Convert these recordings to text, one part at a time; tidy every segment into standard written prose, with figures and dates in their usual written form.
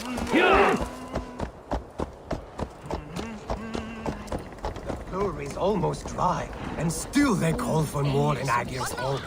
The floor is almost dry, and still they call for more in Agir's home.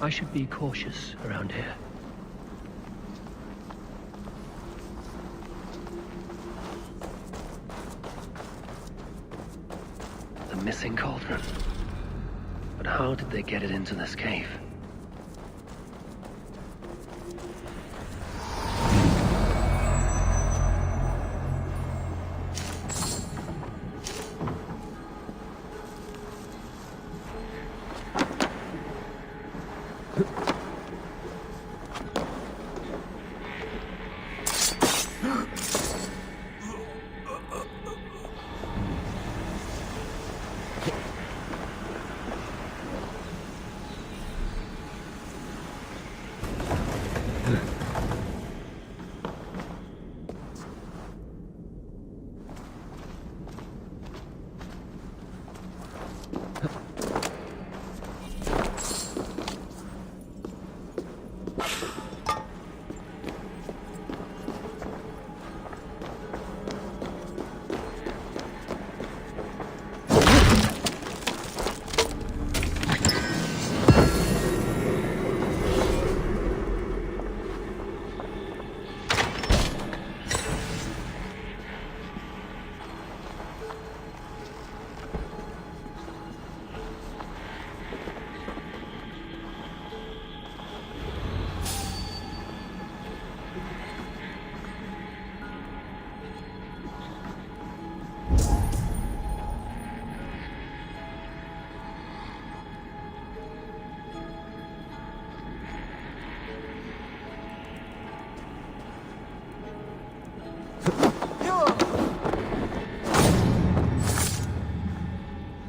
I should be cautious around here. The missing cauldron. But how did they get it into this cave?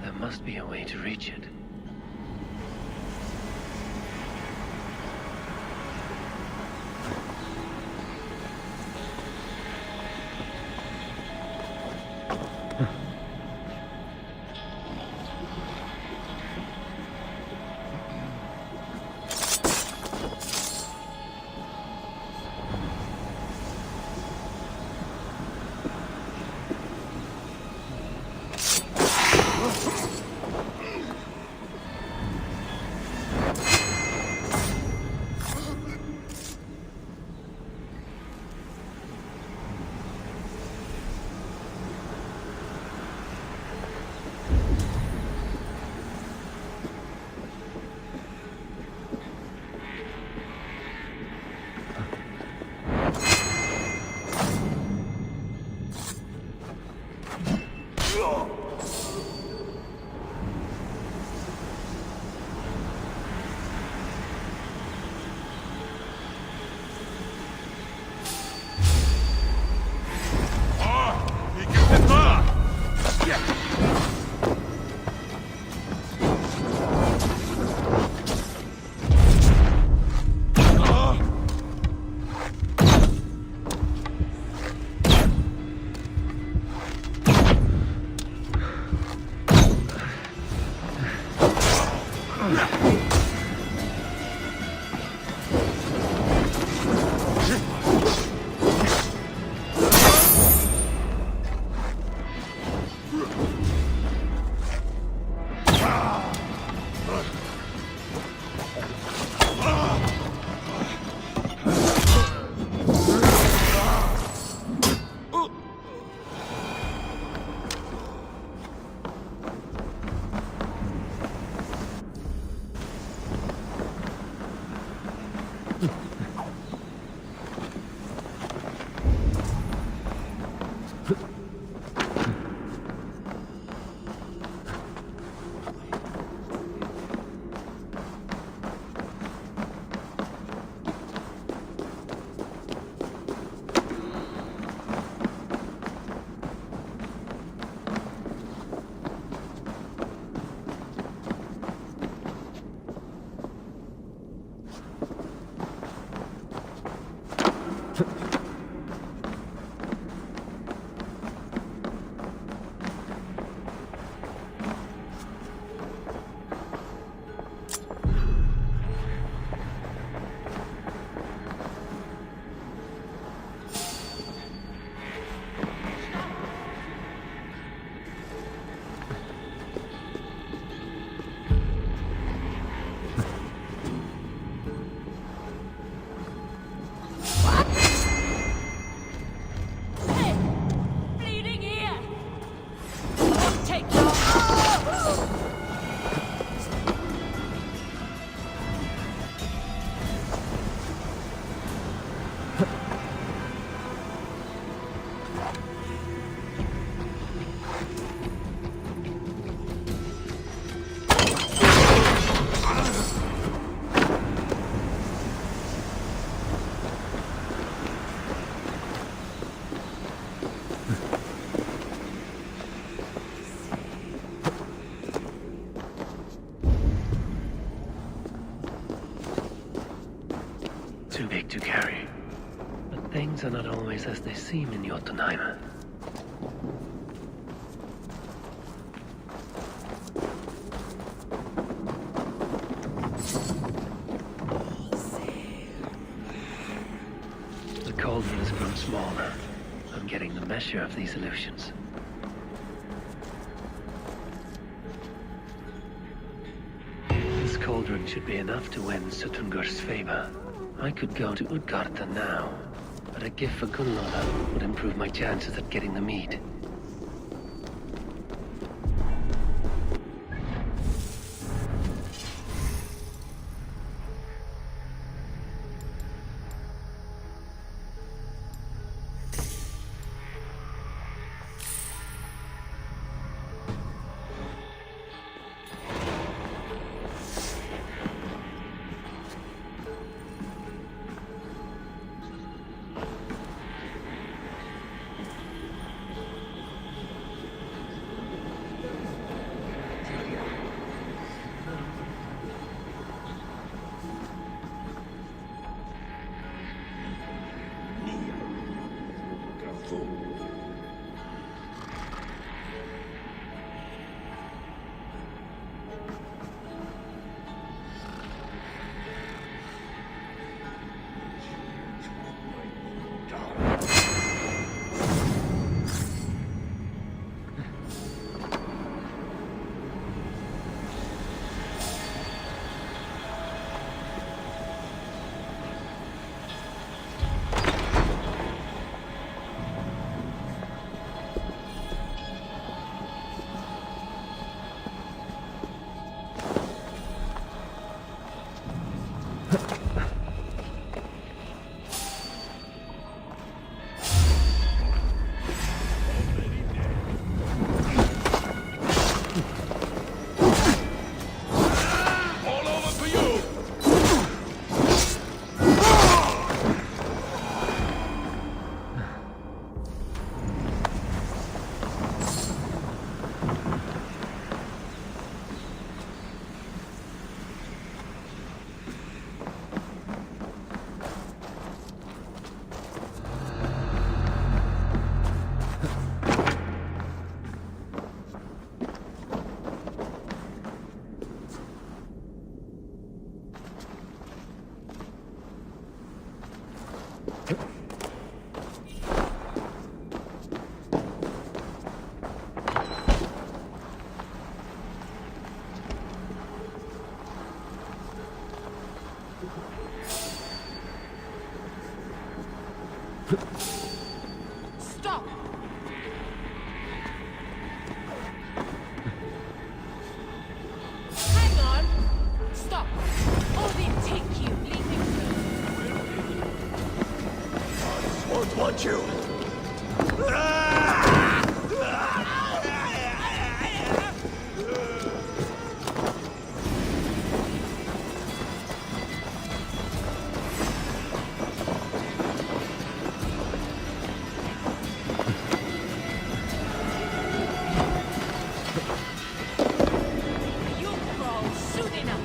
There must be a way to reach it. Too big to carry. But things are not always as they seem in Jotunheim. The cauldron has grown smaller. I'm getting the measure of these illusions. This cauldron should be enough to win Sutungur's favor. I could go to Utgarda now, but a gift for Gunnlaugur would improve my chances at getting the mead. Stop! Hang on! Stop! Oh, they take you, leaving you. Won't want you. You crawl soon enough.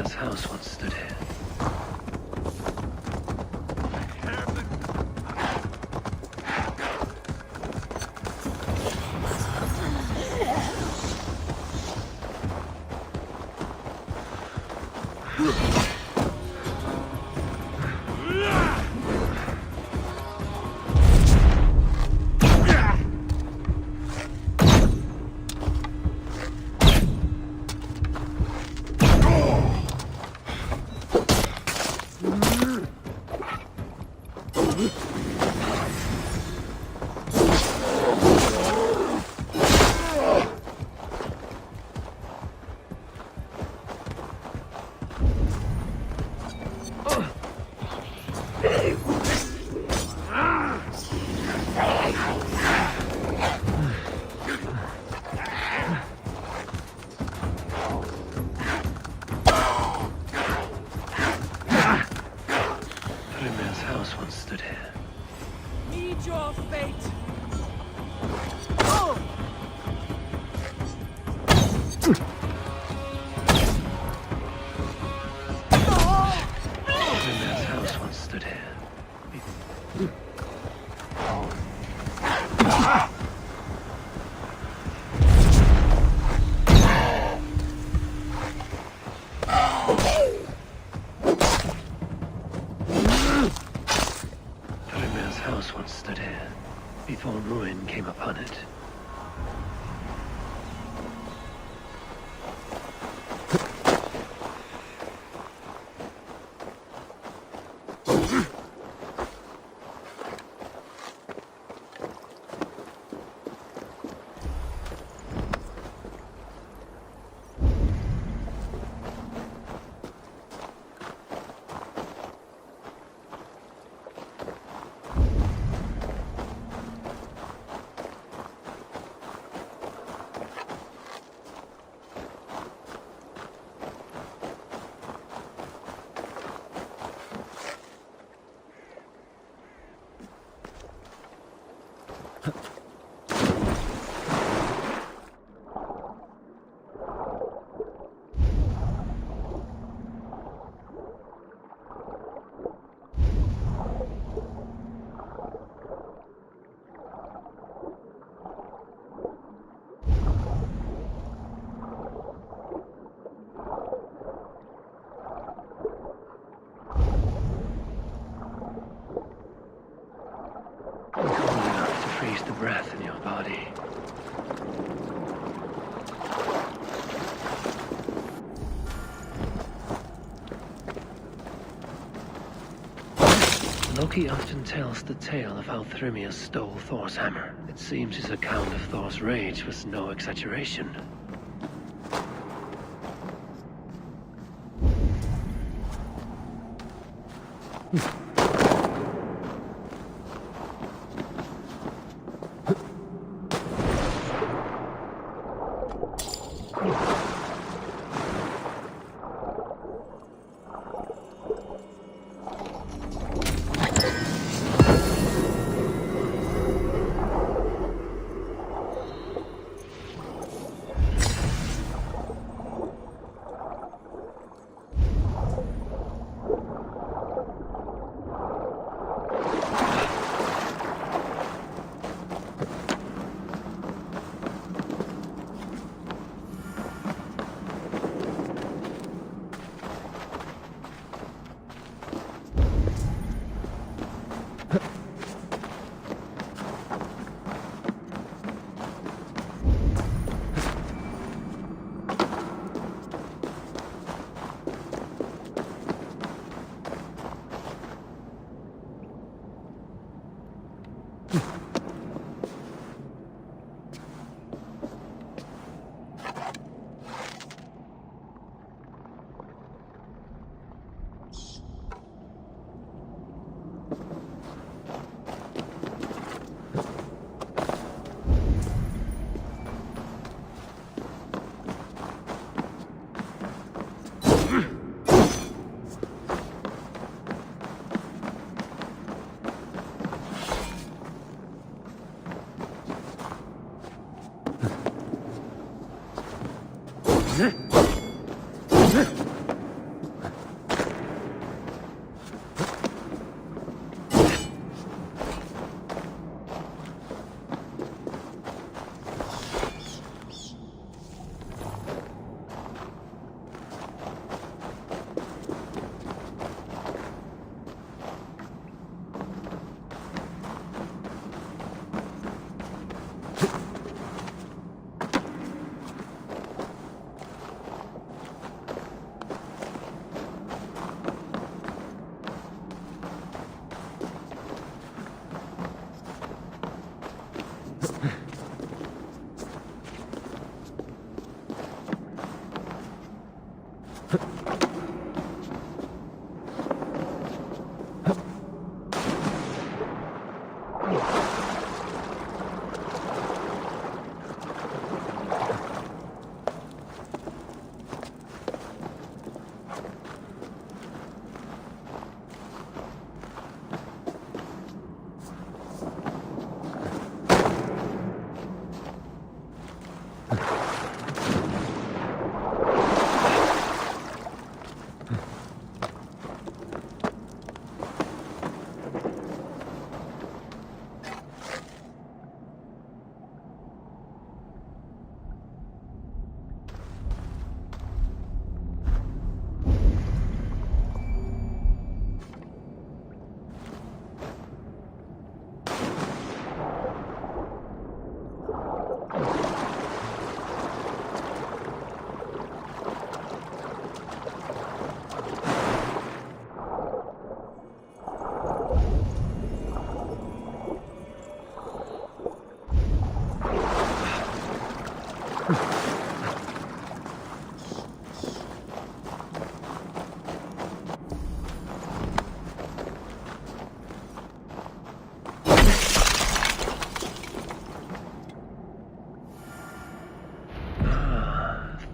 man's house once stood here. Man's house once stood here. Meet your fate. Man's house once stood here. Man's house once stood here, before ruin came upon it. Cold enough to freeze the breath in your body. Loki often tells the tale of how Thrymia stole Thor's hammer. It seems his account of Thor's rage was no exaggeration.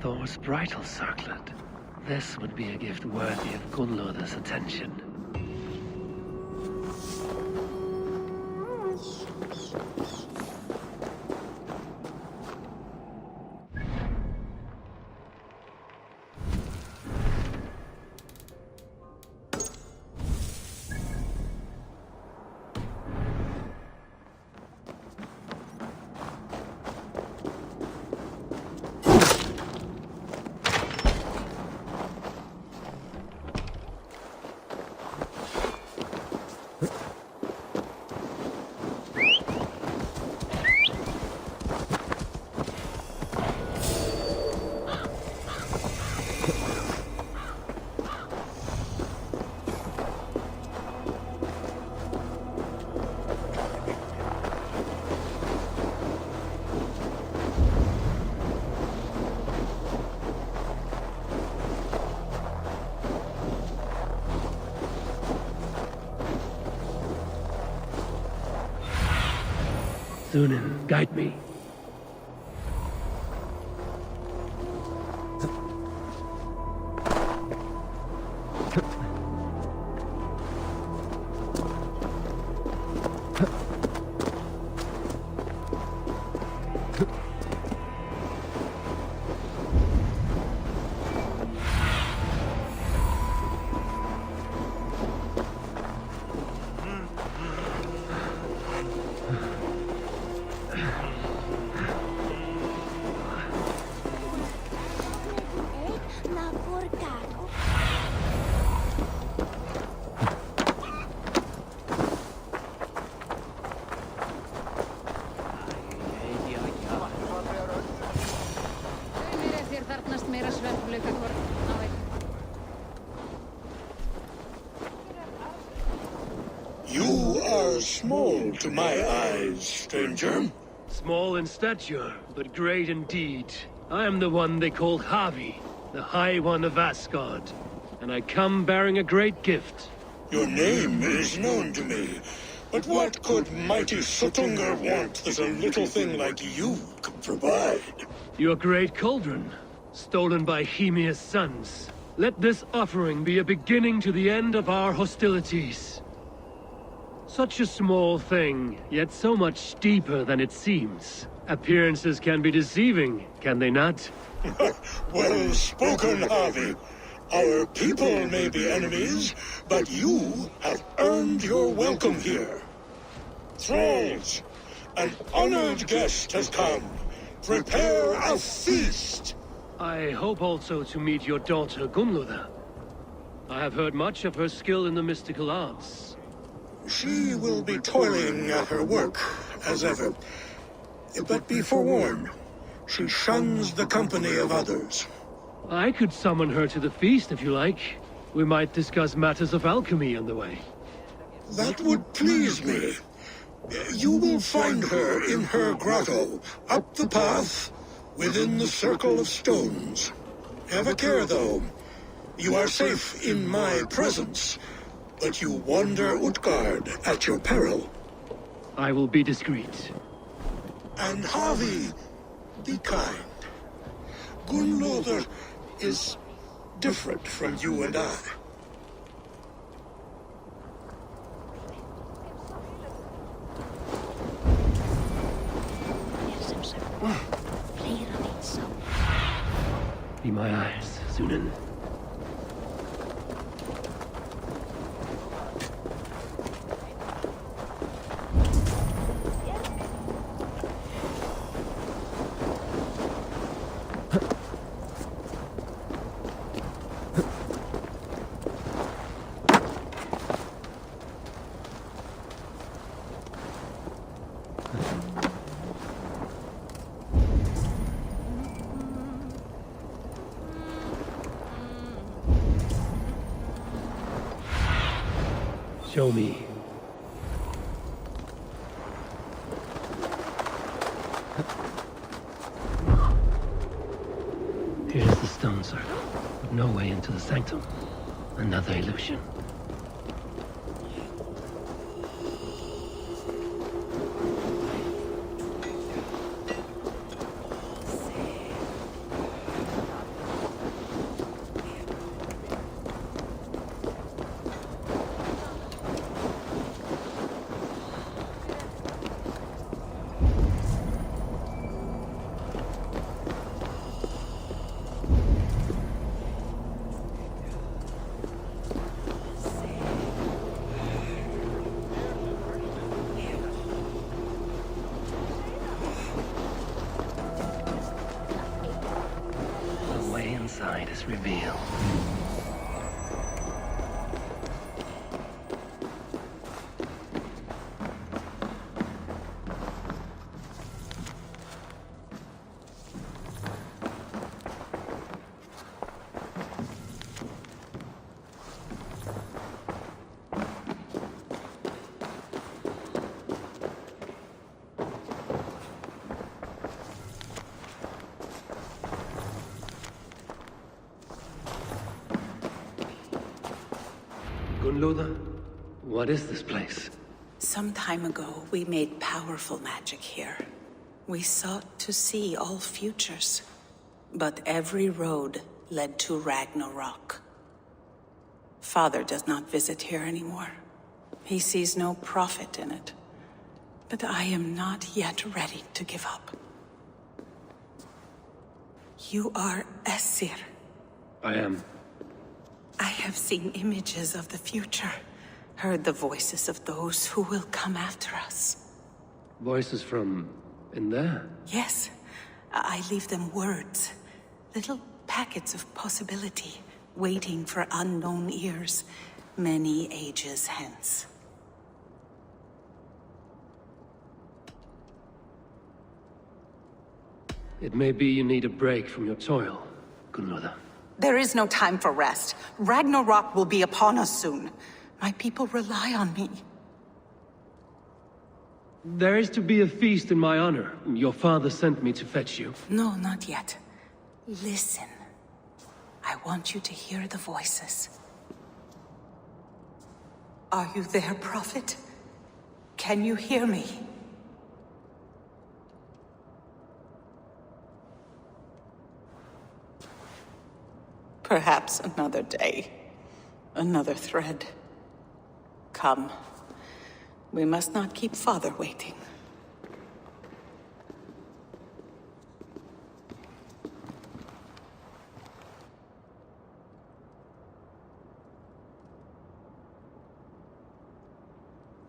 Thor's bridal circlet. This would be a gift worthy of Gunnlod's attention. Sunan, guide me. You are small to my eyes, stranger. Small in stature, but great in deed. I am the one they call Havi, the High One of Asgard. And I come bearing a great gift. Your name is known to me. But what could mighty Suttungr want that a little thing like you could provide? Your great cauldron, stolen by Hemia's sons. Let this offering be a beginning to the end of our hostilities. Such a small thing, yet so much deeper than it seems. Appearances can be deceiving, can they not? Well spoken, Harvey. Our people may be enemies, but you have earned your welcome here. Thralls, an honored guest has come. Prepare a feast. I hope also to meet your daughter Gunnlod. I have heard much of her skill in the mystical arts. She will be toiling at her work, as ever. But be forewarned, she shuns the company of others. I could summon her to the feast if you like. We might discuss matters of alchemy on the way. That would please me. You will find her in her grotto, up the path, within the circle of stones. Have a care, though. You are safe in my presence, but you wander Utgard at your peril. I will be discreet. And Havi, be kind. Gunloder is different from you and I. Be my eyes, Sunan. Show me. Here's the stone circle, but no way into the sanctum. Another illusion. Inside is revealed. Gunloda, what is this place? Some time ago, we made powerful magic here. We sought to see all futures, but every road led to Ragnarok. Father does not visit here anymore. He sees no profit in it. But I am not yet ready to give up. You are Esir. I am. I have seen images of the future, heard the voices of those who will come after us. Voices from in there? Yes, I leave them words, little packets of possibility, waiting for unknown ears, many ages hence. It may be you need a break from your toil, Gunloda. There is no time for rest. Ragnarok will be upon us soon. My people rely on me. There is to be a feast in my honor. Your father sent me to fetch you. No, not yet. Listen. I want you to hear the voices. Are you there, Prophet? Can you hear me? Perhaps another day. Another thread. Come. We must not keep Father waiting.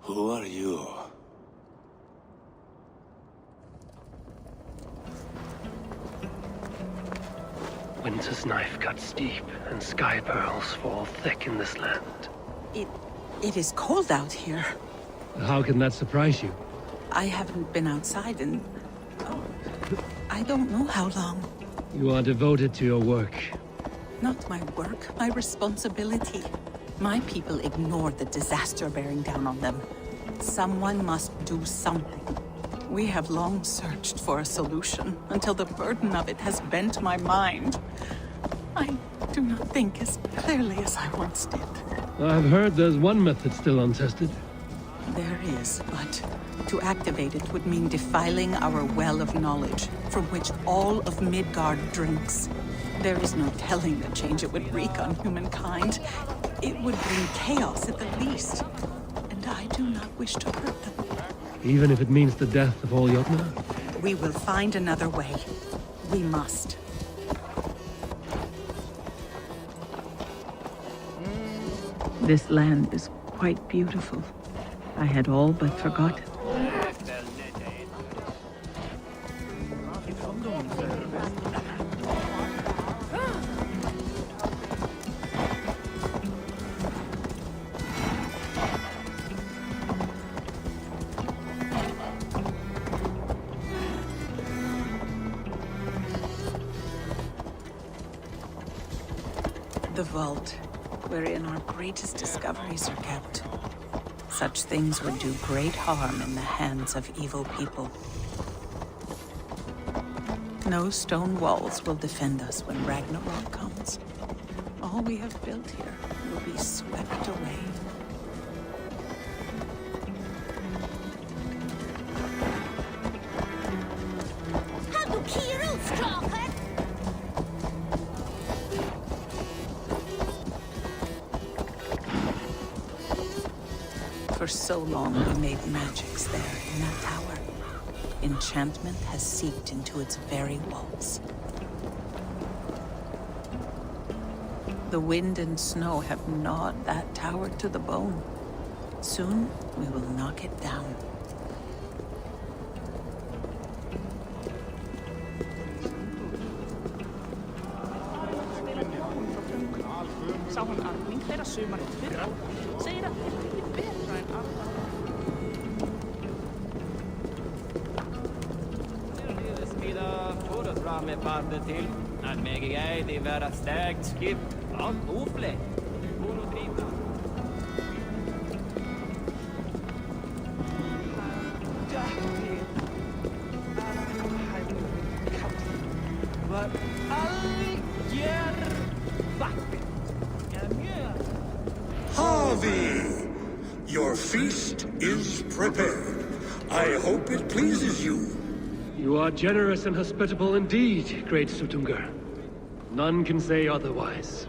Who are you? Winter's knife cuts deep, and sky pearls fall thick in this land. It is cold out here. How can that surprise you? I haven't been outside in... oh, I don't know how long. You are devoted to your work. Not my work, my responsibility. My people ignored the disaster bearing down on them. Someone must do something. We have long searched for a solution, until the burden of it has bent my mind. I do not think as clearly as I once did. I've heard there's one method still untested. There is, but to activate it would mean defiling our well of knowledge, from which all of Midgard drinks. There is no telling the change it would wreak on humankind. It would bring chaos at the least, and I do not wish to hurt them. Even if it means the death of all Jotnar? We will find another way. We must. This land is quite beautiful. I had all but forgotten. The vault, wherein our greatest discoveries are kept. Such things would do great harm in the hands of evil people. No stone walls will defend us when Ragnarok comes. All we have built here will be swept away. For so long we made magics there in that tower. Enchantment has seeped into its very walls. The wind and snow have gnawed that tower to the bone. Soon we will knock it down. Med bandet til at meg jeg de være stegt skip av ople. Harvey! Your feast is prepared. I hope it pleases you. You are generous and hospitable indeed, great Sutungur. None can say otherwise.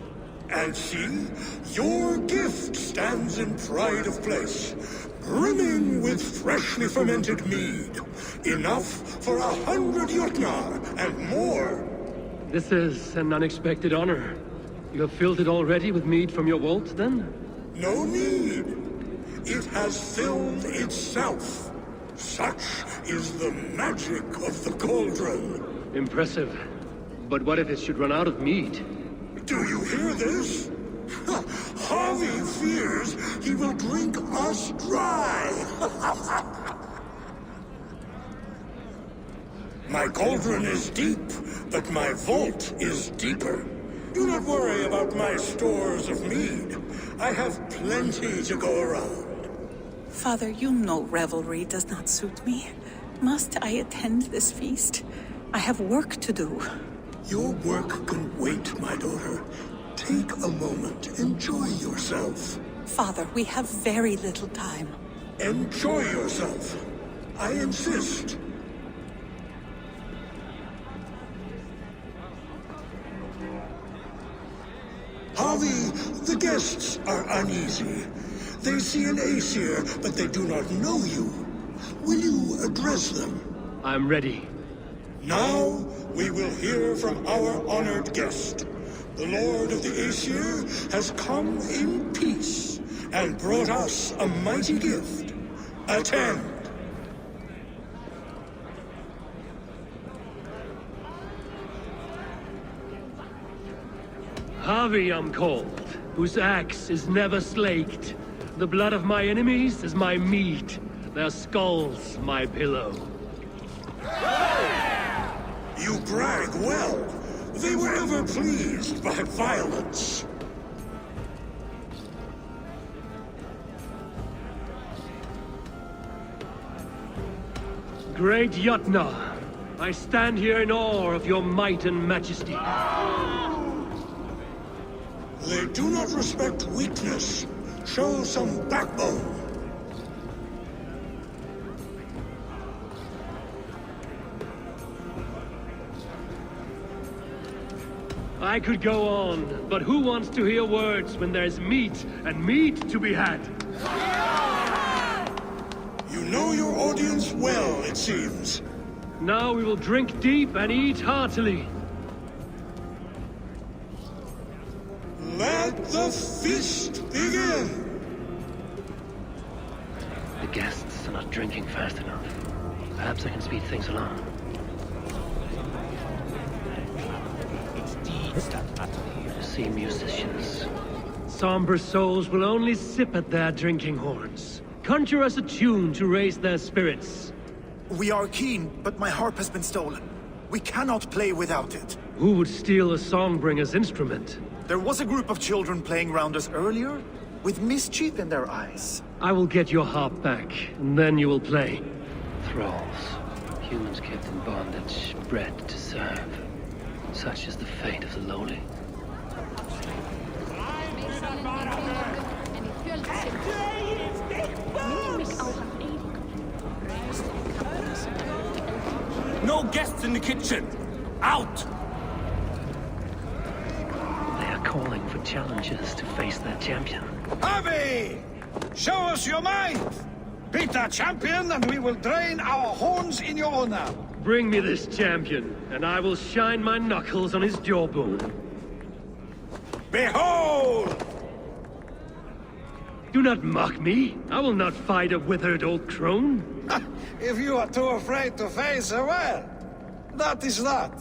And see, your gift stands in pride of place, brimming with freshly fermented mead. Enough for 100 Jotnar and more. This is an unexpected honor. You have filled it already with mead from your vault, then? No need. It has filled itself. Such is the magic of the cauldron. Impressive. But what if it should run out of mead? Do you hear this? Harvey fears he will drink us dry. My cauldron is deep, but my vault is deeper. Do not worry about my stores of mead. I have plenty to go around. Father, you know revelry does not suit me. Must I attend this feast? I have work to do. Your work can wait, my daughter. Take a moment. Enjoy yourself. Father, we have very little time. Enjoy yourself. I insist. Harvey, the guests are uneasy. They see an Aesir, but they do not know you. Will you address them? I'm ready. Now, we will hear from our honored guest. The Lord of the Aesir has come in peace and brought us a mighty gift. Attend. Harvey I'm called, whose axe is never slaked. The blood of my enemies is my meat, their skulls my pillow. You brag well. They were ever pleased by violence. Great Jotnar, I stand here in awe of your might and majesty. They do not respect weakness. Show some backbone. I could go on, but who wants to hear words when there's meat, and meat to be had? You know your audience well, it seems. Now we will drink deep and eat heartily. Let the feast begin! The guests are not drinking fast enough. Perhaps I can speed things along. To see musicians. Somber souls will only sip at their drinking horns. Conjure us a tune to raise their spirits. We are keen, but my harp has been stolen. We cannot play without it. Who would steal a songbringer's instrument? There was a group of children playing round us earlier, with mischief in their eyes. I will get your harp back, and then you will play. Thralls. Humans kept in bondage, bred to serve. Such is the fate of the lowly. No guests in the kitchen! Out! They are calling for challengers to face their champion. Harvey! Show us your might! Beat our champion and we will drain our horns in your honor! Bring me this champion, and I will shine my knuckles on his jawbone. Behold! Do not mock me. I will not fight a withered old crone. If you are too afraid to face her, well, that is that.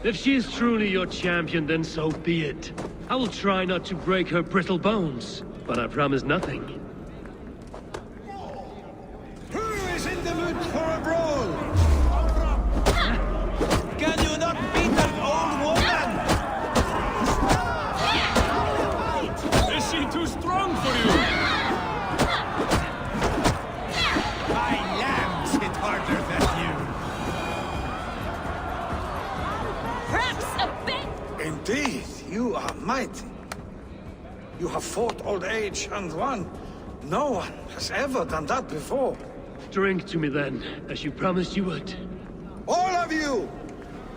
If she is truly your champion, then so be it. I will try not to break her brittle bones, but I promise nothing. Who is in the mood for a brawl? Can you not beat an old woman? Is she too strong for you? My lambs hit harder than you. Perhaps a bit. Indeed, you are mighty. You have fought old age and won. No one has ever done that before. Drink to me then, as you promised you would. All of you!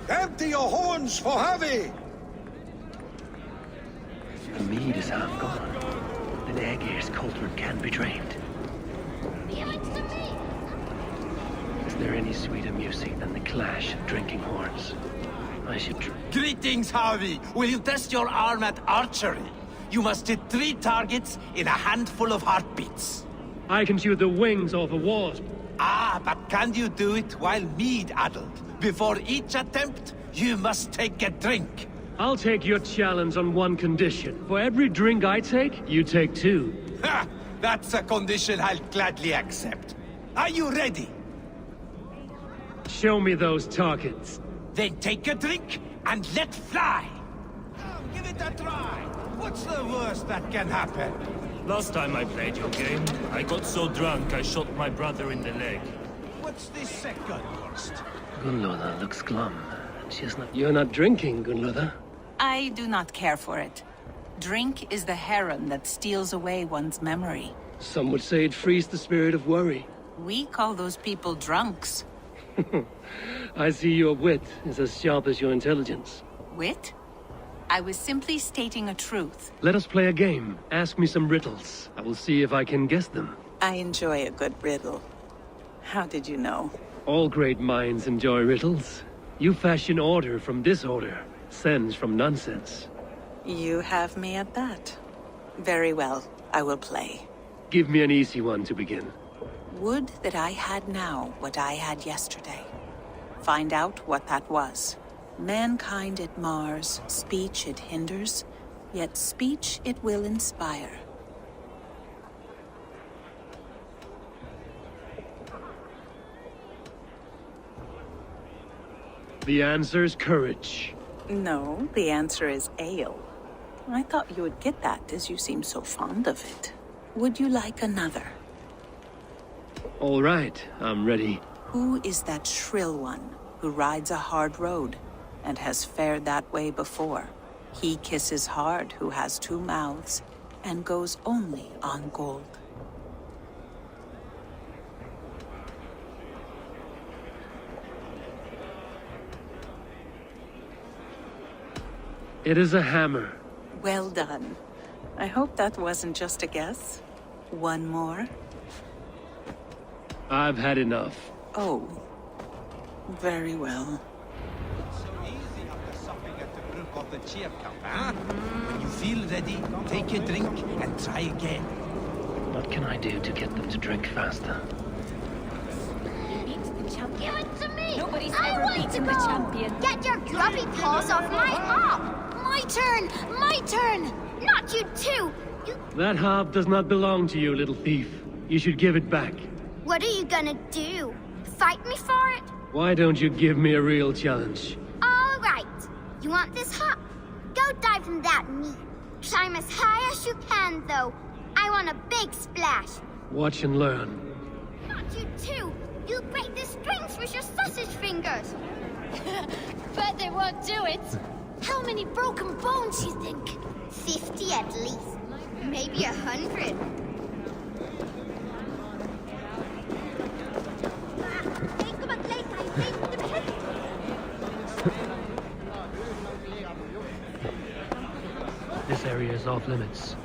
Empty your horns for Harvey! The mead is half gone. Then Aegir's cauldron can be drained. Is there any sweeter music than the clash of drinking horns? I should Greetings, Harvey. Will you test your arm at archery? You must hit 3 targets in a handful of heartbeats. I can shoot the wings off a wasp. Ah, but can you do it while mead-addled? Before each attempt, you must take a drink. I'll take your challenge on one condition. For every drink I take, you take 2. Ha! That's a condition I'll gladly accept. Are you ready? Show me those targets. Then take a drink and let fly. Give it a try. What's the worst that can happen? Last time I played your game, I got so drunk I shot my brother in the leg. What's the second worst? Gunloda looks glum. You're not drinking, Gunloda. I do not care for it. Drink is the heron that steals away one's memory. Some would say it frees the spirit of worry. We call those people drunks. I see your wit is as sharp as your intelligence. Wit? I was simply stating a truth. Let us play a game. Ask me some riddles. I will see if I can guess them. I enjoy a good riddle. How did you know? All great minds enjoy riddles. You fashion order from disorder, sense from nonsense. You have me at that. Very well, I will play. Give me an easy one to begin. Would that I had now what I had yesterday. Find out what that was. Mankind it mars, speech it hinders, yet speech it will inspire. The answer's courage. No, the answer is ale. I thought you would get that, as you seem so fond of it. Would you like another? All right, I'm ready. Who is that shrill one who rides a hard road? and has fared that way before. He kisses hard who has two mouths, and goes only on gold. It is a hammer. Well done. I hope that wasn't just a guess. One more? I've had enough. Oh. Very well. So easy after supping at the brook of the cheer cup, huh? When you feel ready, take a drink and try again. What can I do to get them to drink faster? Give it to me! Nobody's I ever want beaten to the go. champion. Get your grubby paws off my harp! My turn! My turn! Not you too! That harp does not belong to you, little thief. You should give it back. What are you gonna do? Fight me for it? Why don't you give me a real challenge? All right. You want this harp? Go dive from that knee. Climb as high as you can, though. I want a big splash. Watch and learn. Not you too! You'll break the strings with your sausage fingers! Bet they won't do it. How many broken bones, you think? 50 at least. Maybe 100. This area is off limits.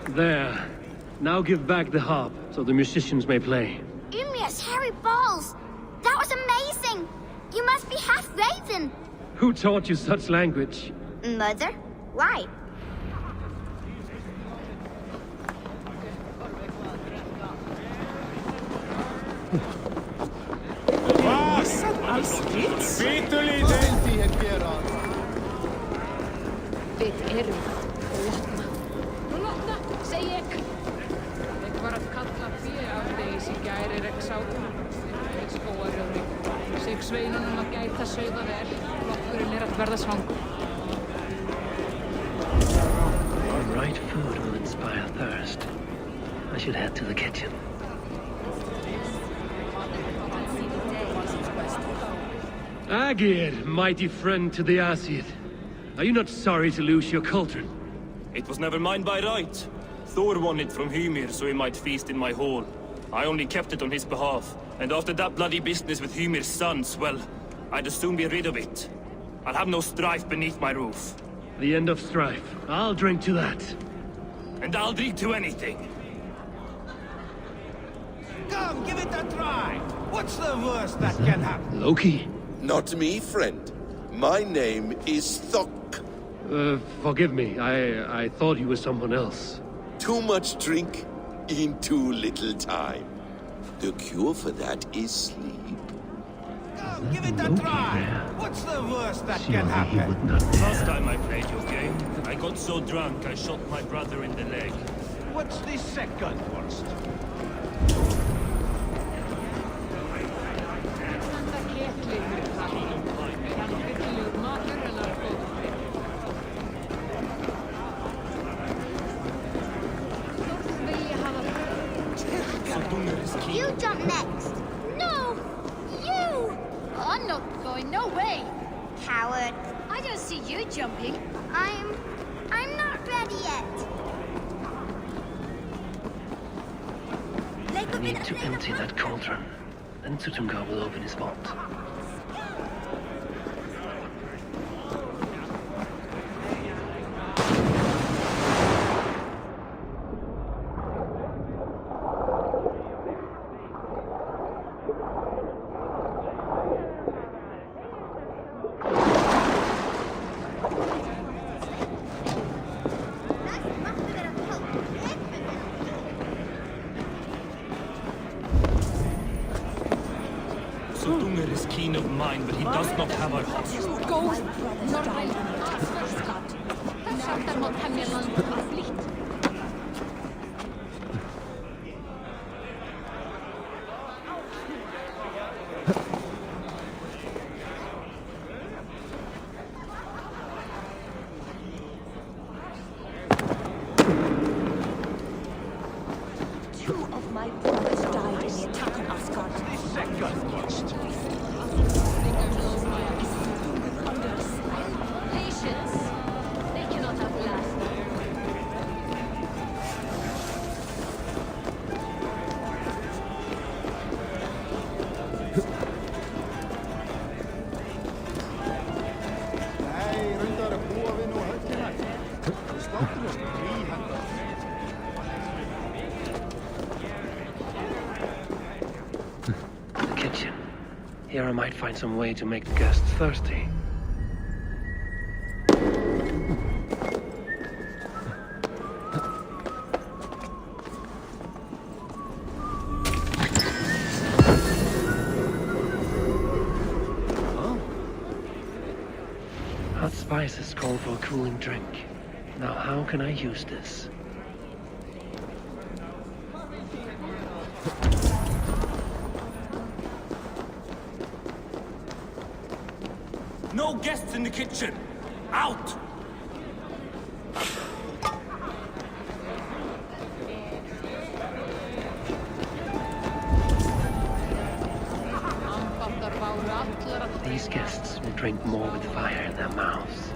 There. Now give back the harp, so the musicians may play. Ymir's hairy balls! That was amazing! You must be half raven! Who taught you such language? Mother? Why? Bit eru. Lotna. Lotna, segi ég. Ég var að kalla fyrir ádegis í gæri reksátum. Í skóarjóðri. Seg sveinunum að gæta sauða vel. Flokkurinn að verða svangur. The right food will inspire thirst. I should head to the kitchen. Agir, mighty friend to the Aesir. Are you not sorry to lose your cauldron? It was never mine by right. Thor won it from Hymir so he might feast in my hall. I only kept it on his behalf. And after that bloody business with Hymir's sons, well, I'd as soon be rid of it. I'll have no strife beneath my roof. The end of strife. I'll drink to that. And I'll drink to anything. Come, give it a try. What's the worst that can happen? Loki? Not me, friend. My name is Thok. Forgive me. I thought you were someone else. Too much drink in too little time. The cure for that is sleep. Come, give it a try. What's the worst that can Surely he happen? would not Last dare. time I played your game, I got so drunk I shot my brother in the leg. What's the second worst? Standa ketli fyrir það. Er hann virkilegur matur en er góð? Þótt vilja hafa You jump next! No! You! I'm not going, no way! Coward. I don't see you jumping. I'm not ready yet. I need to empty that cauldron. Then Tutunga will open his vault. Sudungur is keen of mine, but he does not have our hostage. Góð! Norræl! Aðsvörðskat! Þess aftar má temja land að flýtt. Here I might find some way to make the guests thirsty. Hot spices call for a cooling drink. Now how can I use this? No guests in the kitchen! Out! These guests will drink more with fire in their mouths.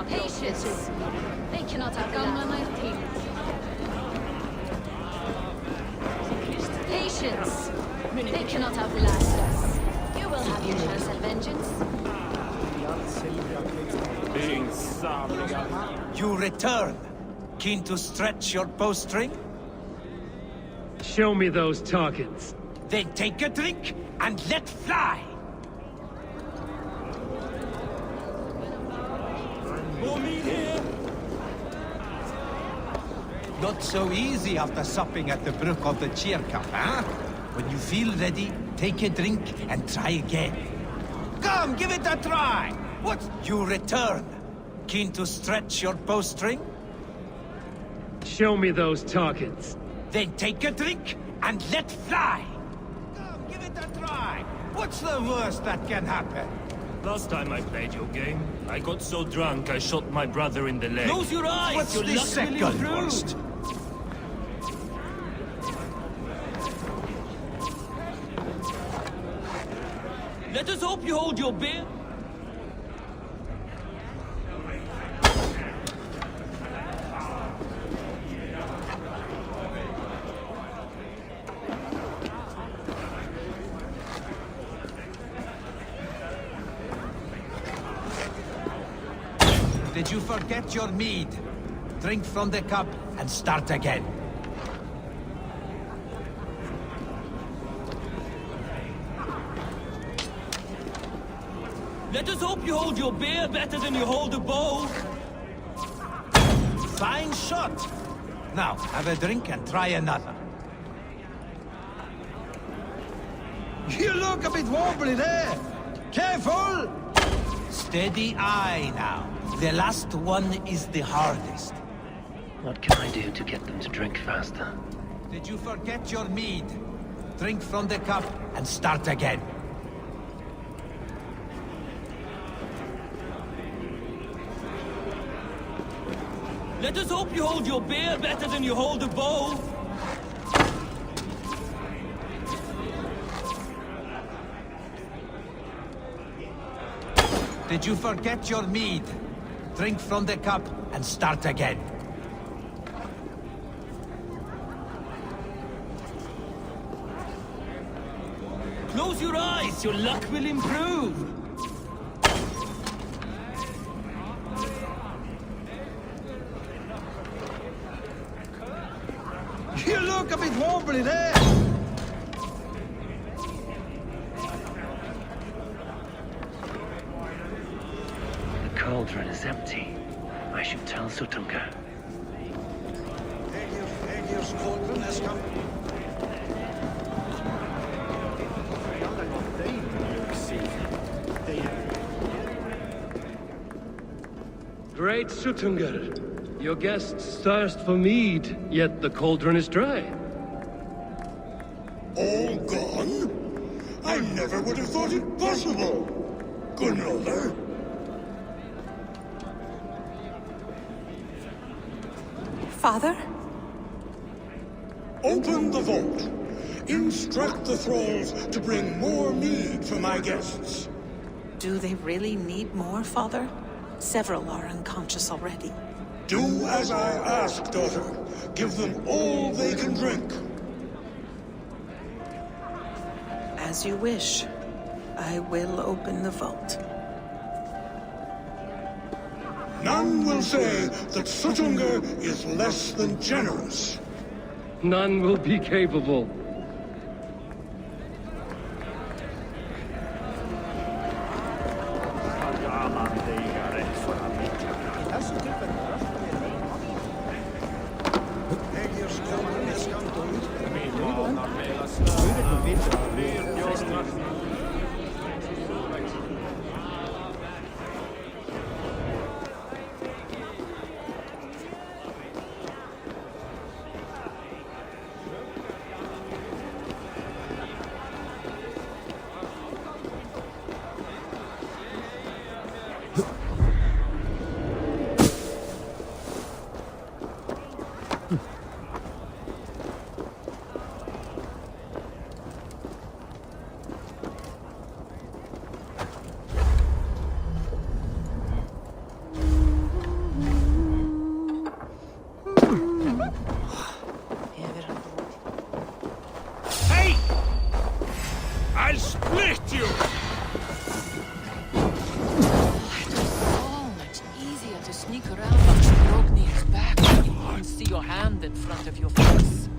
Patience! They cannot have last. Patience! They cannot have last us. You will have your chance at vengeance. You return, keen to stretch your bowstring? Show me those targets. Then take a drink and let fly! Not so easy after supping at the brook of the cheer cup, huh? When you feel ready, take a drink and try again. Come, give it a try! What? You return, keen to stretch your bowstring? Show me those targets. Then take a drink and let fly! Come, give it a try! What's the worst that can happen? Last time I played your game, I got so drunk I shot my brother in the leg. Close your eyes! What's the second worst? Let us hope you hold your beer. Did you forget your mead? Drink from the cup and start again. Let us hope you hold your beer better than you hold a bow. Fine shot. Now, have a drink and try another. You look a bit wobbly there. Careful! Steady eye now. The last one is the hardest. What can I do to get them to drink faster? Did you forget your mead? Drink from the cup and start again. Let us hope you hold your beer better than you hold a bow. Did you forget your mead? Drink from the cup and start again. Close your eyes, your luck will improve. You look a bit wobbly there. The cauldron is empty. I should tell Sutunga. Aegir's cauldron has come. Great Sutunga. Your guests thirst for mead, yet the cauldron is dry. All gone? I never would have thought it possible. Gunnar. Father? Open the vault. Instruct the thralls to bring more mead for my guests. Do they really need more, Father? Several are unconscious already. Do as I ask, daughter. Give them all they can drink. As you wish. I will open the vault. None will say that Sutunga is less than generous. None will be capable. Hey! I'll split you! It was so much easier to sneak around behind Rognir's back when you couldn't see your hand in front of your face.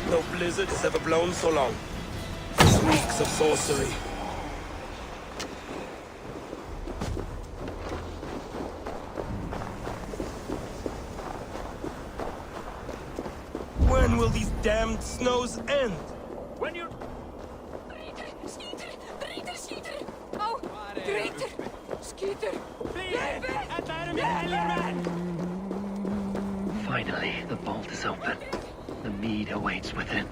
No blizzard has ever blown so long. This reeks of sorcery. When will these damned snows end? When you... Oh, Greeter! Skeeter! Finally, the vault is open. The mead awaits within.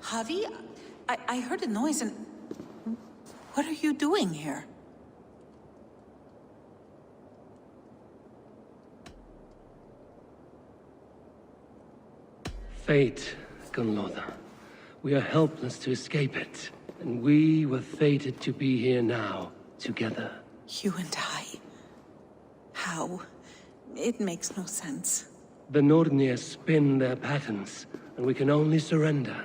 Javi, I heard a noise and... What are you doing here? Fate, Gunloda. We are helpless to escape it. And we were fated to be here now, together. You and I. How? It makes no sense. The Nordnir spin their patterns, and we can only surrender.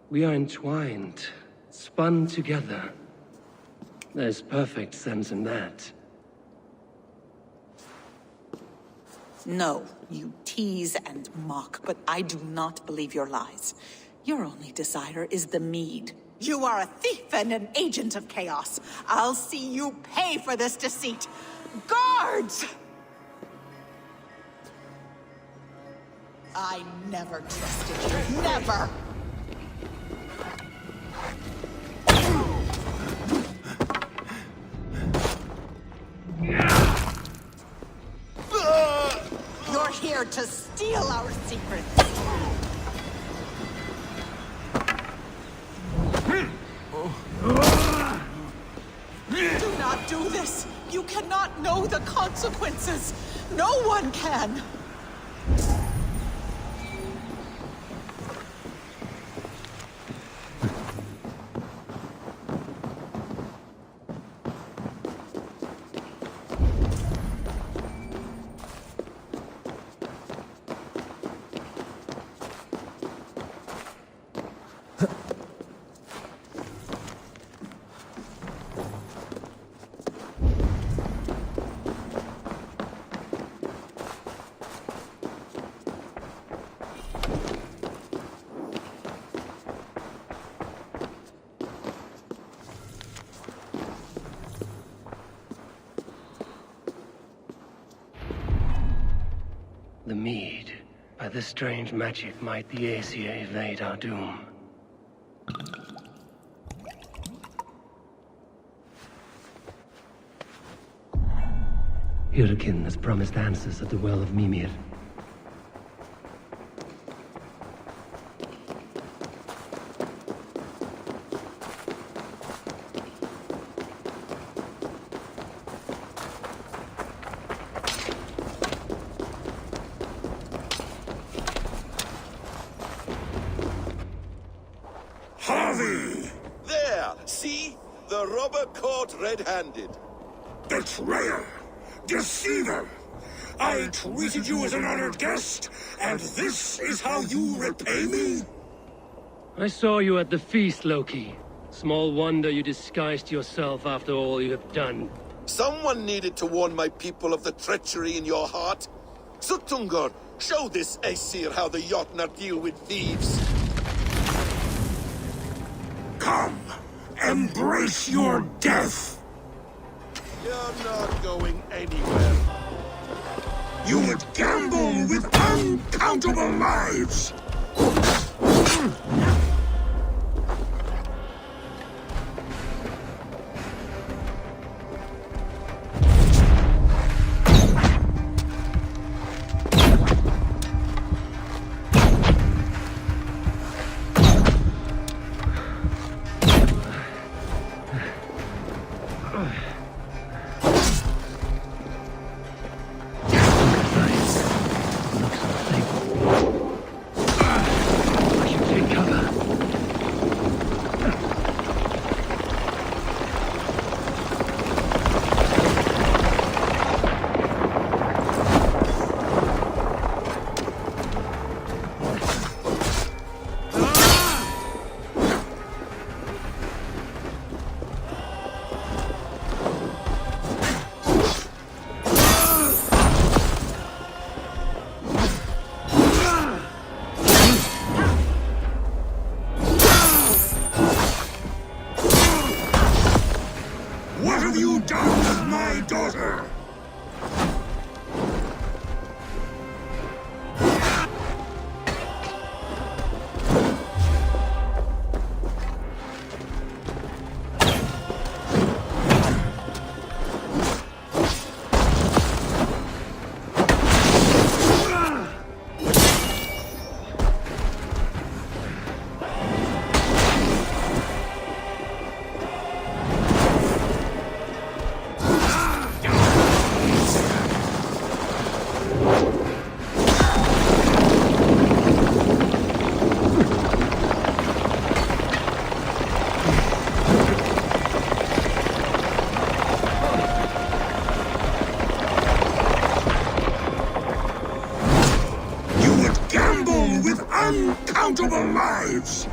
We are entwined, spun together. There's perfect sense in that. No, you tease and mock, but I do not believe your lies. Your only desire is the mead. You are a thief and an agent of chaos. I'll see you pay for this deceit. Guards! I never trusted you. Never! You're here to steal our secrets. Do not do this! You cannot know the consequences! No one can! The mead. By this strange magic might the Aesir evade our doom. Hyrkin has promised answers at the Well of Mimir. A robber caught red-handed. Betrayer! Deceiver! I treated you as an honored guest, and this is how you repay me? I saw you at the feast, Loki. Small wonder you disguised yourself after all you have done. Someone needed to warn my people of the treachery in your heart. Suttungr, show this Aesir how the Jotnar deal with thieves. Come, embrace your death! You're not going anywhere. You would gamble with uncountable lives! What have you done with my daughter? Uncountable lives!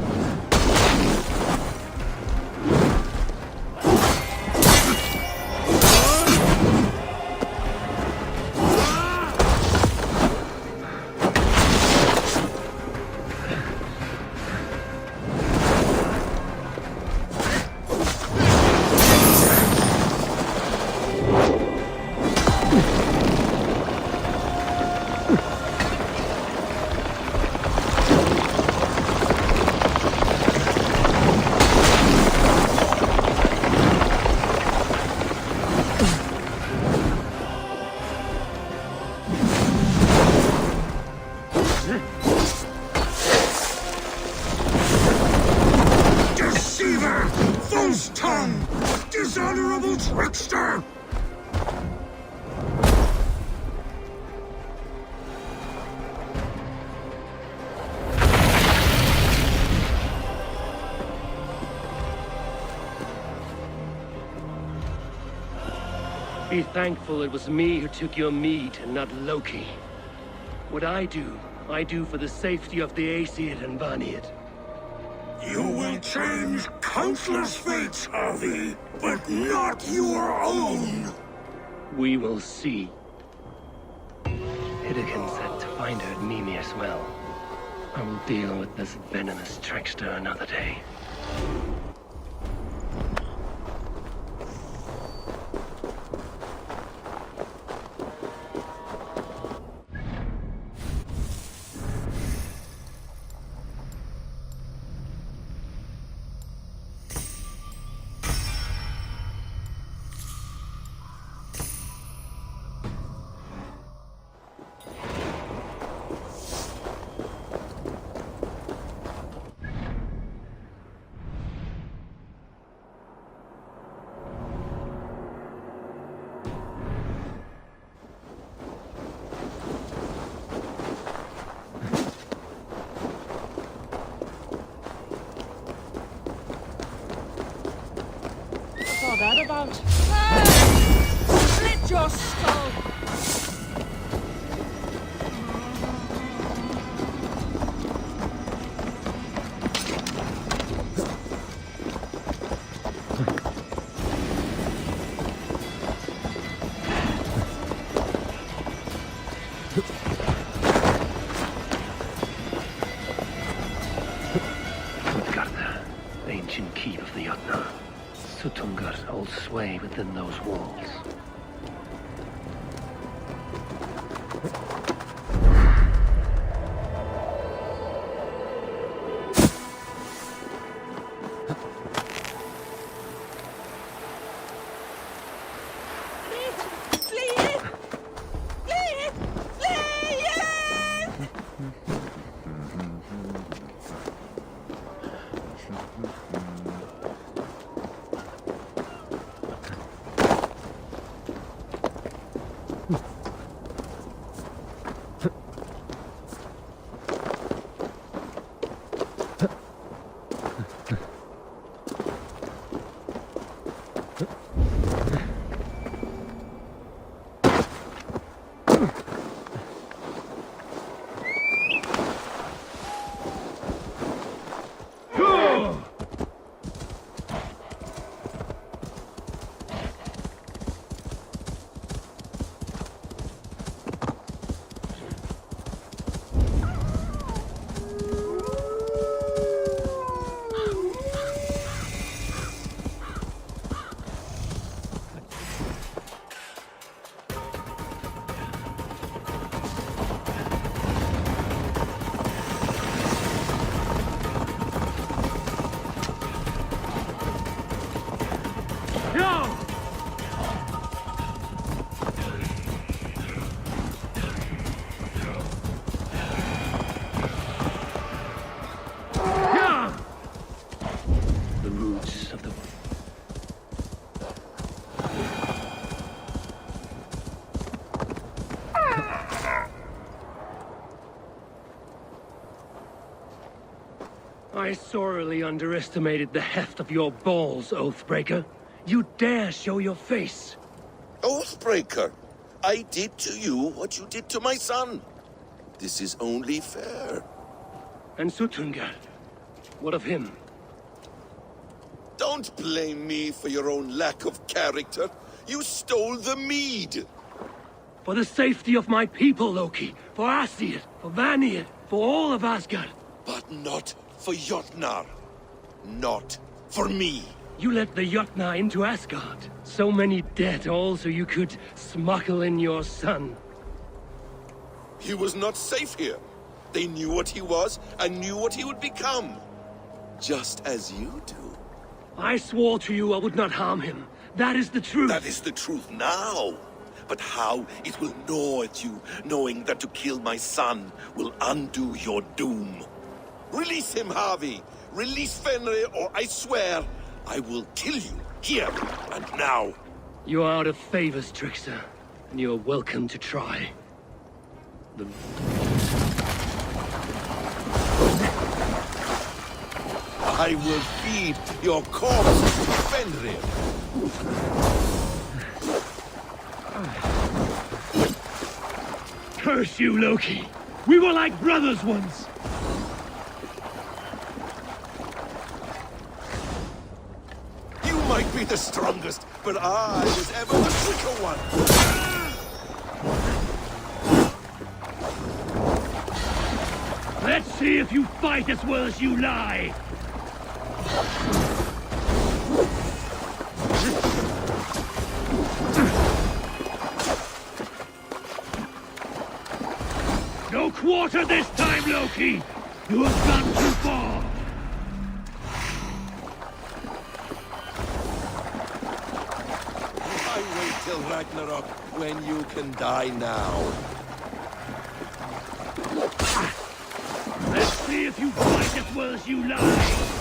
Deceiver! False tongue! Dishonorable trickster! Be thankful it was me who took your meat and not Loki. What I do for the safety of the Aesir and Vanir. You will change countless fates, Harvey, but not your own! We will see. Hidekin said to find her at Mimir's well. I will deal with this venomous trickster another day. can't. Slit your skull! Ancient keep of the Jotnar. Sutungar holds sway within those walls. I sorely underestimated the heft of your balls, Oathbreaker. You dare show your face! Oathbreaker, I did to you what you did to my son. This is only fair. And Sutungar? What of him? Don't blame me for your own lack of character. You stole the mead. For the safety of my people, Loki. For Aesir, for Vanir, for all of Asgard. But not for Jotnar. Not for me. You let the Jotnar into Asgard. So many dead, all so you could smuggle in your son. He was not safe here. They knew what he was and knew what he would become. Just as you do. I swore to you I would not harm him. That is the truth. That is the truth now. But how it will gnaw at you, knowing that to kill my son will undo your doom. Release him, Harvey. Release Fenrir, or I swear, I will kill you, here and now. You are out of favors, trickster, and you are welcome to try. I will feed your corpse to Fenrir. Curse you, Loki! We were like brothers once! You might be the strongest, but I was ever the quicker one. Let's see if you fight as well as you lie! No quarter this time, Loki! You have gone too far! I wait till Ragnarok when you can die now. Let's see if you fight as well as you lie!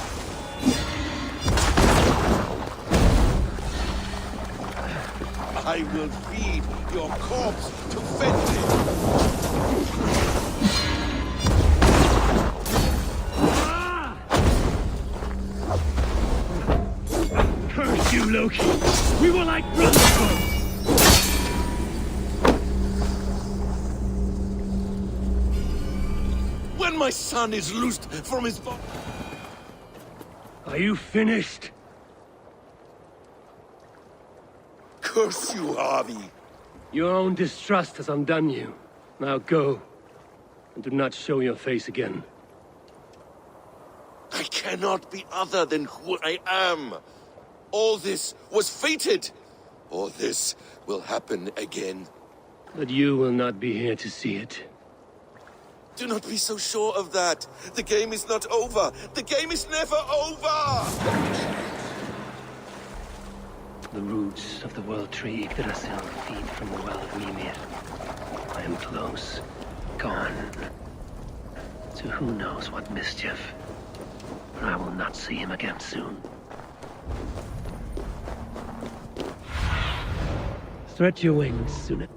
I will feed your corpse to Fenrir. Curse you, Loki! We were When my son is loosed from his body... Are you finished? Curse you, Harvey. Your own distrust has undone you. Now go, and do not show your face again. I cannot be other than who I am. All this was fated. All this will happen again. But you will not be here to see it. Do not be so sure of that. The game is not over. The game is never over! The roots of the World Tree Yggdrasil feed from the well of Mimir. I am close. Gone. To who knows what mischief. But I will not see him again soon. Stretch your wings sooner.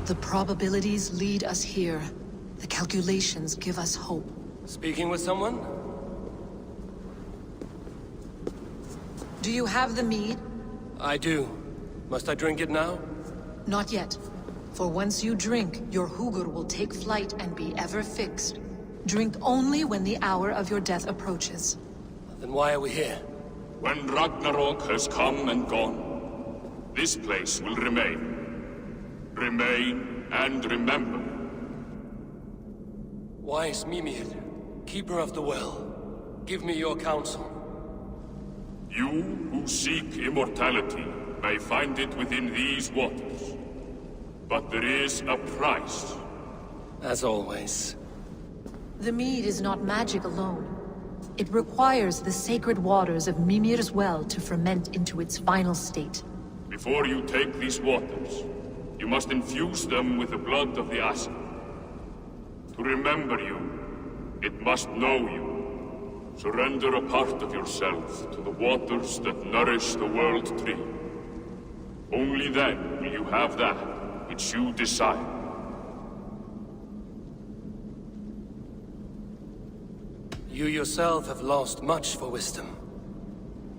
The probabilities lead us here. The calculations give us hope. Speaking with someone? Do you have the mead? I do. Must I drink it now? Not yet. For once you drink, your Hugur will take flight and be ever fixed. Drink only when the hour of your death approaches. Then why are we here? When Ragnarok has come and gone, this place will remain. Remain and remember. Wise Mimir, keeper of the well, give me your counsel. You who seek immortality may find it within these waters. But there is a price. As always. The mead is not magic alone. It requires the sacred waters of Mimir's well to ferment into its final state. Before you take these waters, you must infuse them with the blood of the Ashen. To remember you, it must know you. Surrender a part of yourself to the waters that nourish the World Tree. Only then will you have that which you desire. You yourself have lost much for wisdom.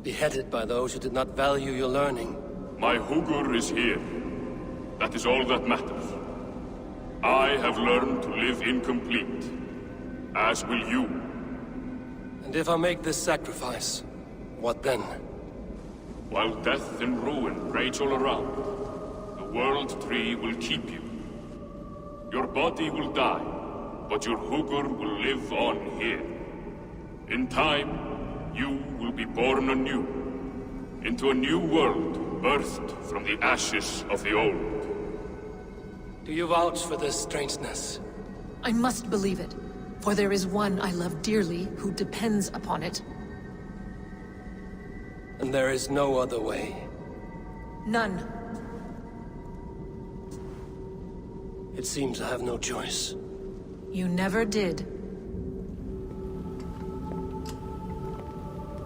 Beheaded by those who did not value your learning. My Hugur is here. That is all that matters. I have learned to live incomplete, as will you. And if I make this sacrifice, what then? While death and ruin rage all around, the World Tree will keep you. Your body will die, but your Hugur will live on here. In time, you will be born anew, into a new world birthed from the ashes of the old. Do you vouch for this strangeness? I must believe it, for there is one I love dearly who depends upon it. And there is no other way? None. It seems I have no choice. You never did.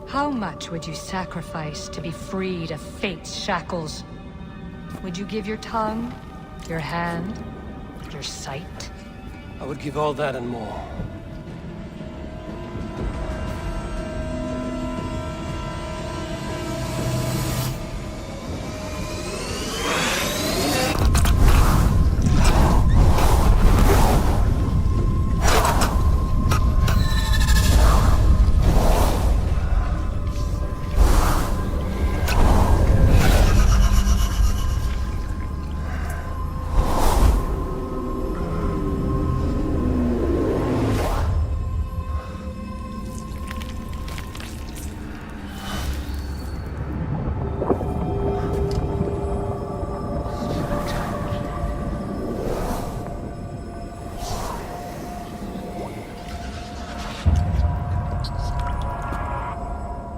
How much would you sacrifice to be freed of fate's shackles? Would you give your tongue, your hand, your sight? I would give all that and more.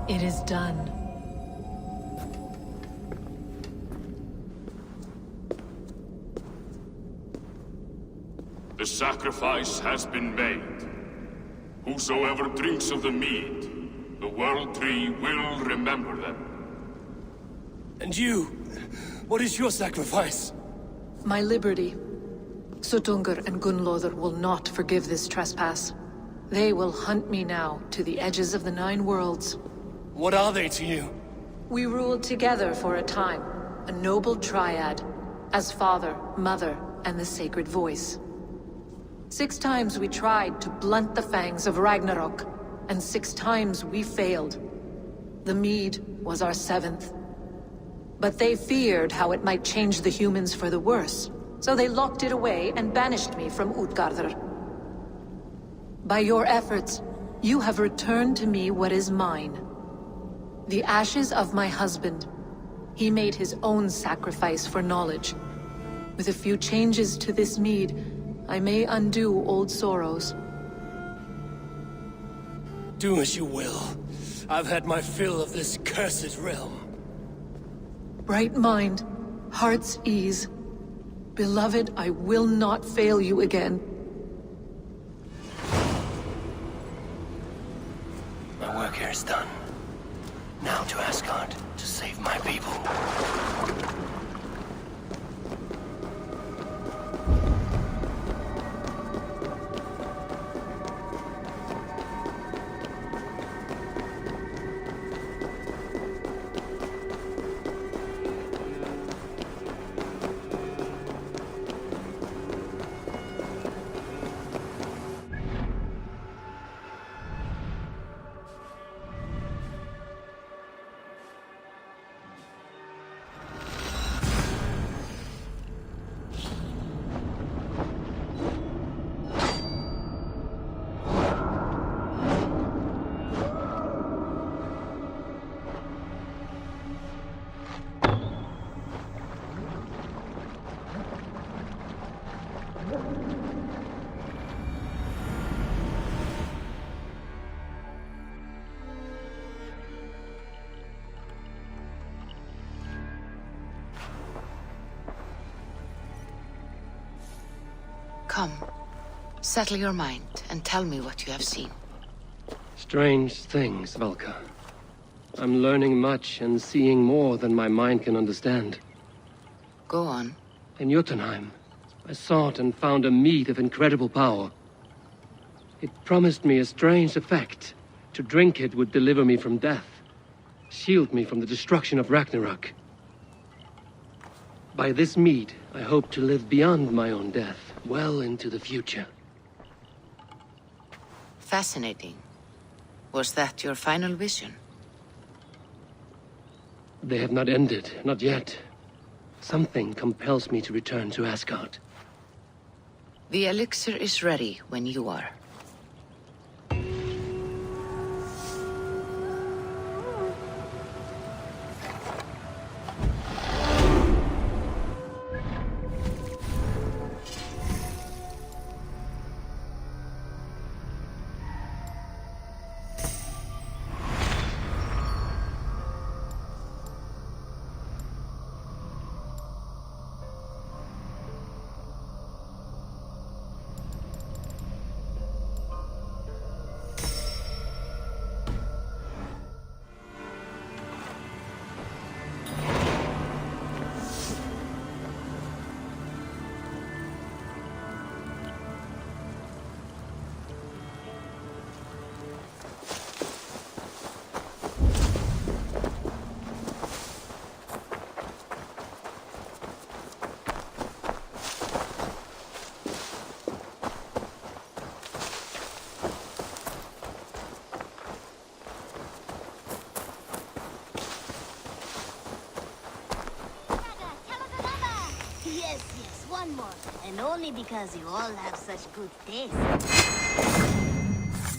It is done. The sacrifice has been made. Whosoever drinks of the mead, the World Tree will remember them. And you? What is your sacrifice? My liberty. Suttungr and Gunnlóðr will not forgive this trespass. They will hunt me now to the edges of the 9 worlds. What are they to you? We ruled together for a time, a noble triad, as father, mother, and the sacred voice. 6 times we tried to blunt the fangs of Ragnarok, and 6 times we failed. The mead was our 7th. But they feared how it might change the humans for the worse, so they locked it away and banished me from Utgardr. By your efforts, you have returned to me what is mine. The ashes of my husband. He made his own sacrifice for knowledge. With a few changes to this mead, I may undo old sorrows. Do as you will. I've had my fill of this cursed realm. Bright mind, heart's ease. Beloved, I will not fail you again. My work here is done. Now to Asgard, to save my people. Come, settle your mind and tell me what you have seen. Strange things, Valka. I'm learning much and seeing more than my mind can understand. Go on. In Jotunheim, I sought and found a mead of incredible power. It promised me a strange effect. To drink it would deliver me from death, shield me from the destruction of Ragnarok. By this mead, I hope to live beyond my own death, well into the future. Fascinating. Was that your final vision? They have not ended, not yet. Something compels me to return to Asgard. The elixir is ready when you are. Yes, one more. And only because you all have such good taste.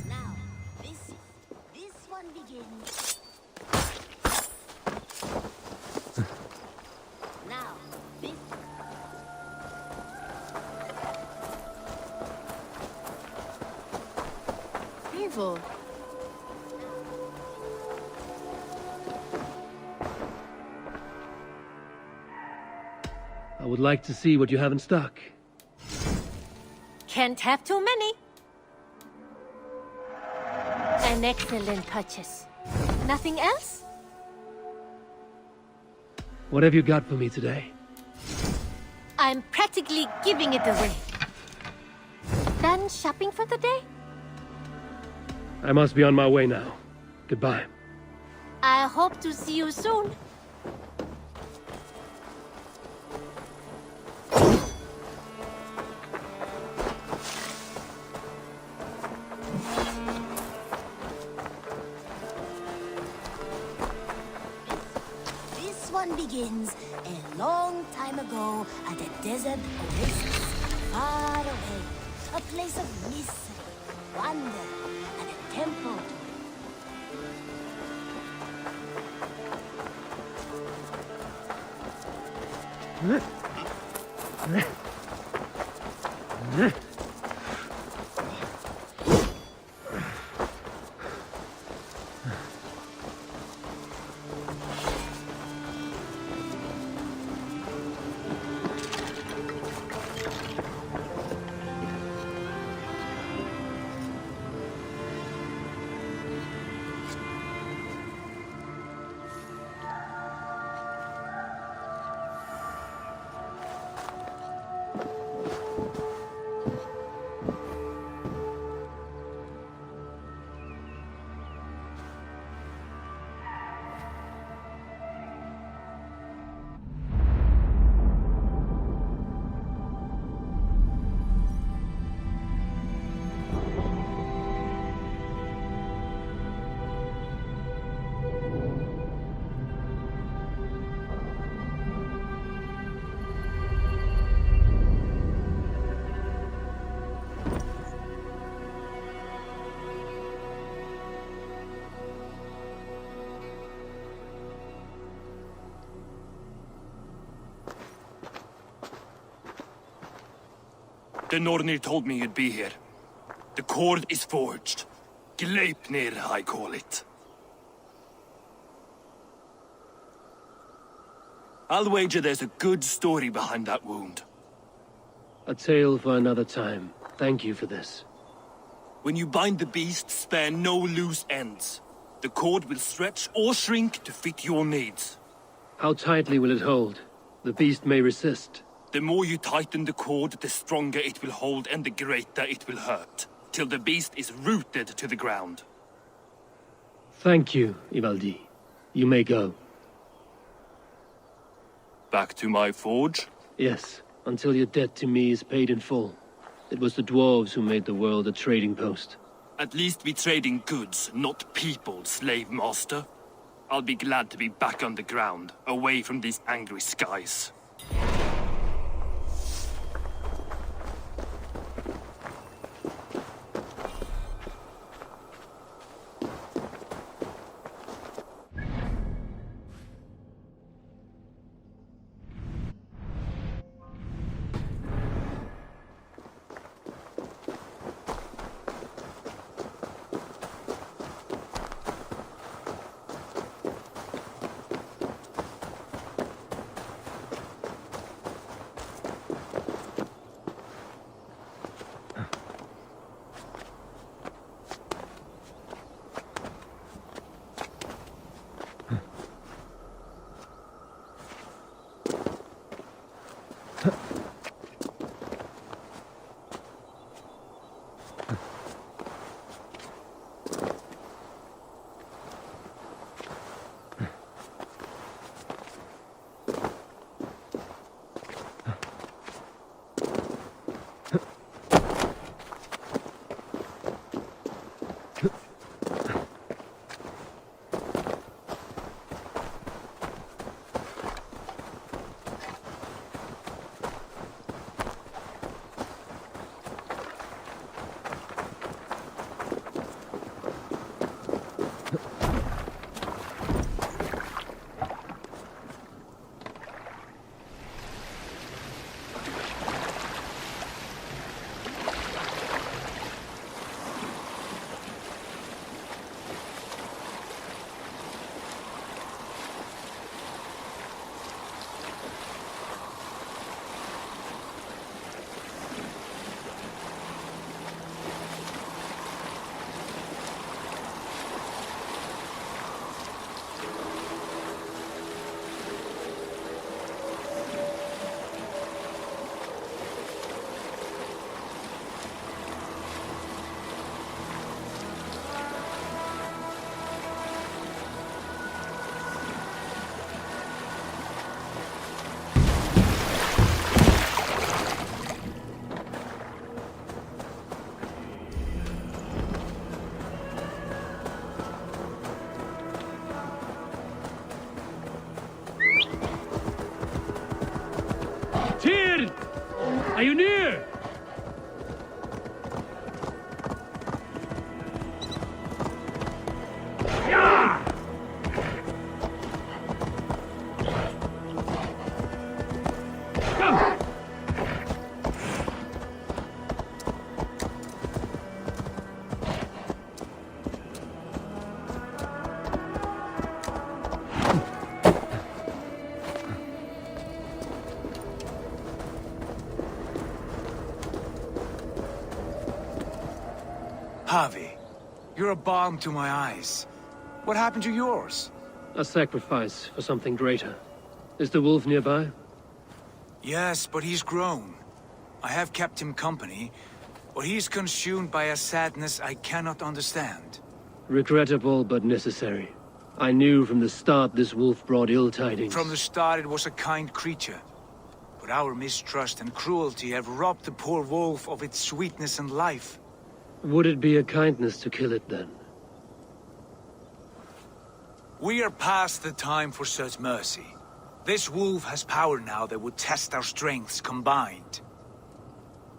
Now, this one begins. Now, this... Evil. would like to see what you have in stock. Can't have too many. An excellent purchase. Nothing else? What have you got for me today? I'm practically giving it away. Done shopping for the day? I must be on my way now. Goodbye. I hope to see you soon. This one begins a long time ago at a desert oasis far away. A place of mystery, wonder, and a temple. The Nornir told me you'd be here. The cord is forged. Gleipnir, I call it. I'll wager there's a good story behind that wound. A tale for another time. Thank you for this. When you bind the beast, spare no loose ends. The cord will stretch or shrink to fit your needs. How tightly will it hold? The beast may resist. The more you tighten the cord, the stronger it will hold and the greater it will hurt, till the beast is rooted to the ground. Thank you, Ivaldi. You may go. Back to my forge? Yes, until your debt to me is paid in full. It was the dwarves who made the world a trading post. At least we trade in goods, not people, slave master. I'll be glad to be back on the ground, away from these angry skies. Are you near? Harvey, you're a balm to my eyes. What happened to yours? A sacrifice for something greater. Is the wolf nearby? Yes, but he's grown. I have kept him company, but he's consumed by a sadness I cannot understand. Regrettable, but necessary. I knew from the start this wolf brought ill tidings. From the start it was a kind creature. But our mistrust and cruelty have robbed the poor wolf of its sweetness and life. Would it be a kindness to kill it, then? We are past the time for such mercy. This wolf has power now that would test our strengths combined.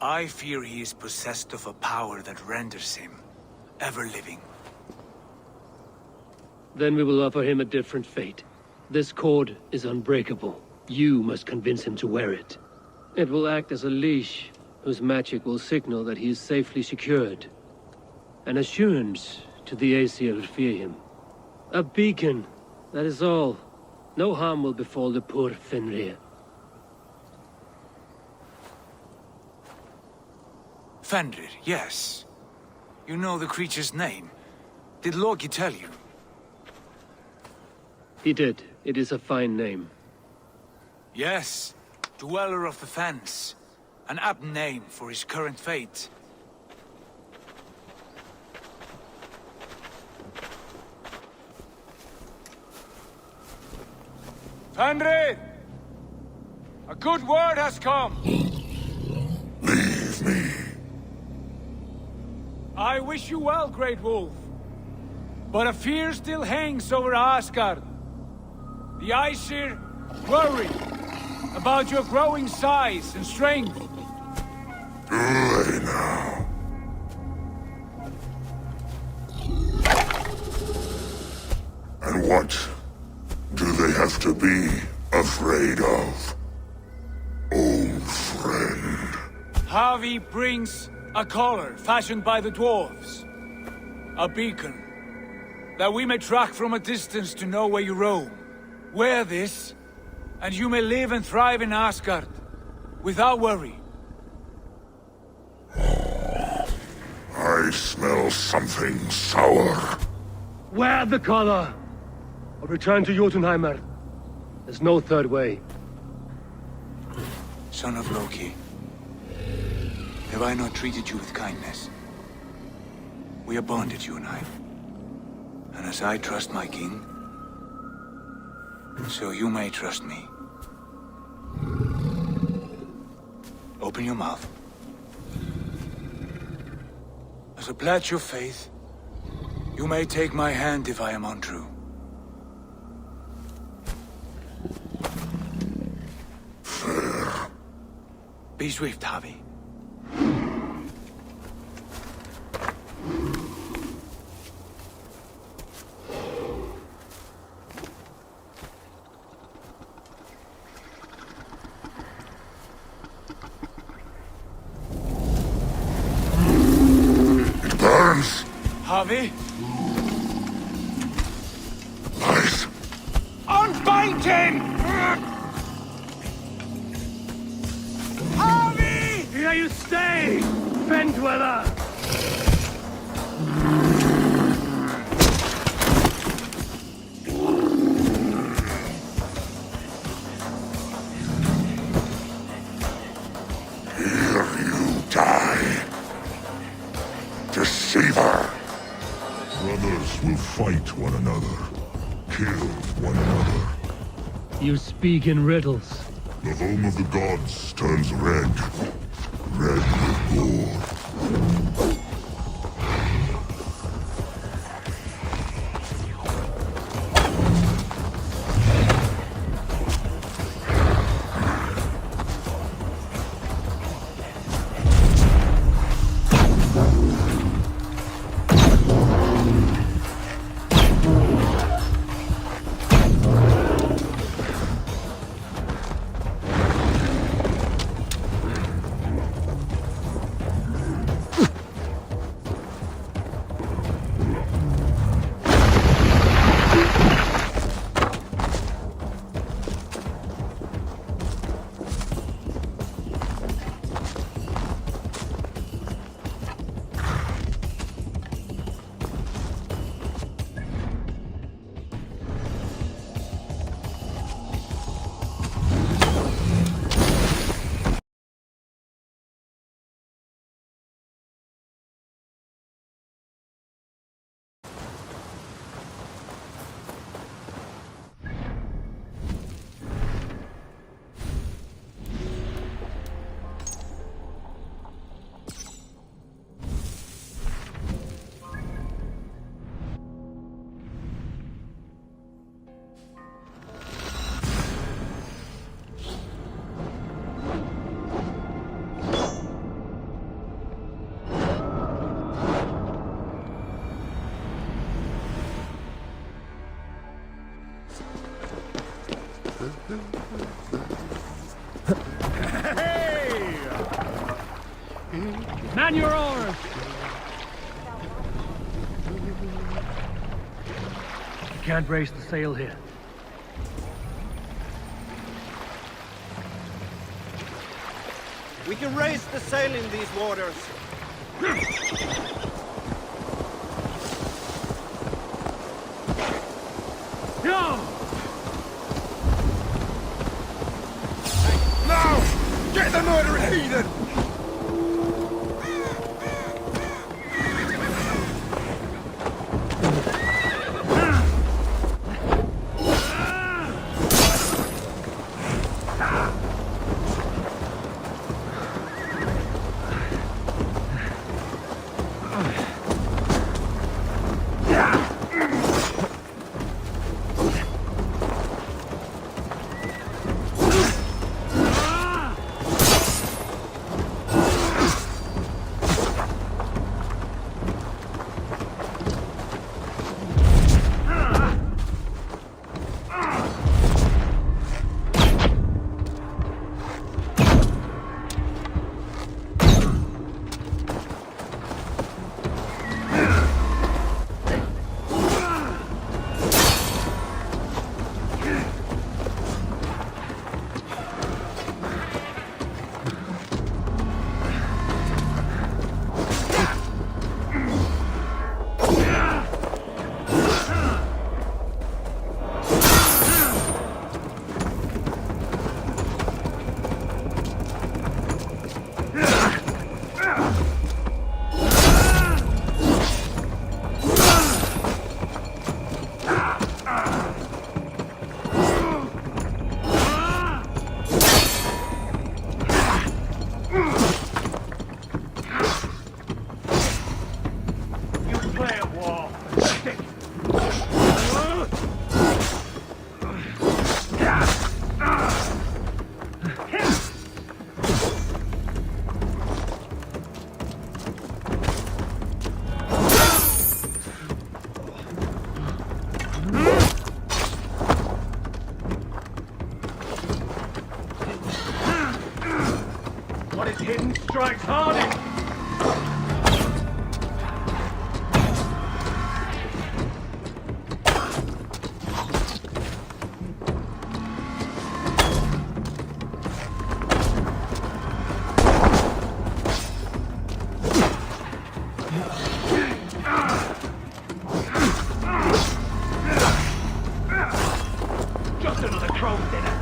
I fear he is possessed of a power that renders him ever-living. Then we will offer him a different fate. This cord is unbreakable. You must convince him to wear it. It will act as a leash, whose magic will signal that he is safely secured. An assurance to the Aesir who fear him. A beacon, that is all. No harm will befall the poor Fenrir. Fenrir, yes. You know the creature's name. Did Loki tell you? He did. It is a fine name. Yes. Dweller of the Fens. An apt name for his current fate. Fenrir! A good word has come! Leave me. I wish you well, Great Wolf. But a fear still hangs over Asgard. The Aesir worry about your growing size and strength. Do they now? And what do they have to be afraid of? Old friend. Harvey brings a collar fashioned by the dwarves. A beacon. That we may track from a distance to know where you roam. Wear this, and you may live and thrive in Asgard, without worry. I smell something sour. Wear the collar! Or return to Jotunheimer. There's no third way. Son of Loki, have I not treated you with kindness? We are bonded, you and I. And as I trust my king, so you may trust me. Open your mouth. As a pledge of faith, you may take my hand if I am untrue. Fair. Be swift, Harvey. Burns. Harvey? Nice. Unbind him! Harvey! Here you stay, Fen Dweller! Here you die. Deceiver. Brothers will fight one another. Kill one another. You speak in riddles. The home of the gods turns red. Red with gore. Man your oars! You can't raise the sail here. We can raise the sail in these waters. No! Now! Get the murdering heathen! Strikes harder! Just another crow's dinner!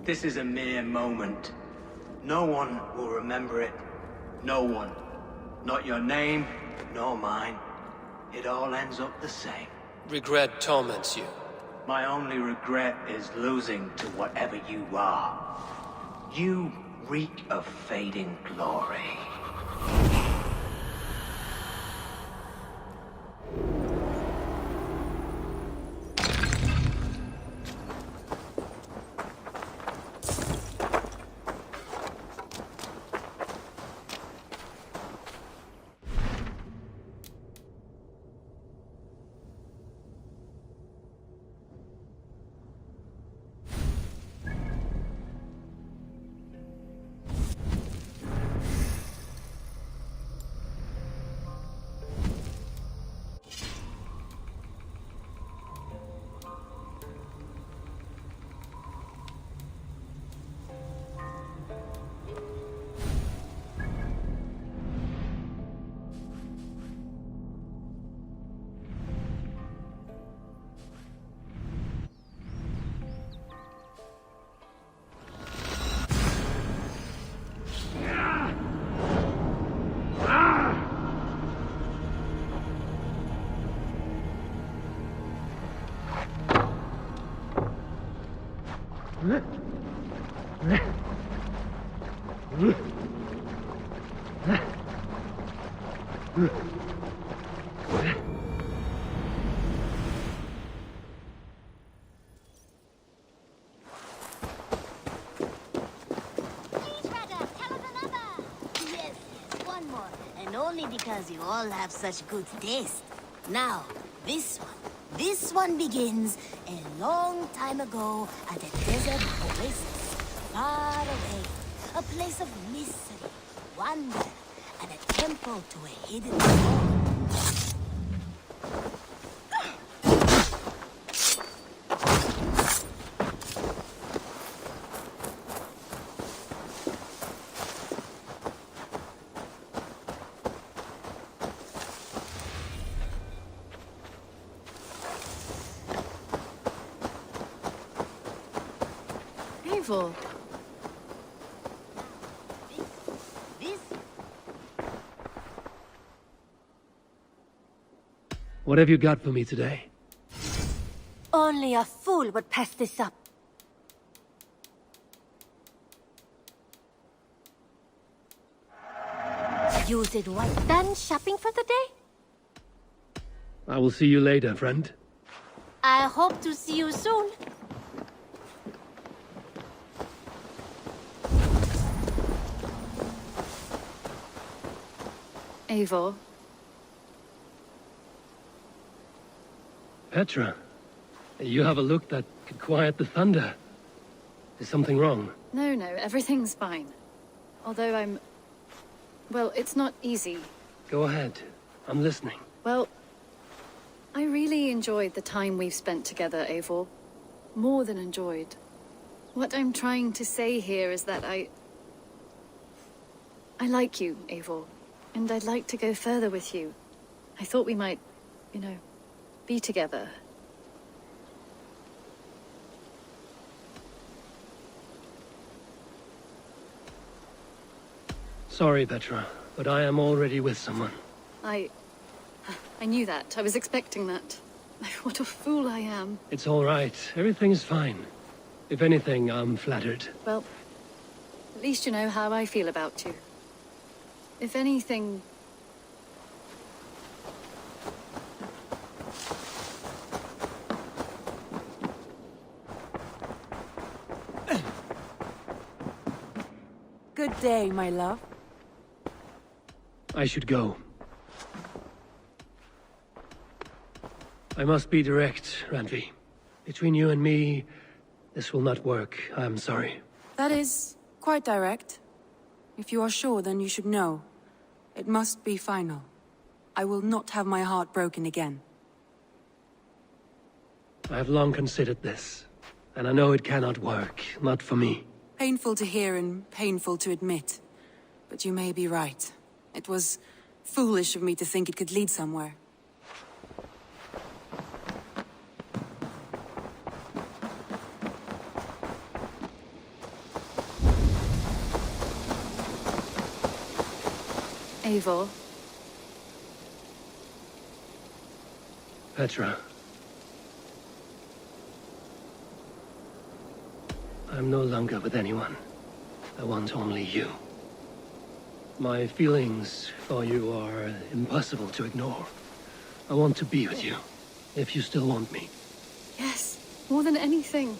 This is a mere moment. No one will remember it. No one. Not your name, nor mine. It all ends up the same. Regret torments you. My only regret is losing to whatever you are. You reek of fading glory. Yes, one more. And only because you all have such good taste. Now, this one begins a long time ago at a desert oasis, far away. A place of mystery, wonder, and a temple to a hidden soul. Eivor. What have you got for me today? Only a fool would pass this up. Use it right. Done shopping for the day? I will see you later, friend. I hope to see you soon. Eivor. Petra, you have a look that could quiet the thunder. Is something wrong? No, everything's fine. Although well, it's not easy. Go ahead. I'm listening. Well, I really enjoyed the time we've spent together, Eivor. More than enjoyed. What I'm trying to say here is that I like you, Eivor. And I'd like to go further with you. I thought we might, be together. Sorry, Petra, but I am already with someone. I knew that. I was expecting that. What a fool I am. It's all right. Everything's fine. If anything, I'm flattered. Well, at least you know how I feel about you. If anything... Good day, my love. I should go. I must be direct, Randvi. Between you and me, this will not work. I'm sorry. That is quite direct. If you are sure, then you should know. It must be final. I will not have my heart broken again. I have long considered this, and I know it cannot work. Not for me. Painful to hear and painful to admit. But you may be right. It was foolish of me to think it could lead somewhere. Eivor. Petra. I'm no longer with anyone. I want only you. My feelings for you are impossible to ignore. I want to be with you, if you still want me. Yes, more than anything.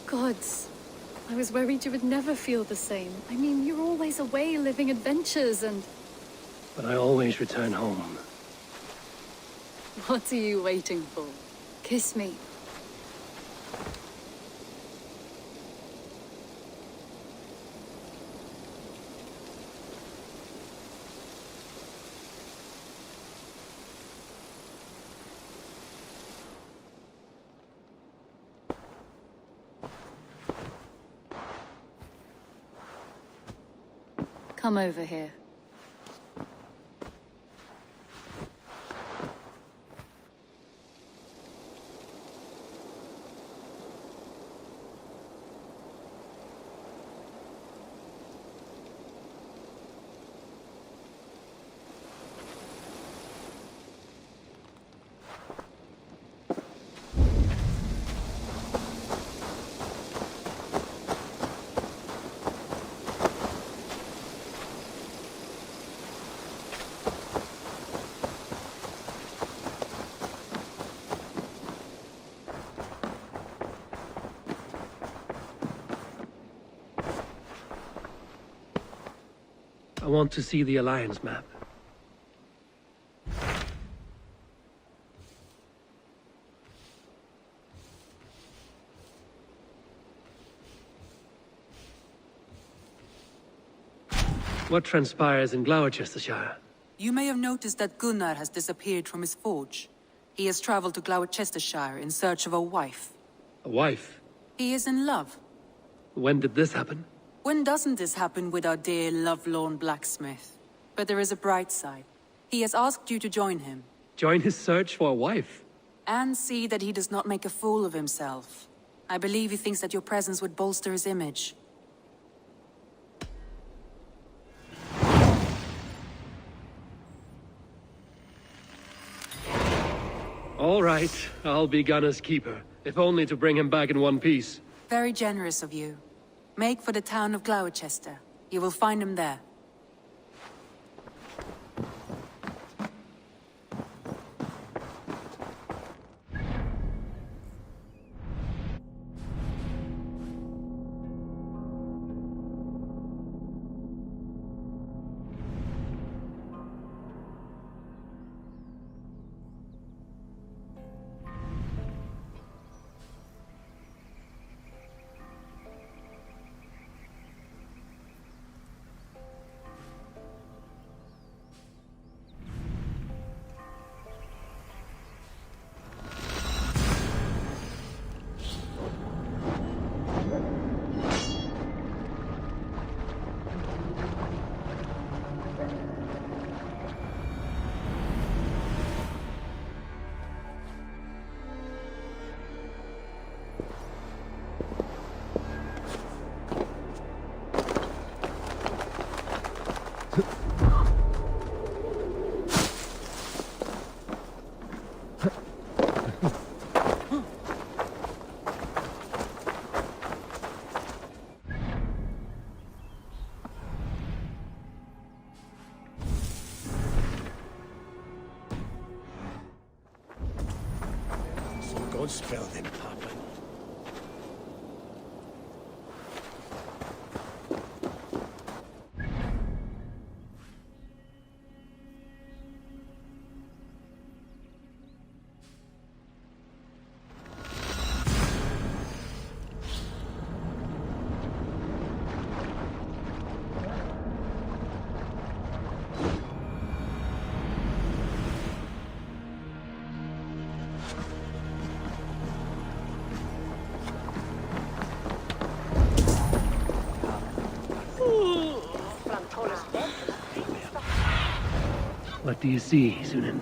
Gods, I was worried you would never feel the same. I mean, you're always away living adventures and... But I always return home. What are you waiting for? Kiss me. Come over here. want to see the Alliance map. What transpires in Gloucestershire? You may have noticed that Gunnar has disappeared from his forge. He has traveled to Gloucestershire in search of a wife. A wife? He is in love. When did this happen? When doesn't this happen with our dear lovelorn blacksmith? But there is a bright side. He has asked you to join him. Join his search for a wife? And see that he does not make a fool of himself. I believe he thinks that your presence would bolster his image. All right, I'll be Gunner's keeper, if only to bring him back in one piece. Very generous of you. Make for the town of Gloucester. You will find him there. Good spell then, Papa. What do you see, Sunan?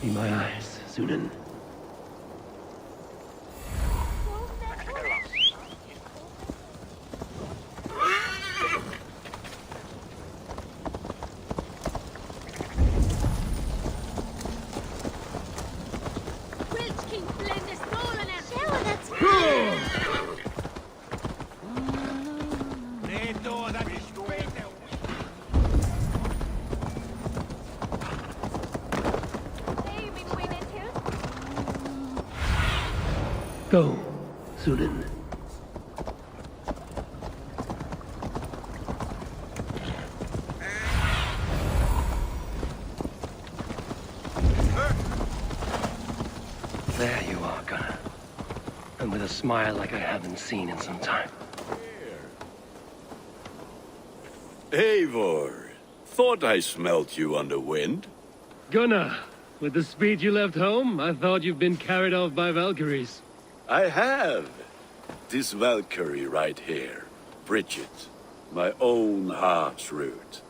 Be my eyes, Sunan. Go, Sunan. There you are, Gunnar. And with a smile like I haven't seen in some time. Eivor, thought I smelt you on the wind. Gunnar, with the speed you left home, I thought you've been carried off by Valkyries. I have. This Valkyrie right here, Bridget, my own heart's root.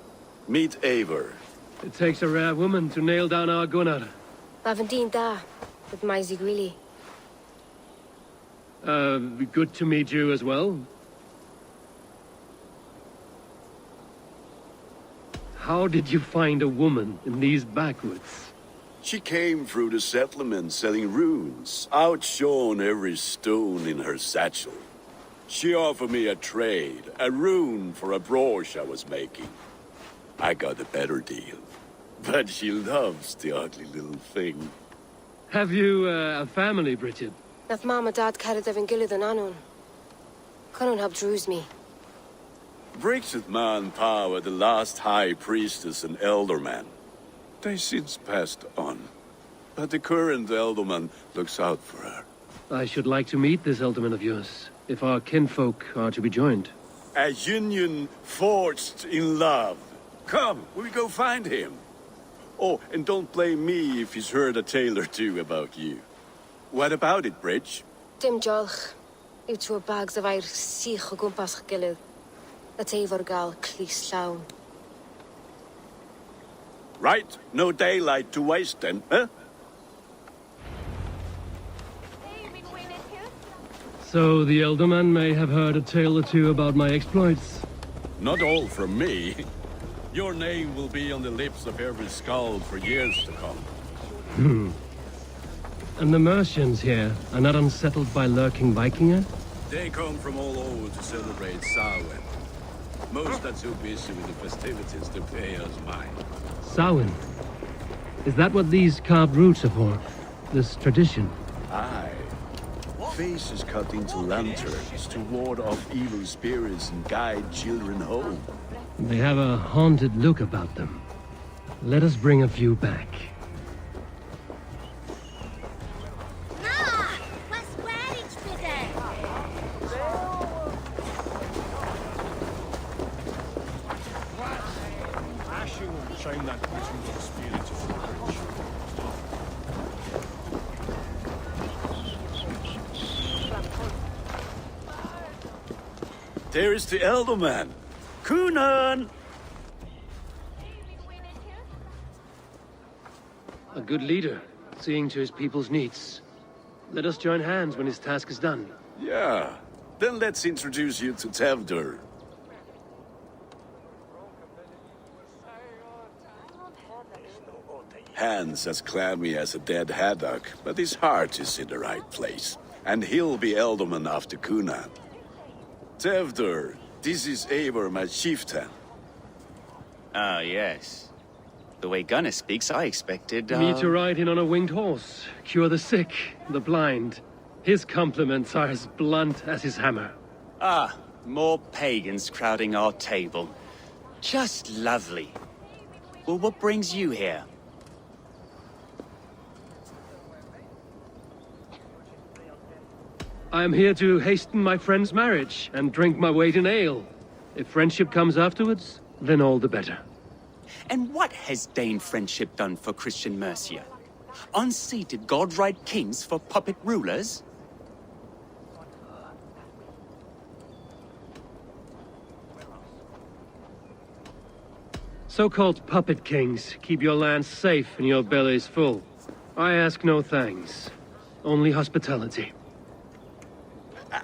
Meet Eivor. It takes a rare woman to nail down our Gunnar. Lavendine da, with my Zigrili. Good to meet you as well. How did you find a woman in these backwoods? She came through the settlement selling runes, outshone every stone in her satchel. She offered me a trade, a rune for a brooch I was making. I got a better deal. But she loves the ugly little thing. Have you a family, Bridget? Naf mama dad carried evan gilid an anun. Cannon have drews me. Bridget Man Power, the last high priestess and elderman. They since passed on. But the current elderman looks out for her. I should like to meet this elderman of yours, if our kinfolk are to be joined. A union forged in love. Come, we'll go find him. Oh, and don't blame me if he's heard a tale or two about you. What about it, Bridge? Dim jolch. Yw tŵr bags of air sych o gwmpas gilydd. A teifr gal clis llawn. Right, no daylight to waste then, huh? So the elderman may have heard a tale or two about my exploits. Not all from me. Your name will be on the lips of every skald for years to come. And the Mercians here are not unsettled by lurking Vikinger? They come from all over to celebrate Samhain. Most are too busy with the festivities to pay us mind. Samhain? Is that what these carved roots are for? This tradition? Aye. Faces cut into lanterns to ward off evil spirits and guide children home. They have a haunted look about them. Let us bring a few back. There is the elderman. Kunan! A good leader, seeing to his people's needs. Let us join hands when his task is done. Yeah. Then let's introduce you to Tevdur. Hands as clammy as a dead haddock, but his heart is in the right place. And he'll be elderman after Kunan. Tevdur, this is Eivor, my chieftain. Ah, yes. The way Gunnar speaks, I expected, Me to ride in on a winged horse, cure the sick, the blind. His compliments are as blunt as his hammer. Ah, more pagans crowding our table. Just lovely. Well, what brings you here? I am here to hasten my friend's marriage and drink my weight in ale. If friendship comes afterwards, then all the better. And what has Dane friendship done for Christian Mercia? Unseated godright kings for puppet rulers? So-called puppet kings keep your lands safe and your bellies full. I ask no thanks, only hospitality.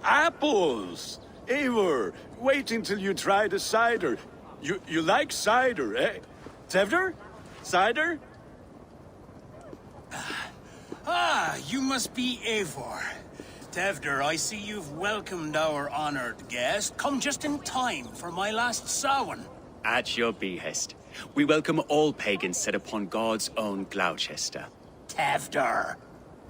Apples! Eivor, wait until you try the cider. You like cider, eh? Tevdur? Cider? Ah, you must be Eivor. Tevdur, I see you've welcomed our honored guest. Come just in time for my last Samhain. At your behest. We welcome all pagans set upon God's own Gloucester. Tevdur,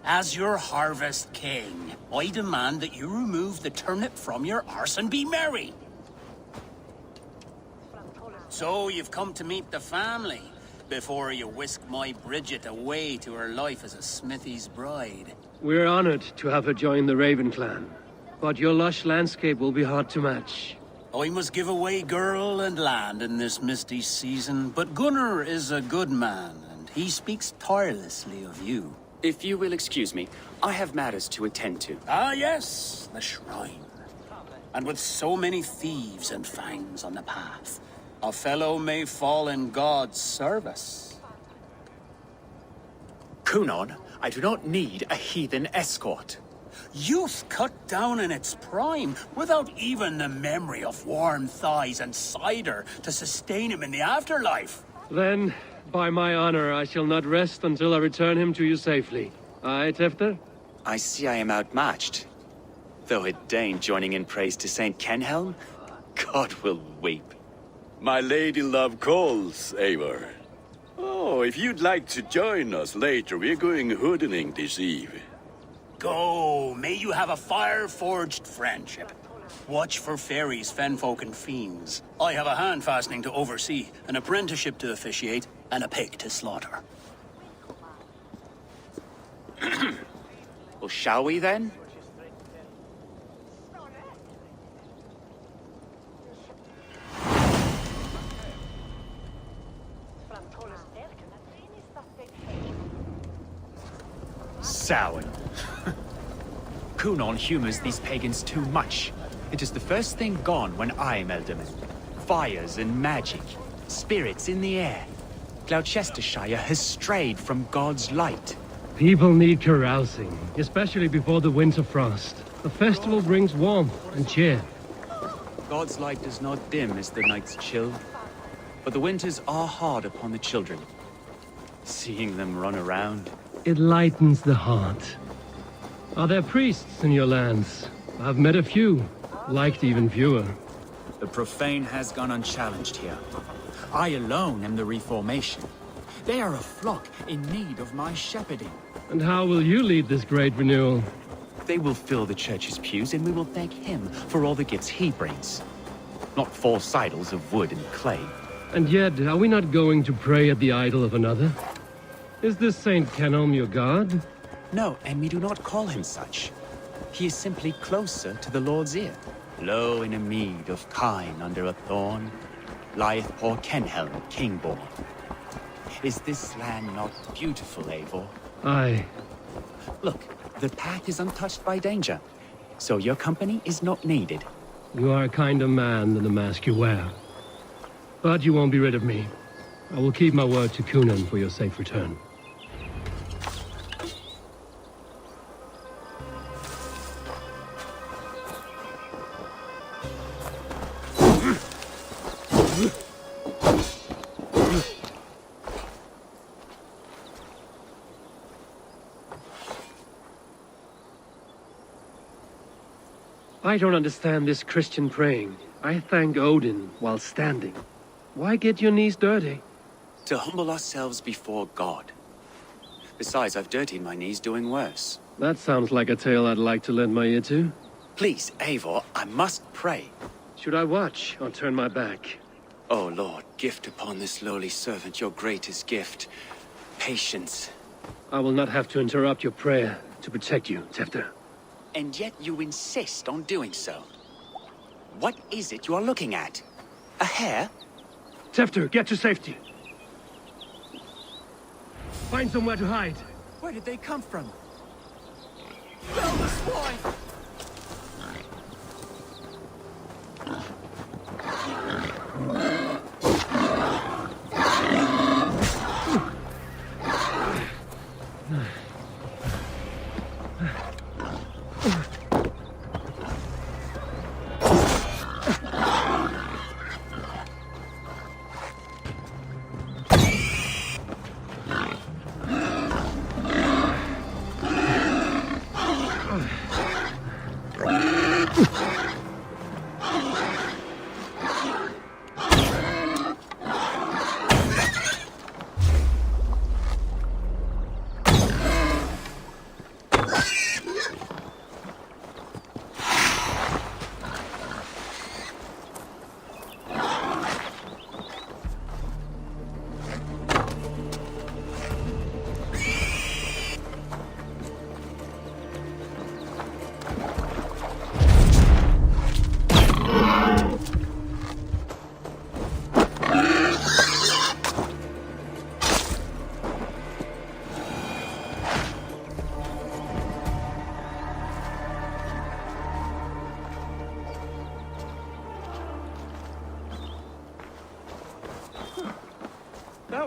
as your harvest king, I demand that you remove the turnip from your arse and be merry. So you've come to meet the family, before you whisk my Bridget away to her life as a smithy's bride. We're honored to have her join the Raven clan, but your lush landscape will be hard to match. I must give away girl and land in this misty season, but Gunnar is a good man, and he speaks tirelessly of you. If you will excuse me, I have matters to attend to. Ah, yes, the shrine. And with so many thieves and fangs on the path, a fellow may fall in God's service. Kunon, I do not need a heathen escort. Youth cut down in its prime, without even the memory of warm thighs and cider to sustain him in the afterlife. Then, by my honor, I shall not rest until I return him to you safely. Aye, Tefter? I see I am outmatched. Though a Dane joining in praise to Saint Kenhelm, God will weep. My lady love calls, Eivor. Oh, if you'd like to join us later, we're going hoodening this eve. Go, may you have a fire-forged friendship. Watch for fairies, fenfolk, and fiends. I have a hand fastening to oversee, an apprenticeship to officiate, and a pig to slaughter. Well, shall we then? Sour. Kunon humors these pagans too much. It is the first thing gone when I am Elderman. Fires and magic, spirits in the air. Gloucestershire has strayed from God's light. People need carousing, especially before the winter frost. A festival brings warmth and cheer. God's light does not dim as the nights chill, but the winters are hard upon the children. Seeing them run around. It lightens the heart. Are there priests in your lands? I've met a few, liked even fewer. The profane has gone unchallenged here. I alone am the Reformation. They are a flock in need of my shepherding. And how will you lead this great renewal? They will fill the church's pews, and we will thank him for all the gifts he brings. Not false idols of wood and clay. And yet, are we not going to pray at the idol of another? Is this Saint Kenhelm your god? No, and we do not call him such. He is simply closer to the Lord's ear. Low in a mead of kine under a thorn, lieth poor Kenhelm, king-born. Is this land not beautiful, Eivor? Aye. Look, the path is untouched by danger, so your company is not needed. You are a kinder man than the mask you wear. But you won't be rid of me. I will keep my word to Kunon for your safe return. I don't understand this Christian praying. I thank Odin while standing. Why get your knees dirty? To humble ourselves before God. Besides, I've dirtied my knees doing worse. That sounds like a tale I'd like to lend my ear to. Please, Eivor, I must pray. Should I watch or turn my back? Oh, Lord, gift upon this lowly servant your greatest gift. Patience. I will not have to interrupt your prayer to protect you, Tefter. And yet you insist on doing so. What is it you are looking at? A hare? Tefter, get to safety. Find somewhere to hide. Where did they come from? Fell the swine!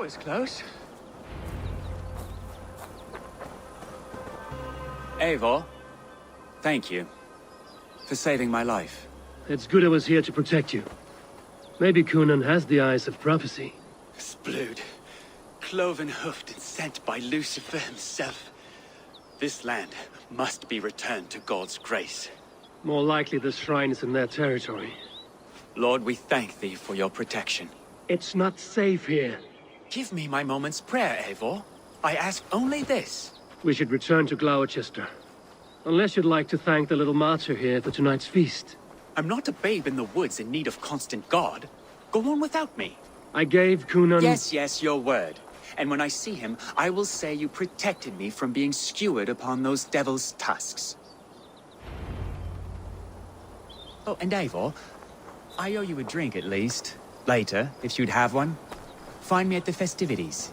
was close. Eivor, thank you for saving my life. It's good I was here to protect you. Maybe Conan has the eyes of prophecy. Splood, cloven-hoofed and sent by Lucifer himself. This land must be returned to God's grace. More likely the shrine is in their territory. Lord, we thank thee for your protection. It's not safe here. Give me my moment's prayer, Eivor. I ask only this. We should return to Gloucester. Unless you'd like to thank the little martyr here for tonight's feast. I'm not a babe in the woods in need of constant guard. Go on without me. I gave Conan... Yes, your word. And when I see him, I will say you protected me from being skewered upon those devil's tusks. Oh, and Eivor, I owe you a drink at least. Later, if you'd have one. Find me at the festivities.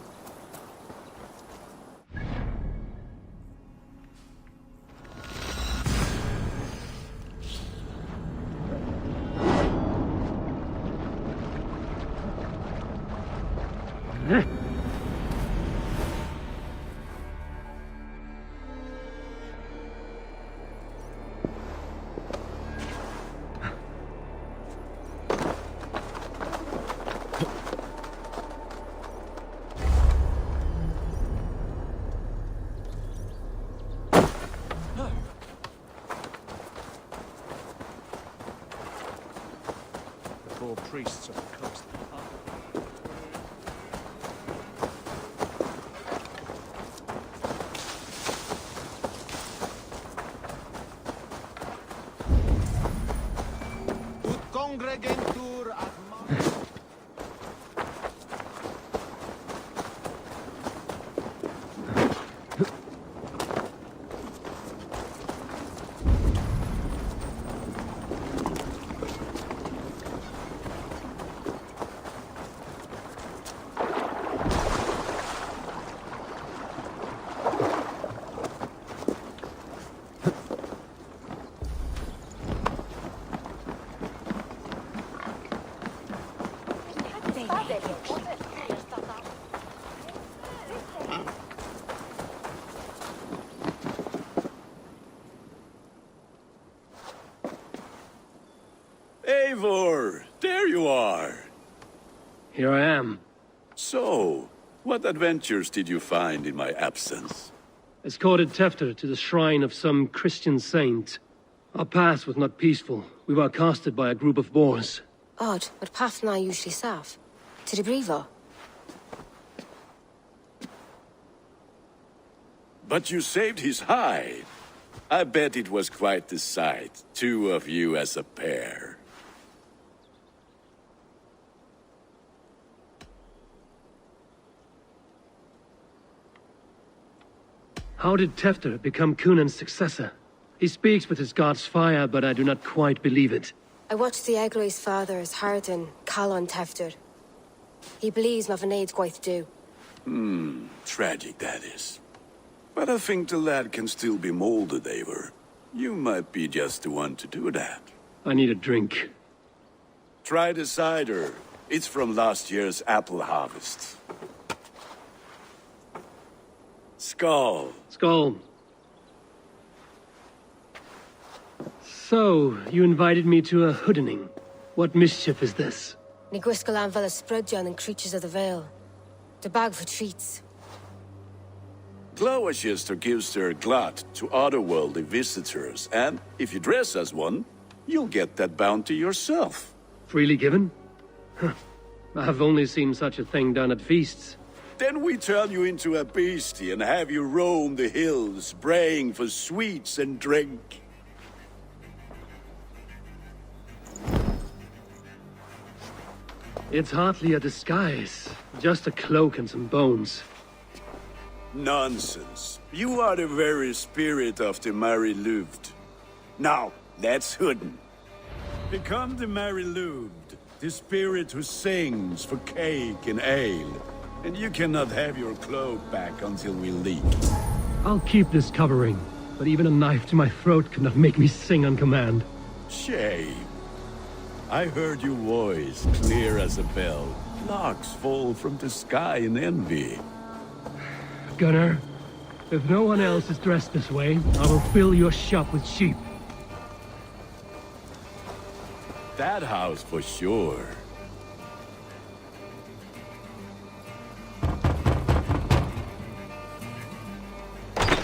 Priests of the coast. Ut congregentur ad Eivor, there you are. Here I am. So, what adventures did you find in my absence? Escorted Tefter to the shrine of some Christian saint. Our path was not peaceful. We were accosted by a group of boars. Odd, but path na usually safe. To the Brevo. But you saved his hide. I bet it was quite the sight, two of you as a pair. How did Tefter become Cunan's successor? He speaks with his god's fire, but I do not quite believe it. I watched the Egroy's father as Harden, Calon Tefter. He believes Mavanade quite do. Tragic that is. But I think the lad can still be molded, Eivor. You might be just the one to do that. I need a drink. Try the cider. It's from last year's apple harvest. Skull. Skull. So, you invited me to a hoodening. What mischief is this? Niguiscalan Vela Sprudjan and Creatures of the Vale. The bag for treats. Gloucester gives their glut to otherworldly visitors, and if you dress as one, you'll get that bounty yourself. Freely given? Huh. I've only seen such a thing done at feasts. Then we turn you into a beastie and have you roam the hills, braying for sweets and drink. It's hardly a disguise. Just a cloak and some bones. Nonsense. You are the very spirit of the Mary-Louved. Now, let's hooden. Become the Mary-Louved, the spirit who sings for cake and ale. And you cannot have your cloak back until we leave. I'll keep this covering, but even a knife to my throat could not make me sing on command. Shame. I heard your voice clear as a bell. Flocks fall from the sky in envy. Gunnar, if no one else is dressed this way, I will fill your shop with sheep. That house for sure.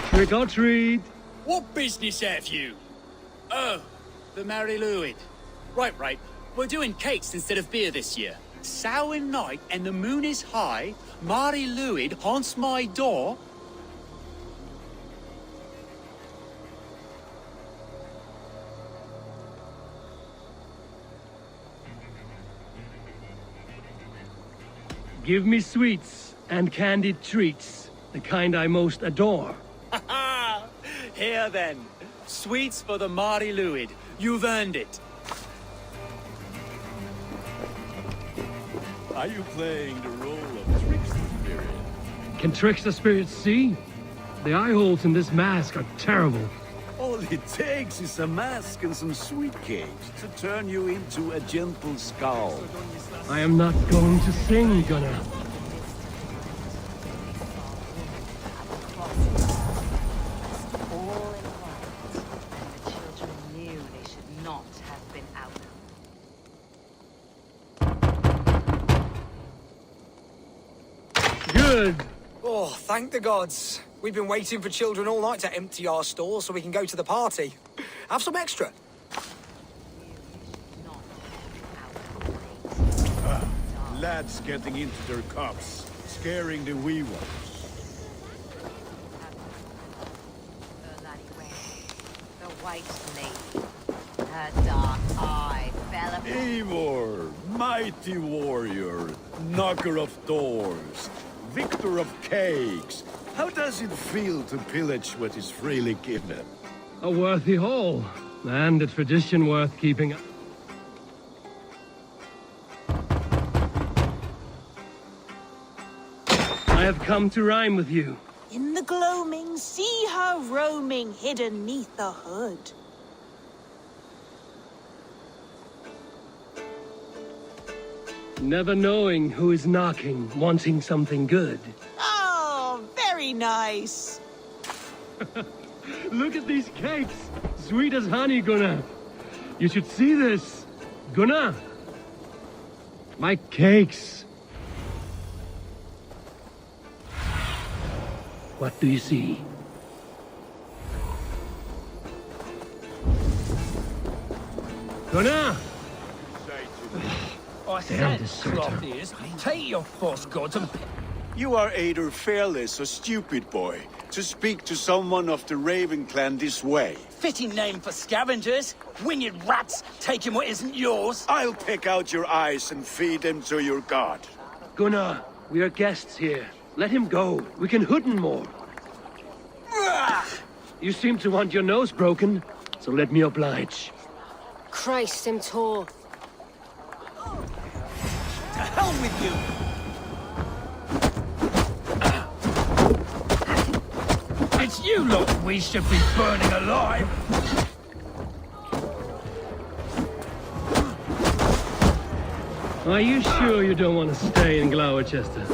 Trick or treat! What business have you? Oh, the Mary Lwyd. Right. We're doing cakes instead of beer this year. Samhain night and the moon is high. Mary Lwyd haunts my door. Give me sweets and candied treats, the kind I most adore. Here then, sweets for the Mary Lwyd. You've earned it. Are you playing the role of trickster spirit? Can trickster spirits see? The eye holes in this mask are terrible. All it takes is a mask and some sweet cakes to turn you into a gentle skull. I am not going to sing, Gunnar. Good. Oh, thank the gods. We've been waiting for children all night to empty our stores so we can go to the party. Have some extra. Lads getting into their cups, scaring the wee ones. The white lady. Her dark eye fell upon... Eivor, mighty warrior, knocker of doors, victor of cakes. How does it feel to pillage what is freely given? A worthy haul, and a tradition worth keeping up. I have come to rhyme with you. In the gloaming, see her roaming hidden neath the hood. Never knowing who is knocking, wanting something good. Oh, very nice. Look at these cakes! Sweet as honey, Gunnar. You should see this. Gunnar! My cakes. What do you see? Gunnar! I Damn said, deserter. cloth ears, take your false gods and... You are either fearless or stupid, boy, to speak to someone of the Raven clan this way. Fitting name for scavengers. Winged rats, taking what isn't yours. I'll pick out your eyes and feed them to your god. Gunnar, we are guests here. Let him go. We can hood him more. You seem to want your nose broken, so let me oblige. Christ, I'm tall. To hell with you! It's you lot we should be burning alive! Are you sure you don't want to stay in Gloucester?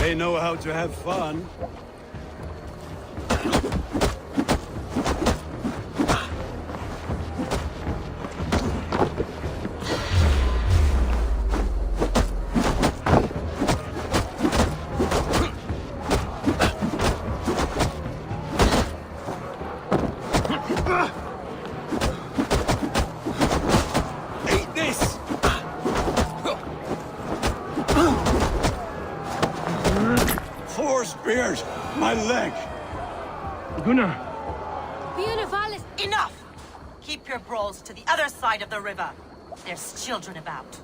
They know how to have fun. Spears! My leg! Gunnar! Enough! Keep your brawls to the other side of the river. There's children about.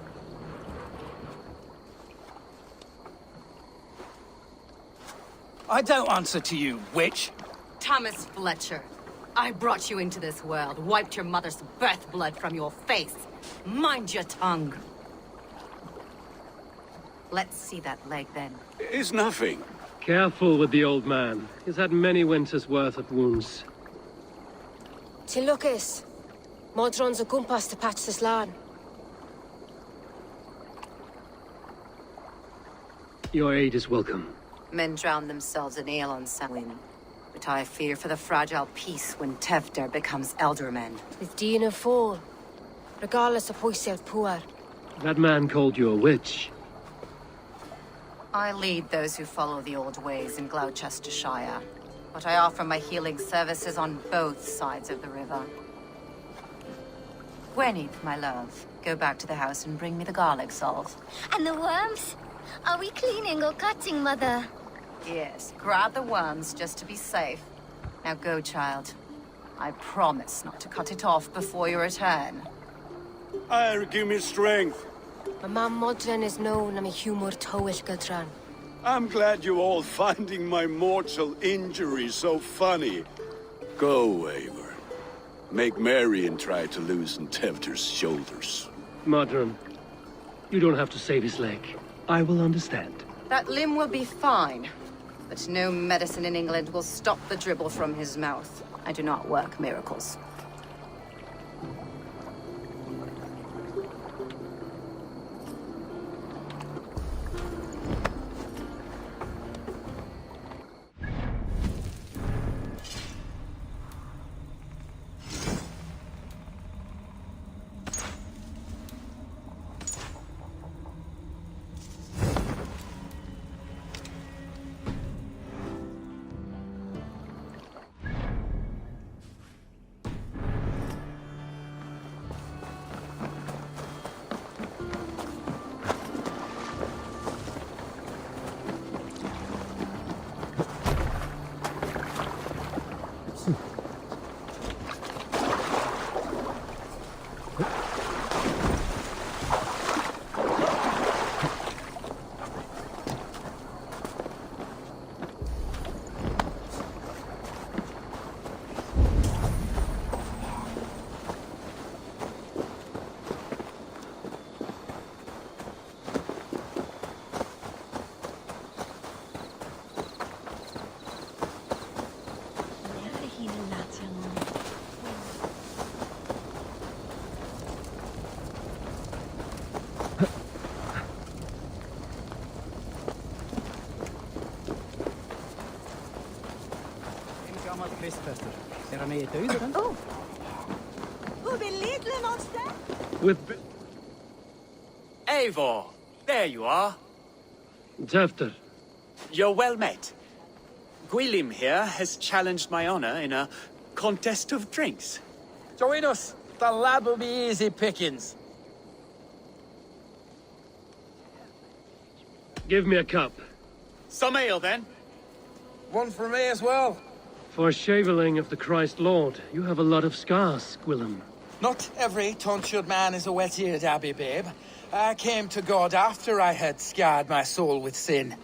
I don't answer to you, witch. Thomas Fletcher, I brought you into this world, wiped your mother's birth blood from your face. Mind your tongue. Let's see that leg then. It's nothing. Careful with the old man. He's had many winters' worth of wounds. Till Lucas. Modron's a gumpas to patch this lawn. Your aid is welcome. Men drown themselves in ale on Samhain. But I fear for the fragile peace when Tevder becomes eldermen. With Dina fall, regardless of hoisier poor. That man called you a witch. I lead those who follow the old ways in Gloucestershire. But I offer my healing services on both sides of the river. Gweneth, my love, go back to the house and bring me the garlic salt. And the worms? Are we cleaning or cutting, Mother? Yes, grab the worms just to be safe. Now go, child. I promise not to cut it off before you return. Give me strength. My mom Modron is known am a humor towish Gudran. I'm glad you all finding my mortal injury so funny. Go, Eivor. Make merry and try to loosen Tevder's shoulders. Modron, you don't have to save his leg. I will understand. That limb will be fine. But no medicine in England will stop the dribble from his mouth. I do not work miracles. Oh! Who be little monster? With Eivor, there you are. Tevder. You're well met. Gwilym here has challenged my honor in a contest of drinks. Join us. The lad will be easy pickings. Give me a cup. Some ale, then. One for me as well. For shaveling of the Christ Lord, you have a lot of scars, Gwilym. Not every tonsured man is a wet-eared abbey, babe. I came to God after I had scarred my soul with sin.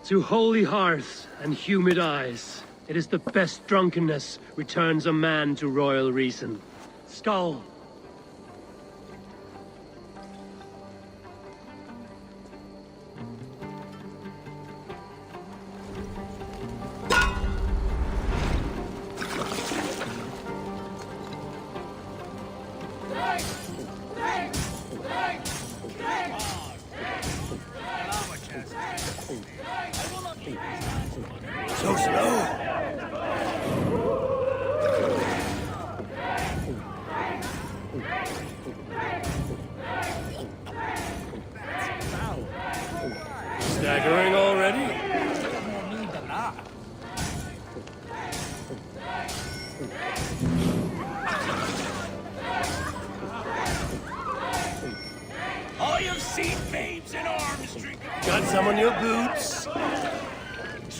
To holy hearths and humid eyes, it is the best drunkenness returns a man to royal reason. Skull. So slow. Staggering already? More need than that. I have seen babes in arms drink. Got some on your boots?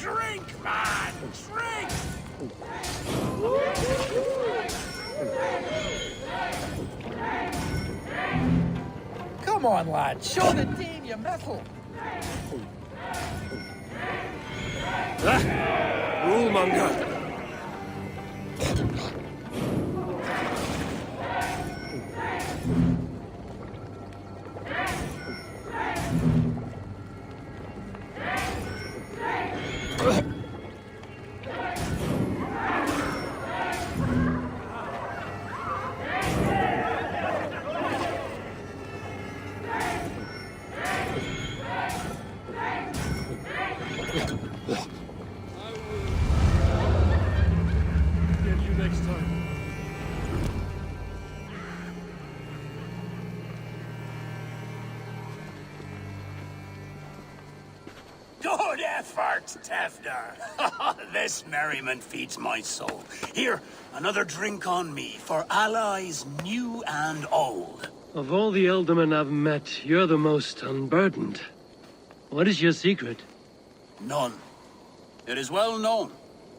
Drink, man! Drink! Come on, lad. Show the team your mettle. Rulemonger. fart, Tefner. This merriment feeds my soul. Here, another drink on me for allies new and old. Of all the Eldermen I've met, you're the most unburdened. What is your secret? None. It is well known.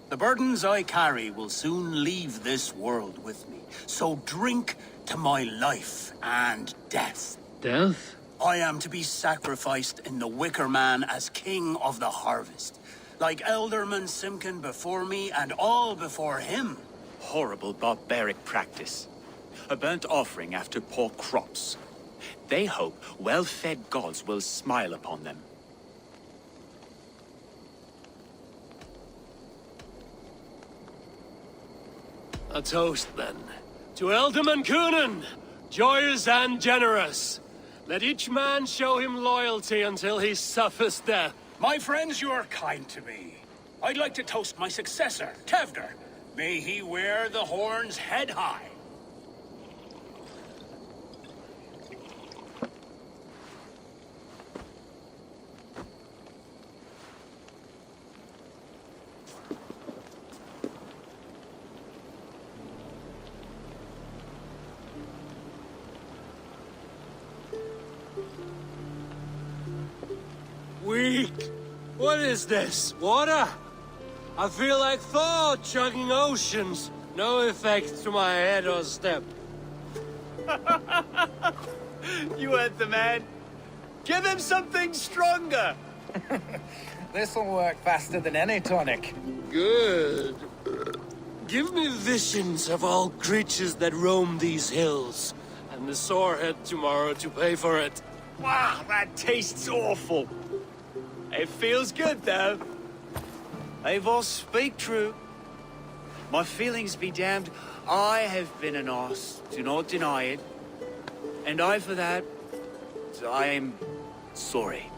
The burdens I carry will soon leave this world with me. So drink to my life and death. Death? I am to be sacrificed in the Wicker Man as king of the harvest. Like Elderman Simkin before me and all before him. Horrible barbaric practice. A burnt offering after poor crops. They hope well-fed gods will smile upon them. A toast, then. To Elderman Coonan, joyous and generous. Let each man show him loyalty until he suffers death. My friends, you are kind to me. I'd like to toast my successor, Tevder. May he wear the horns head high. Weak. What is this? Water? I feel like Thor chugging oceans. No effect to my head or step. You heard the man. Give him something stronger. This'll work faster than any tonic. Good. Give me visions of all creatures that roam these hills, and the sorehead tomorrow to pay for it. Wow, that tastes awful. It feels good, though. Eivor, speak true. My feelings be damned. I have been an arse, do not deny it. And I for that, I am sorry.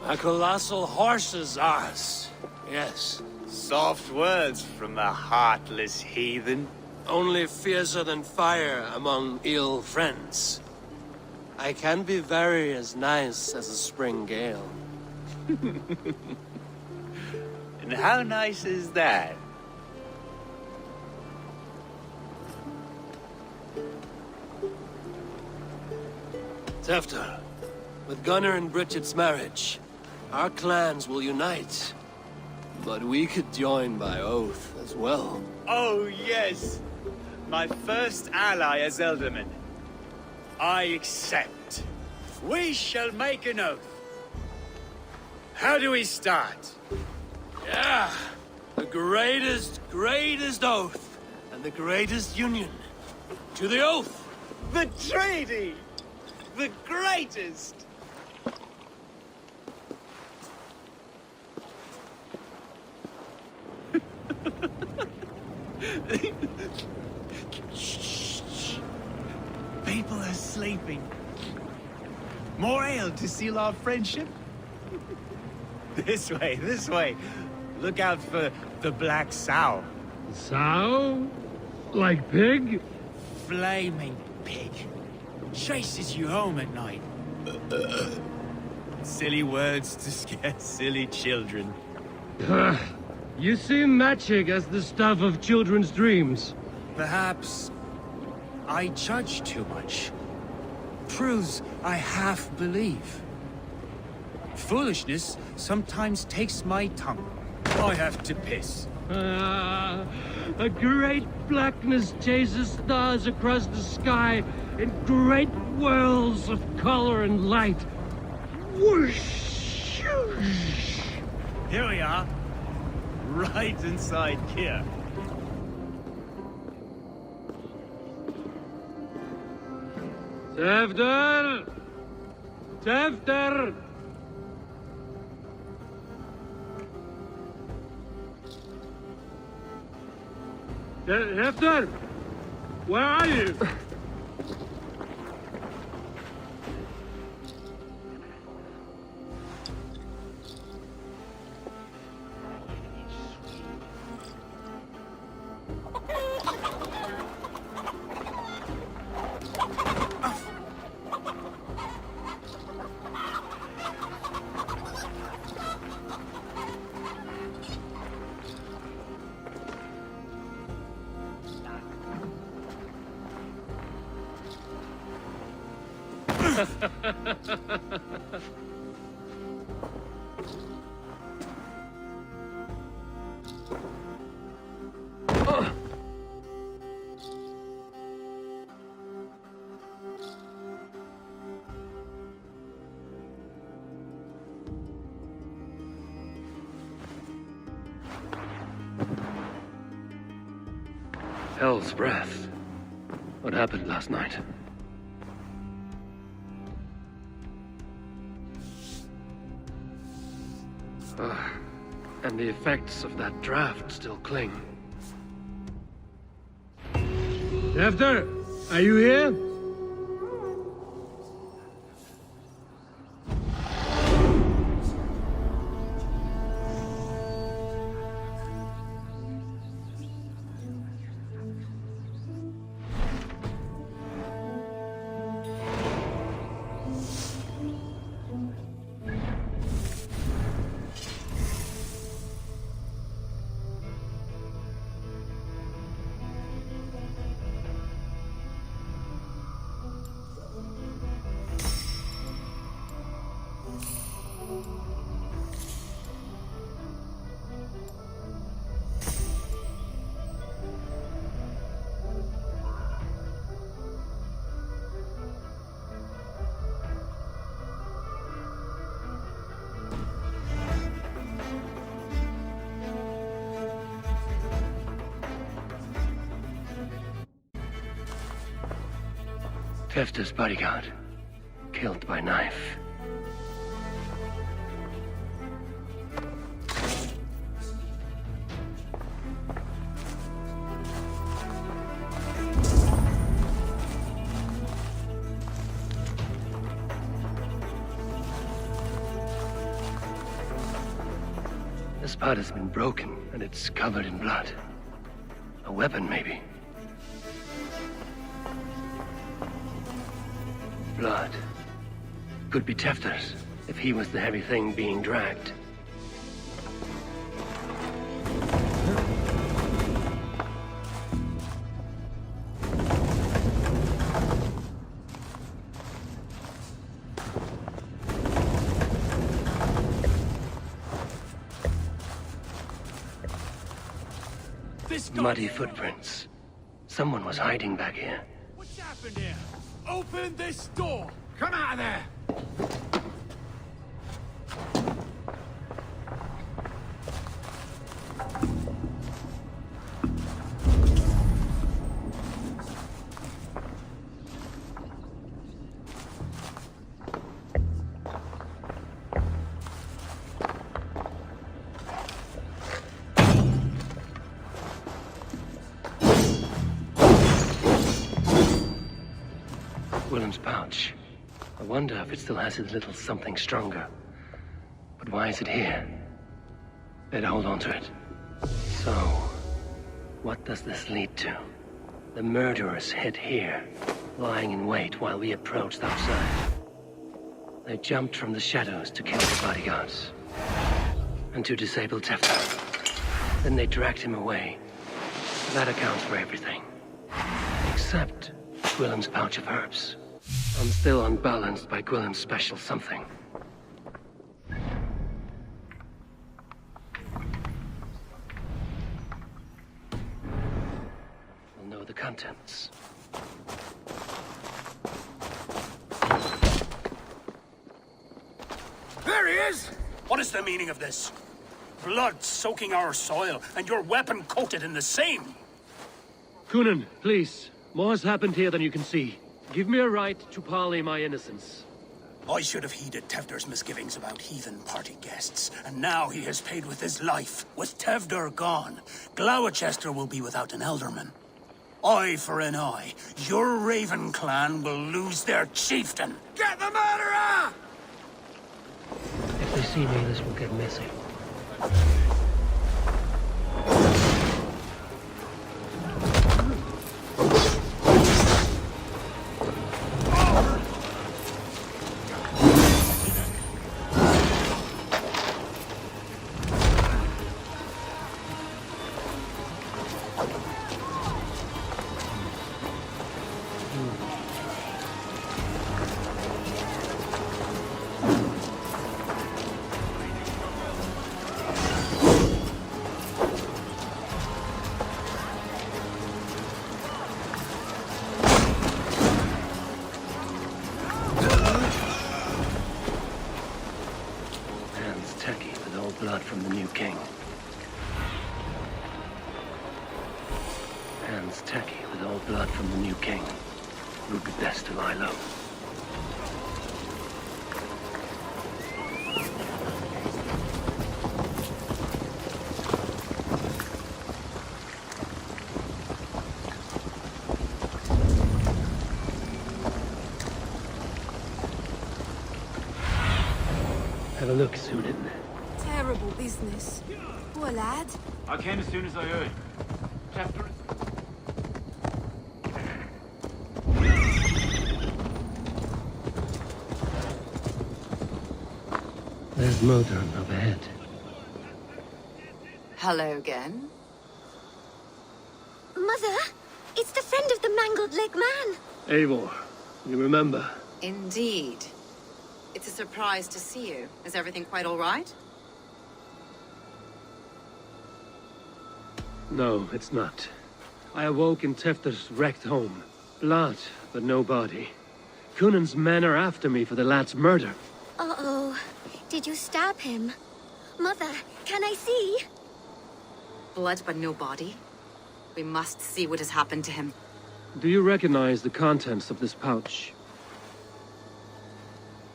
A colossal horse's arse, yes. Soft words from the heartless heathen. Only fiercer than fire among ill friends. I can be very as nice as a spring gale. And how nice is that? Tefter, with Gunnar and Bridget's marriage, our clans will unite. But we could join by oath as well. Oh, yes. My first ally as Elderman. I accept. We shall make an oath. How do we start? Yeah, the greatest oath, and the greatest union. To the oath! The treaty! The greatest! Shh. People are sleeping. More ale to seal our friendship? This way. Look out for the black sow. Sow? Like pig? Flaming pig. Chases you home at night. Silly words to scare silly children. You seem magic as the stuff of children's dreams. Perhaps I judge too much. Truths I half believe. Foolishness sometimes takes my tongue. I have to piss. A great blackness chases stars across the sky in great whirls of color and light. Whoosh! Here we are. Right inside here. Tefter! Tefter! Tefter! Where are you? Hell's breath. What happened last night? And the effects of that draft still cling. Tefter, are you here? Tefter's bodyguard, killed by knife. The spot has been broken, and it's covered in blood. A weapon, maybe. Blood. Could be Tefter's, if he was the heavy thing being dragged. Muddy footprints. Someone was hiding back here. What's happened here? Open this door! Come out of there! Willem's pouch. I wonder if it still has his little something stronger. But why is it here? Better hold on to it. So, what does this lead to? The murderers hid here, lying in wait while we approached outside. They jumped from the shadows to kill the bodyguards. And to disable Tefter. Then they dragged him away. That accounts for everything. Except Gwillem's pouch of herbs. I'm still unbalanced by Gwillem's special something. We'll know the contents. There he is! What is the meaning of this? Blood soaking our soil, and your weapon coated in the same! Kunin, please. More has happened here than you can see. Give me a right to parley my innocence. I should have heeded Tevder's misgivings about heathen party guests, and now he has paid with his life. With Tevder gone, Gloucester will be without an elderman. Eye for an eye. Your Raven clan will lose their chieftain. Get the murderer! If they see me, this will get messy. hands tacky with old blood from the new king. It would be best to lie low. Have a look, Sunan. Terrible business. Poor lad. I came as soon as I heard. Chapter... There's Modron up ahead. Hello again. Mother, it's the friend of the mangled leg man. Eivor, you remember? Indeed. It's a surprise to see you. Is everything quite all right? No, it's not. I awoke in Tefter's wrecked home. Blood, but no body. Cunan's men are after me for the lad's murder. Uh-oh. Did you stab him? Mother, can I see? Blood but no body? We must see what has happened to him. Do you recognize the contents of this pouch?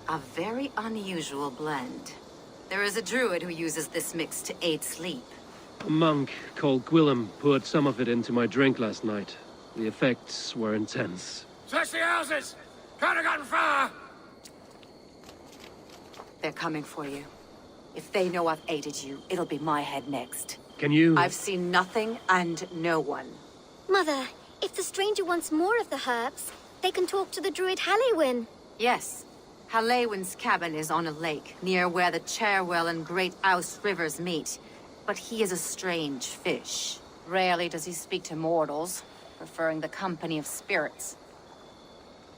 A very unusual blend. There is a druid who uses this mix to aid sleep. A monk called Gwillem poured some of it into my drink last night. The effects were intense. Search the houses! Can't have gotten far! They're coming for you. If they know I've aided you, it'll be my head next. Can you... I've seen nothing and no one. Mother, if the stranger wants more of the herbs, they can talk to the druid Halewyn. Yes. Halewyn's cabin is on a lake, near where the Cherwell and Great Ouse rivers meet. But he is a strange fish. Rarely does he speak to mortals, preferring the company of spirits.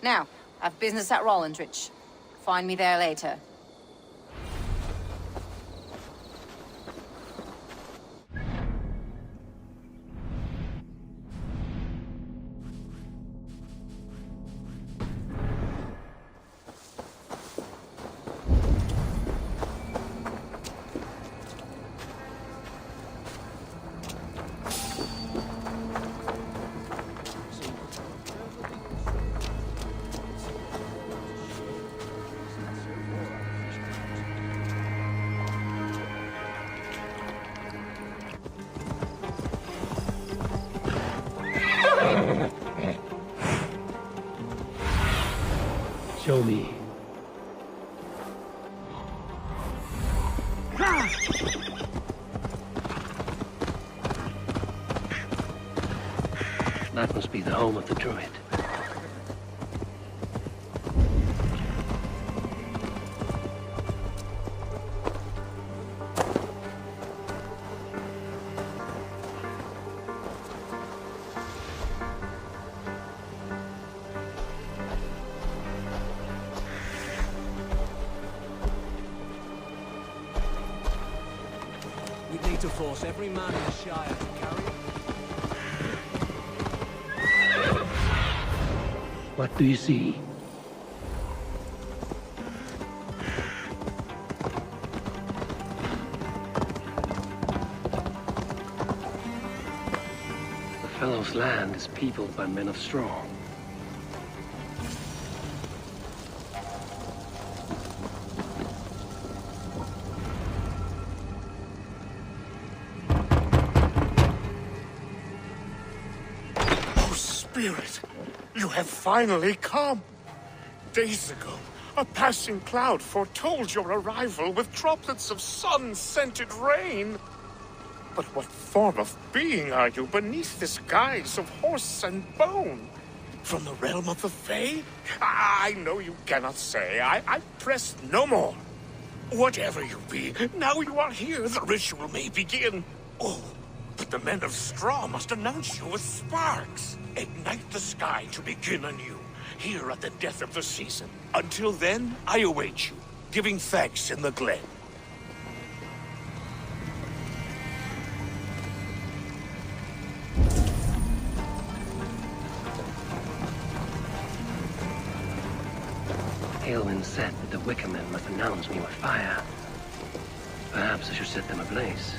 Now, I've business at Rollindrich. Find me there later. Show me. That must be the home of the druid. We'd need to force every man in the Shire to carry it. What do you see? The fellow's land is peopled by men of straw. Spirit, you have finally come. Days ago, a passing cloud foretold your arrival with droplets of sun-scented rain. But what form of being are you beneath this guise of horse and bone? From the realm of the Fae? I know you cannot say. I press no more. Whatever you be, now you are here, the ritual may begin. Oh, but the men of straw must announce you with sparks. Ignite the sky to begin anew, here at the death of the season. Until then, I await you, giving thanks in the glen. Aelwyn said that the Wicker Men must announce me with fire. Perhaps I should set them ablaze.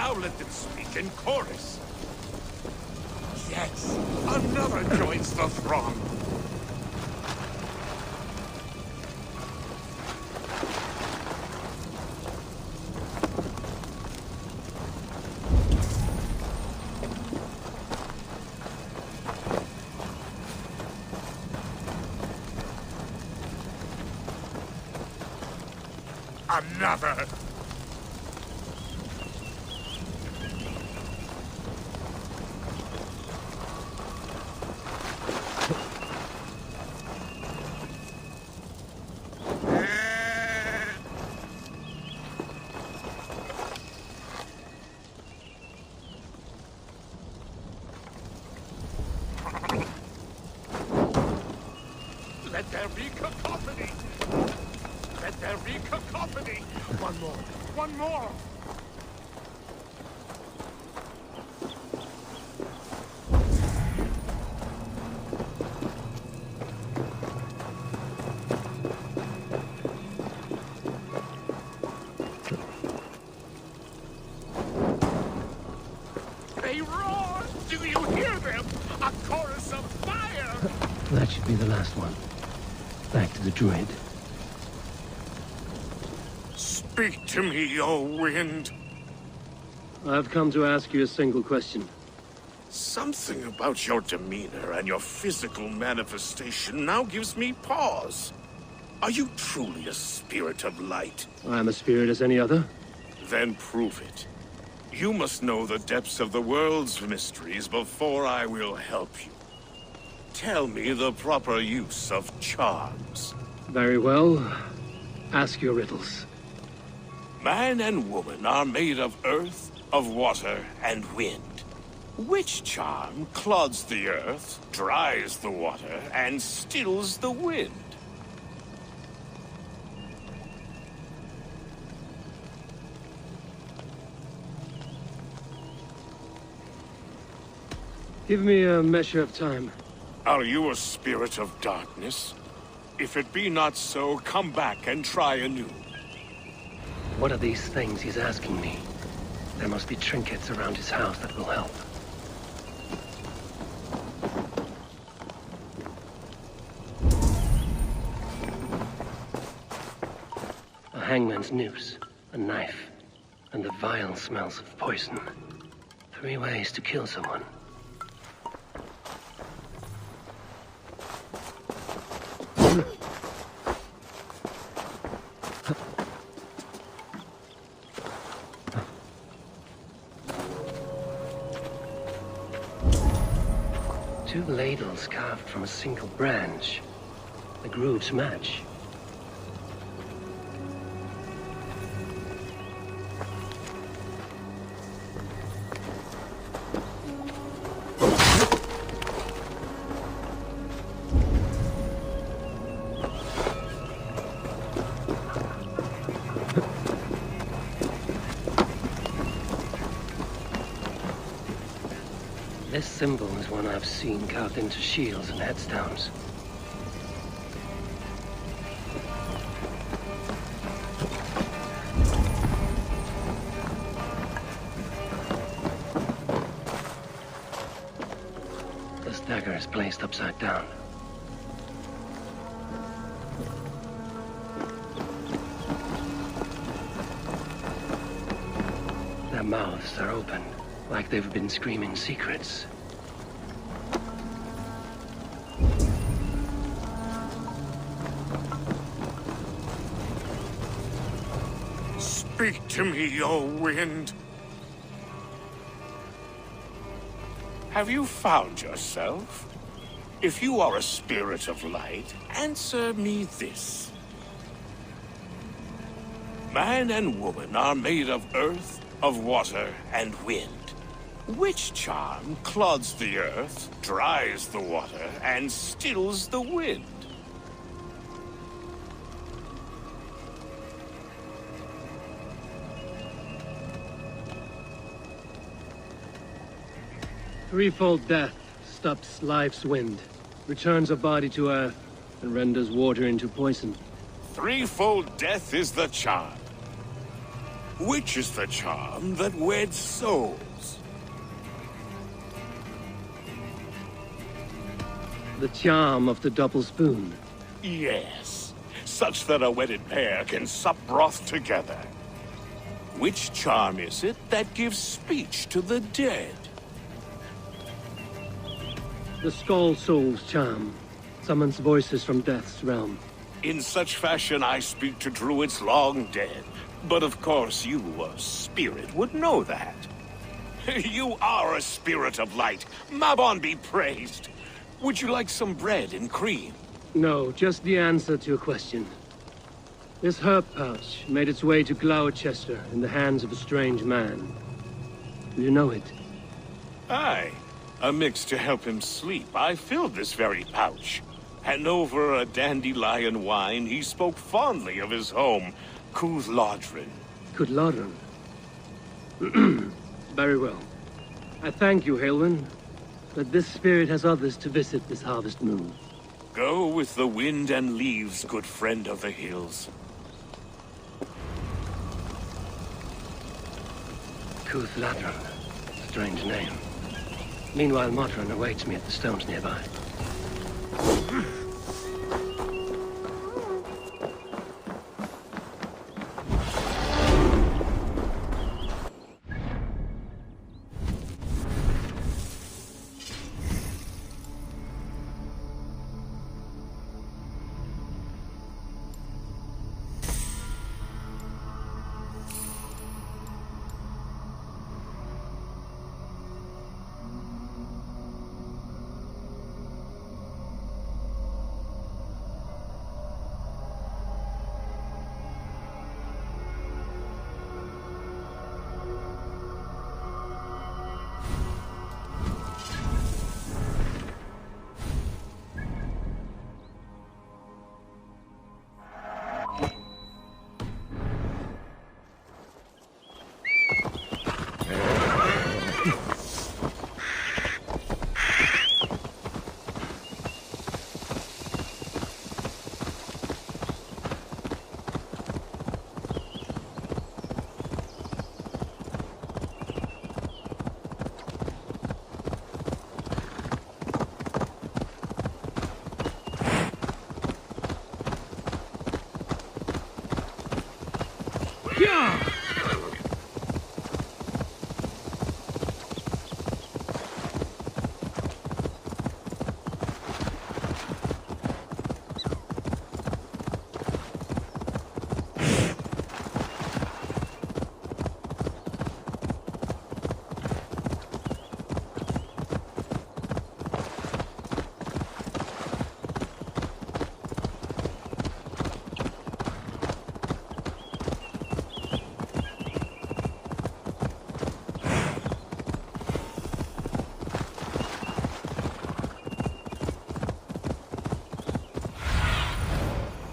Now let them speak in chorus. Yes, another joins the throng. Another! Let there be cacophony! Let there be cacophony! One more! One more! They roar! Do you hear them? A chorus of fire! That should be the last one. Back to the druid. Speak to me, O wind. I've come to ask you a single question. Something about your demeanor and your physical manifestation now gives me pause. Are you truly a spirit of light? I'm a spirit as any other. Then prove it. You must know the depths of the world's mysteries before I will help you. Tell me the proper use of charms. Very well. Ask your riddles. Man and woman are made of earth, of water, and wind. Which charm clods the earth, dries the water, and stills the wind? Give me a measure of time. Are you a spirit of darkness? If it be not so, come back and try anew. What are these things he's asking me? There must be trinkets around his house that will help. A hangman's noose, a knife, and the vile smells of poison. 3 ways to kill someone. Two ladles carved from a single branch. The grooves match. This symbol is one I've seen carved into shields and headstones. This dagger is placed upside down. Their mouths are open, like they've been screaming secrets. Speak to me, O wind. Have you found yourself? If you are a spirit of light, answer me this. Man and woman are made of earth, of water, and wind. Which charm clods the earth, dries the water, and stills the wind? Threefold death stops life's wind, returns a body to earth, and renders water into poison. Threefold death is the charm. Which is the charm that weds souls? The charm of the double spoon. Yes, such that a wedded pair can sup broth together. Which charm is it that gives speech to the dead? The Skull Soul's charm summons voices from death's realm. In such fashion I speak to druids long dead. But of course you, a spirit, would know that. You are a spirit of light. Mabon be praised. Would you like some bread and cream? No, just the answer to a question. This herb pouch made its way to Gloucester in the hands of a strange man. Do you know it? Aye. A mix to help him sleep. I filled this very pouch. And over a dandelion wine, he spoke fondly of his home, Cooth-Lodrin. Cooth-Lodrin? Very well. I thank you, Halwyn, but this spirit has others to visit this harvest moon. Go with the wind and leaves, good friend of the hills. Cooth-Lodrin. Strange name. Meanwhile, Modron awaits me at the stones nearby.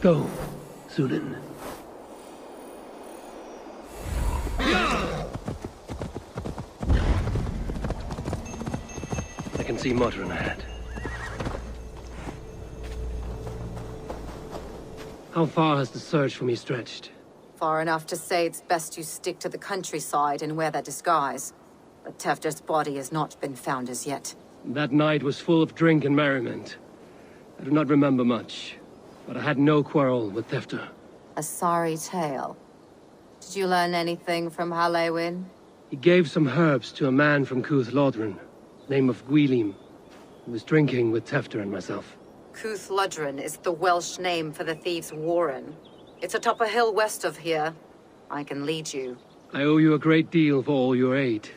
Go, Sudan. I can see Modron ahead. How far has the search for me stretched? Far enough to say it's best you stick to the countryside and wear that disguise. But Tefder's body has not been found as yet. That night was full of drink and merriment. I do not remember much. But I had no quarrel with Tefter. A sorry tale. Did you learn anything from Halewyn? He gave some herbs to a man from Cooth-Lodrin, name of Gwylim, who was drinking with Tefter and myself. Cooth-Lodrin is the Welsh name for the thieves' warren. It's atop a hill west of here. I can lead you. I owe you a great deal for all your aid.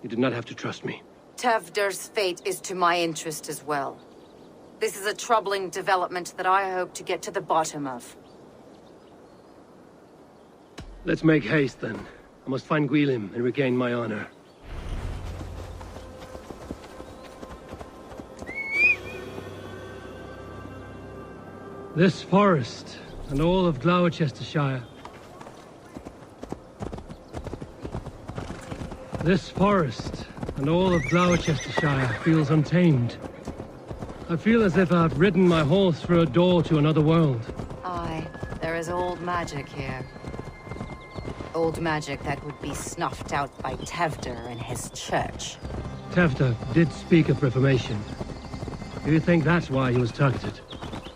You did not have to trust me. Tefder's fate is to my interest as well. This is a troubling development that I hope to get to the bottom of. Let's make haste, then. I must find Gwylim and regain my honor. This forest, and all of Gloucestershire. This forest, and all of Gloucestershire feels untamed. I feel as if I've ridden my horse through a door to another world. Aye, there is old magic here. Old magic that would be snuffed out by Tevder and his church. Tevder did speak of reformation. Do you think that's why he was targeted?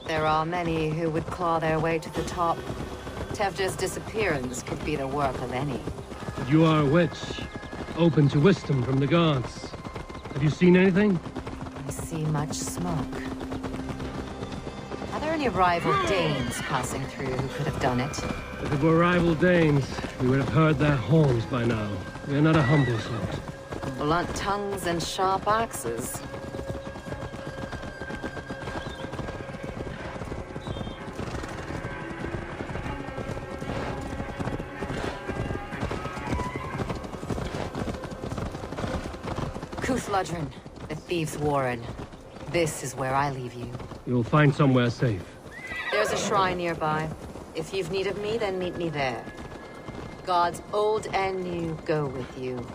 There are many who would claw their way to the top. Tevder's disappearance could be the work of any. But you are a witch, open to wisdom from the gods. Have you seen anything? I see much smoke. Are there any rival Danes passing through who could have done it? If it were rival Danes, we would have heard their horns by now. We are not a humble sort. Blunt tongues and sharp axes. Kuthludrin, the Thieves' Warren. This is where I leave you. You'll find somewhere safe. There's a shrine nearby. If you've need of me, then meet me there. Gods old and new go with you.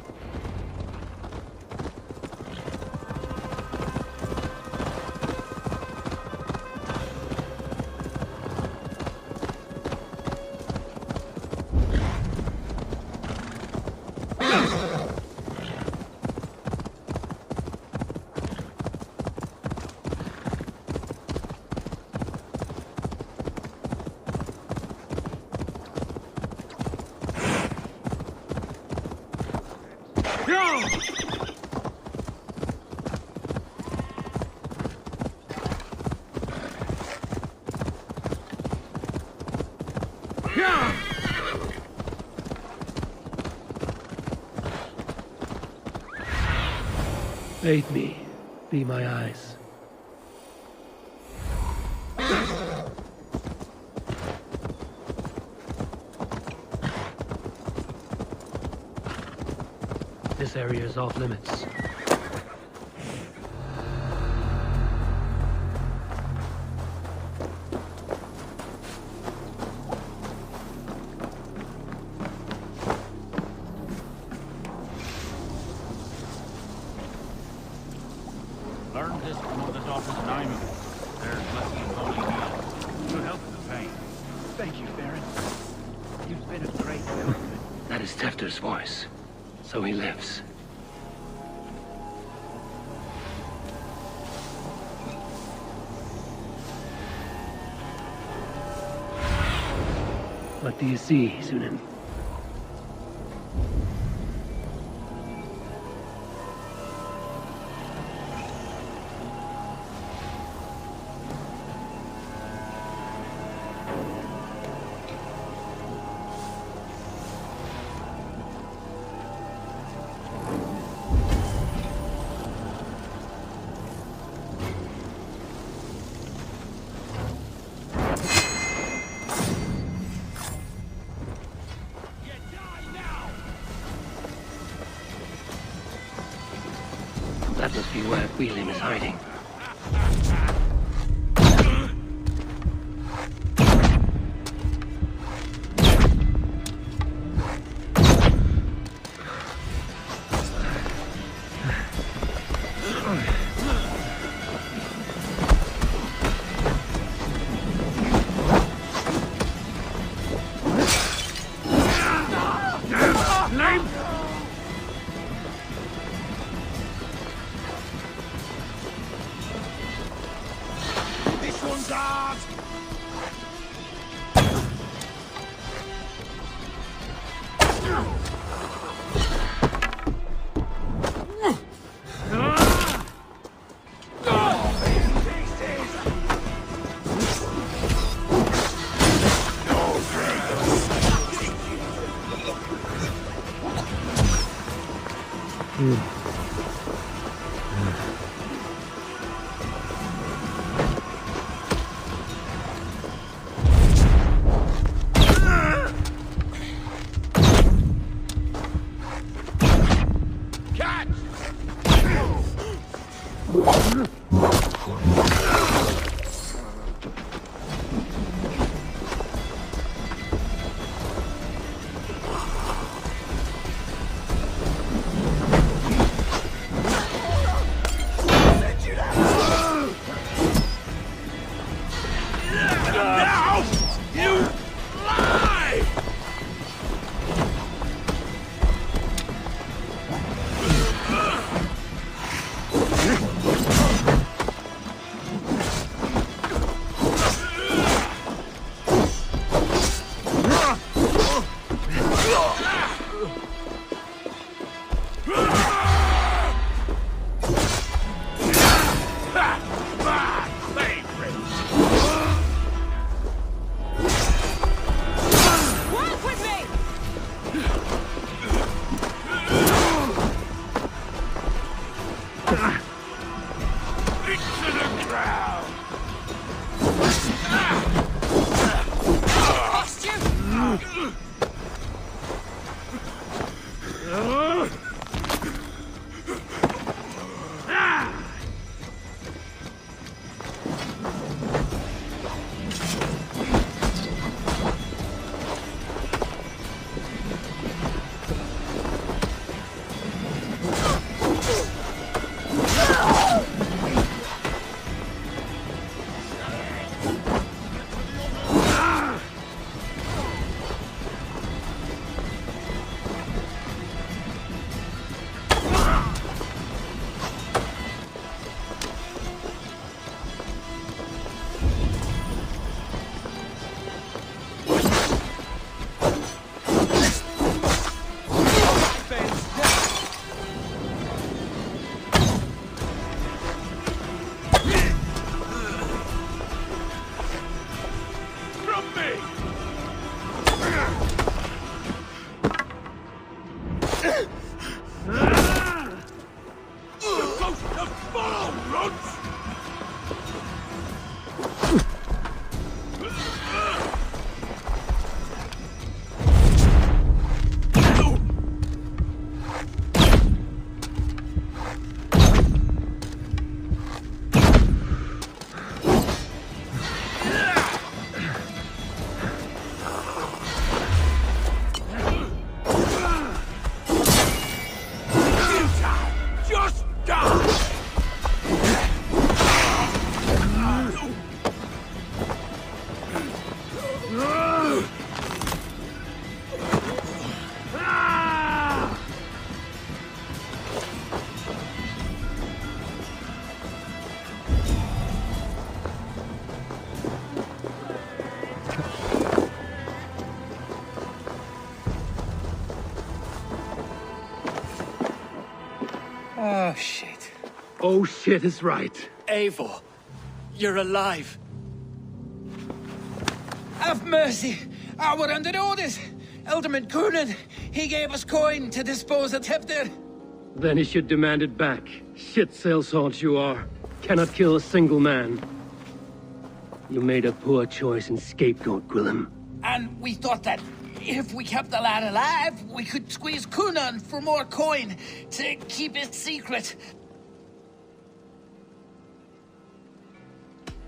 Aid me. Be my eyes. This area is off limits. Learned this from one of the daughters of Nainu. There's blessing and holy meal. To help with the pain. Thank you, Baron. You've been a great help. That is Tefter's voice. So he lives. What do you see, Sunan? That must be where Wheelim is hiding. Oh, shit. Oh, shit is right. Eivor, you're alive. Have mercy. We're under orders. Alderman Coonan, he gave us coin to dispose of Tefter. Then he should demand it back. Shit sellsword you are. Cannot kill a single man. You made a poor choice in scapegoat, Gwillem. And we thought that if we kept the lad alive, we could squeeze Coonan for more coin to keep it secret.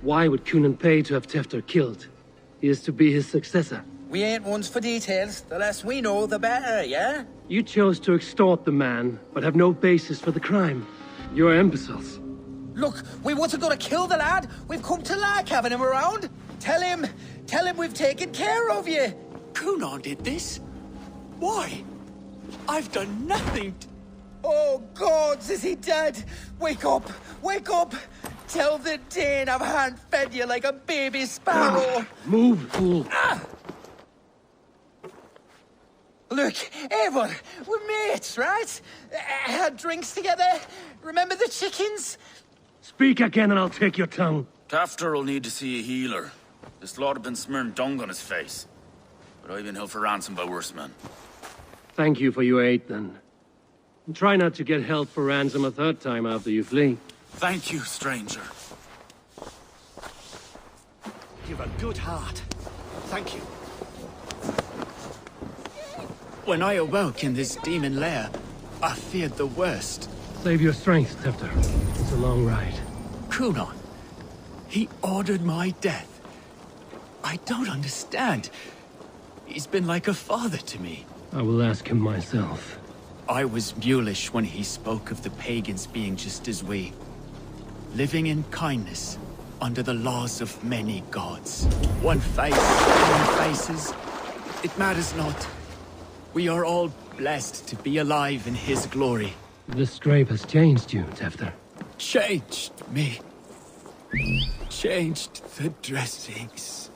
Why would Coonan pay to have Tefter killed? He is to be his successor. We ain't ones for details. The less we know, the better, yeah? You chose to extort the man, but have no basis for the crime. You're imbeciles. Look, we wasn't gonna kill the lad. We've come to like having him around. Tell him we've taken care of you. Coonan did this? Why? I've done nothing. Oh, gods, is he dead? Wake up! Wake up! Tell the Dane I've hand-fed you like a baby sparrow. Move, fool. Look, Eivor, we're mates, right? Had drinks together. Remember the chickens? Speak again and I'll take your tongue. Tafter will need to see a healer. This lord have been smearing dung on his face. But I've been held for ransom by worse men. Thank you for your aid, then. And try not to get held for ransom a third time after you flee. Thank you, stranger. You've a good heart. Thank you. When I awoke in this demon lair, I feared the worst. Save your strength, Tefter. It's a long ride. Coonan, he ordered my death. I don't understand. He's been like a father to me. I will ask him myself. I was mulish when he spoke of the pagans being just as we. Living in kindness, under the laws of many gods. One face, many faces. It matters not. We are all blessed to be alive in his glory. This scrape has changed you, Tefter. Changed me. Changed the dressings.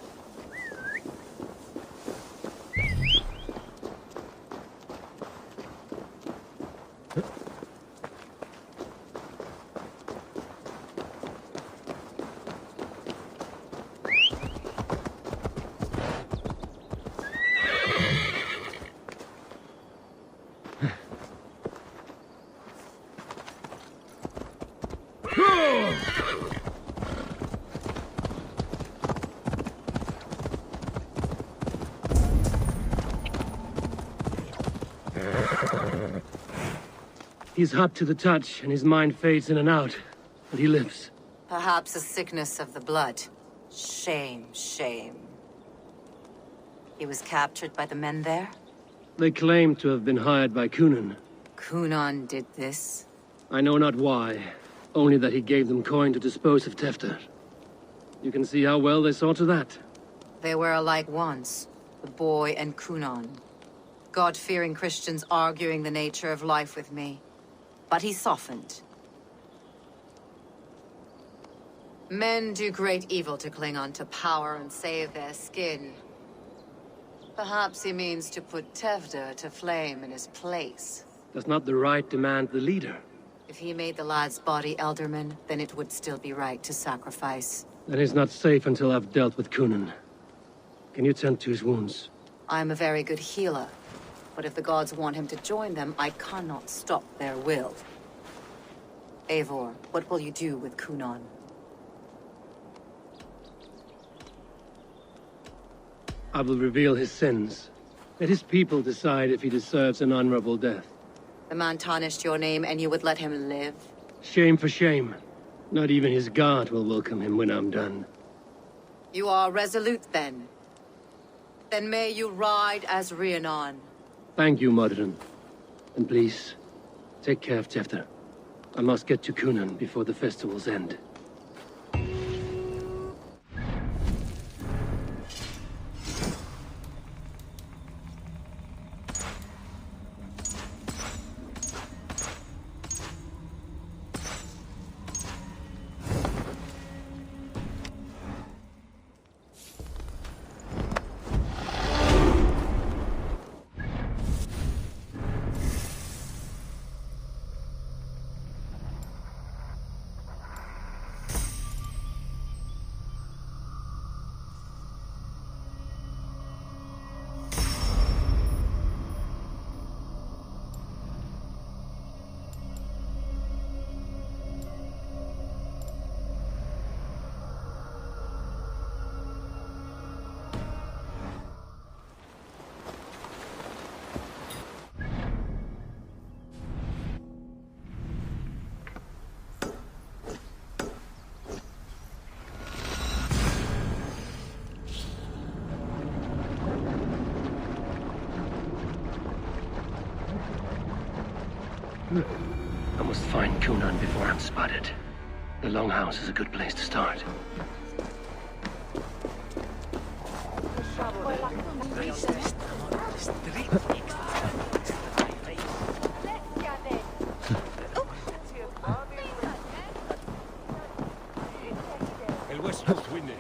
He's hot to the touch, and his mind fades in and out. But he lives. Perhaps a sickness of the blood. Shame, shame. He was captured by the men there? They claim to have been hired by Cunan. Cunan did this? I know not why. Only that he gave them coin to dispose of Tefter. You can see how well they saw to that. They were alike once, the boy and Cunan. God-fearing Christians arguing the nature of life with me. But he softened. Men do great evil to cling on to power and save their skin. Perhaps he means to put Tevder to flame in his place. Does not the right demand the leader? If he made the lad's body Elderman, then it would still be right to sacrifice. Then he's not safe until I've dealt with Cunan. Can you tend to his wounds? I'm a very good healer. But if the gods want him to join them, I cannot stop their will. Eivor, what will you do with Cunan? I will reveal his sins. Let his people decide if he deserves an honorable death. The man tarnished your name and you would let him live? Shame for shame. Not even his guard will welcome him when I'm done. You are resolute then. Then may you ride as Rhiannon. Thank you, Modron. And please, take care of Tefter. I must get to Cunan before the festivals end. I must find Cunan before I'm spotted. The Longhouse is a good place to start. El vuestro swine.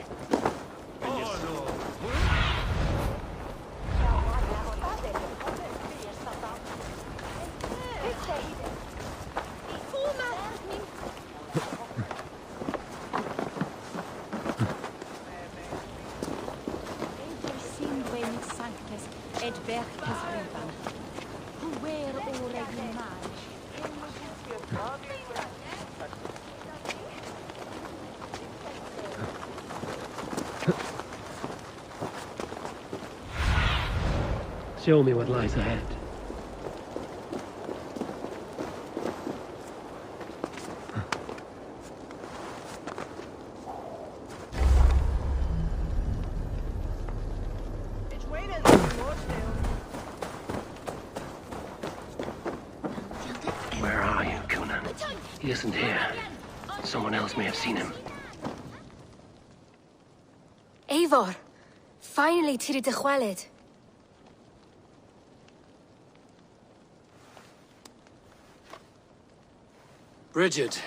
Show me what lies ahead. Where are you, Cunan? He isn't here. Someone else may have seen him. Eivor! Finally, Tiri de Chwaled. Bridget,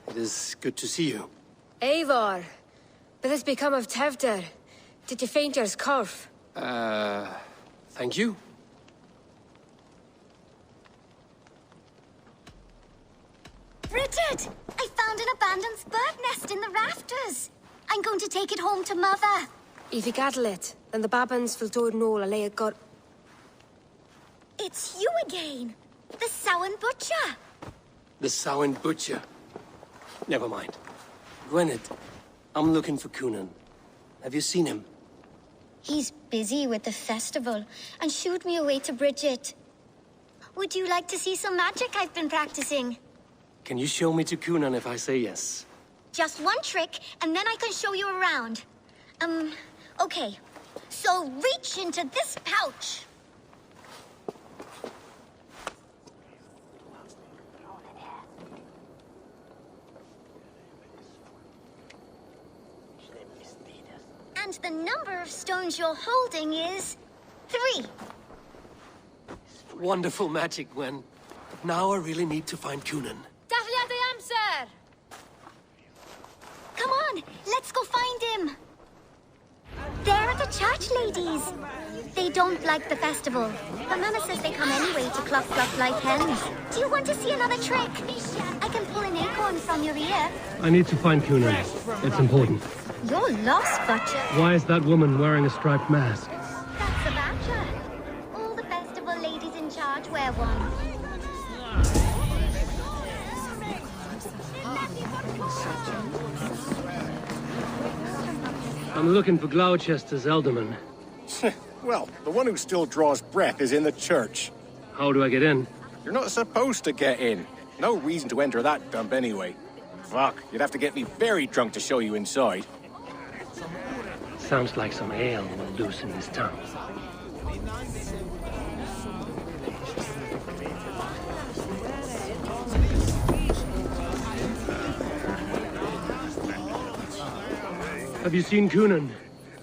it is good to see you. Eivor! What has become of Tevder? Did you faint your scarf? Thank you. Bridget! I found an abandoned bird nest in the rafters. I'm going to take it home to Mother. If you gather it, then the Babans will do it all a lay got. It's you again. The Samhain Butcher. The Samhain Butcher. Never mind. Gwynedd, I'm looking for Cunan. Have you seen him? He's busy with the festival and shooed me away to Bridget. Would you like to see some magic I've been practicing? Can you show me to Kunan if I say yes? Just one trick, and then I can show you around. Okay. So reach into this pouch. And the number of stones you're holding is 3. Wonderful magic, Gwen. But now I really need to find Kunan. Dafliad ei amser! Come on, let's go find him. They're the church ladies. They don't like the festival, but Mama says they come anyway to cluck like hens. Do you want to see another trick? I can pull an acorn from your ear. I need to find Kunan. It's important. You're lost, Butcher. Why is that woman wearing a striped mask? That's the Butcher. All the festival ladies in charge wear one. I'm looking for Gloucester's Elderman. Well, the one who still draws breath is in the church. How do I get in? You're not supposed to get in. No reason to enter that dump anyway. Fuck, you'd have to get me very drunk to show you inside. Sounds like some ale will loosen his tongue. Have you seen Kunan?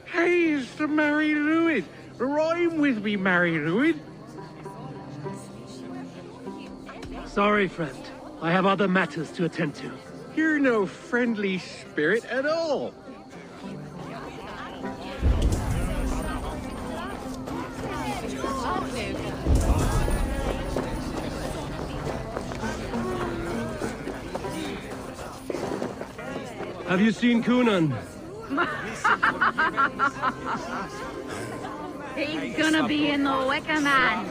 Hey, it's the Mary Lewis. Rhyme with me, Mary Lewis. Sorry, friend. I have other matters to attend to. You're no friendly spirit at all. Have you seen Kunan? He's gonna be in the Wicker Man.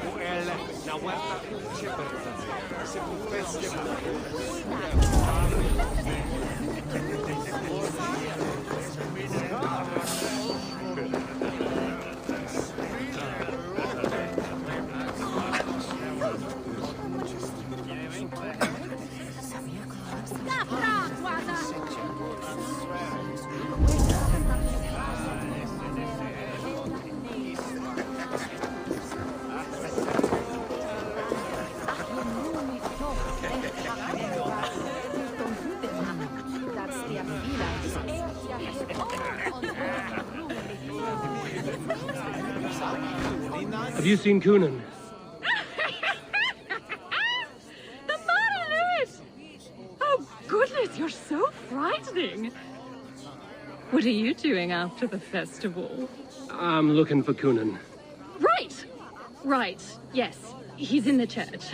Have you seen Kunan? The Mary Lewis! Oh, goodness, you're so frightening. What are you doing after the festival? I'm looking for Kunan. Right! Right, yes. He's in the church.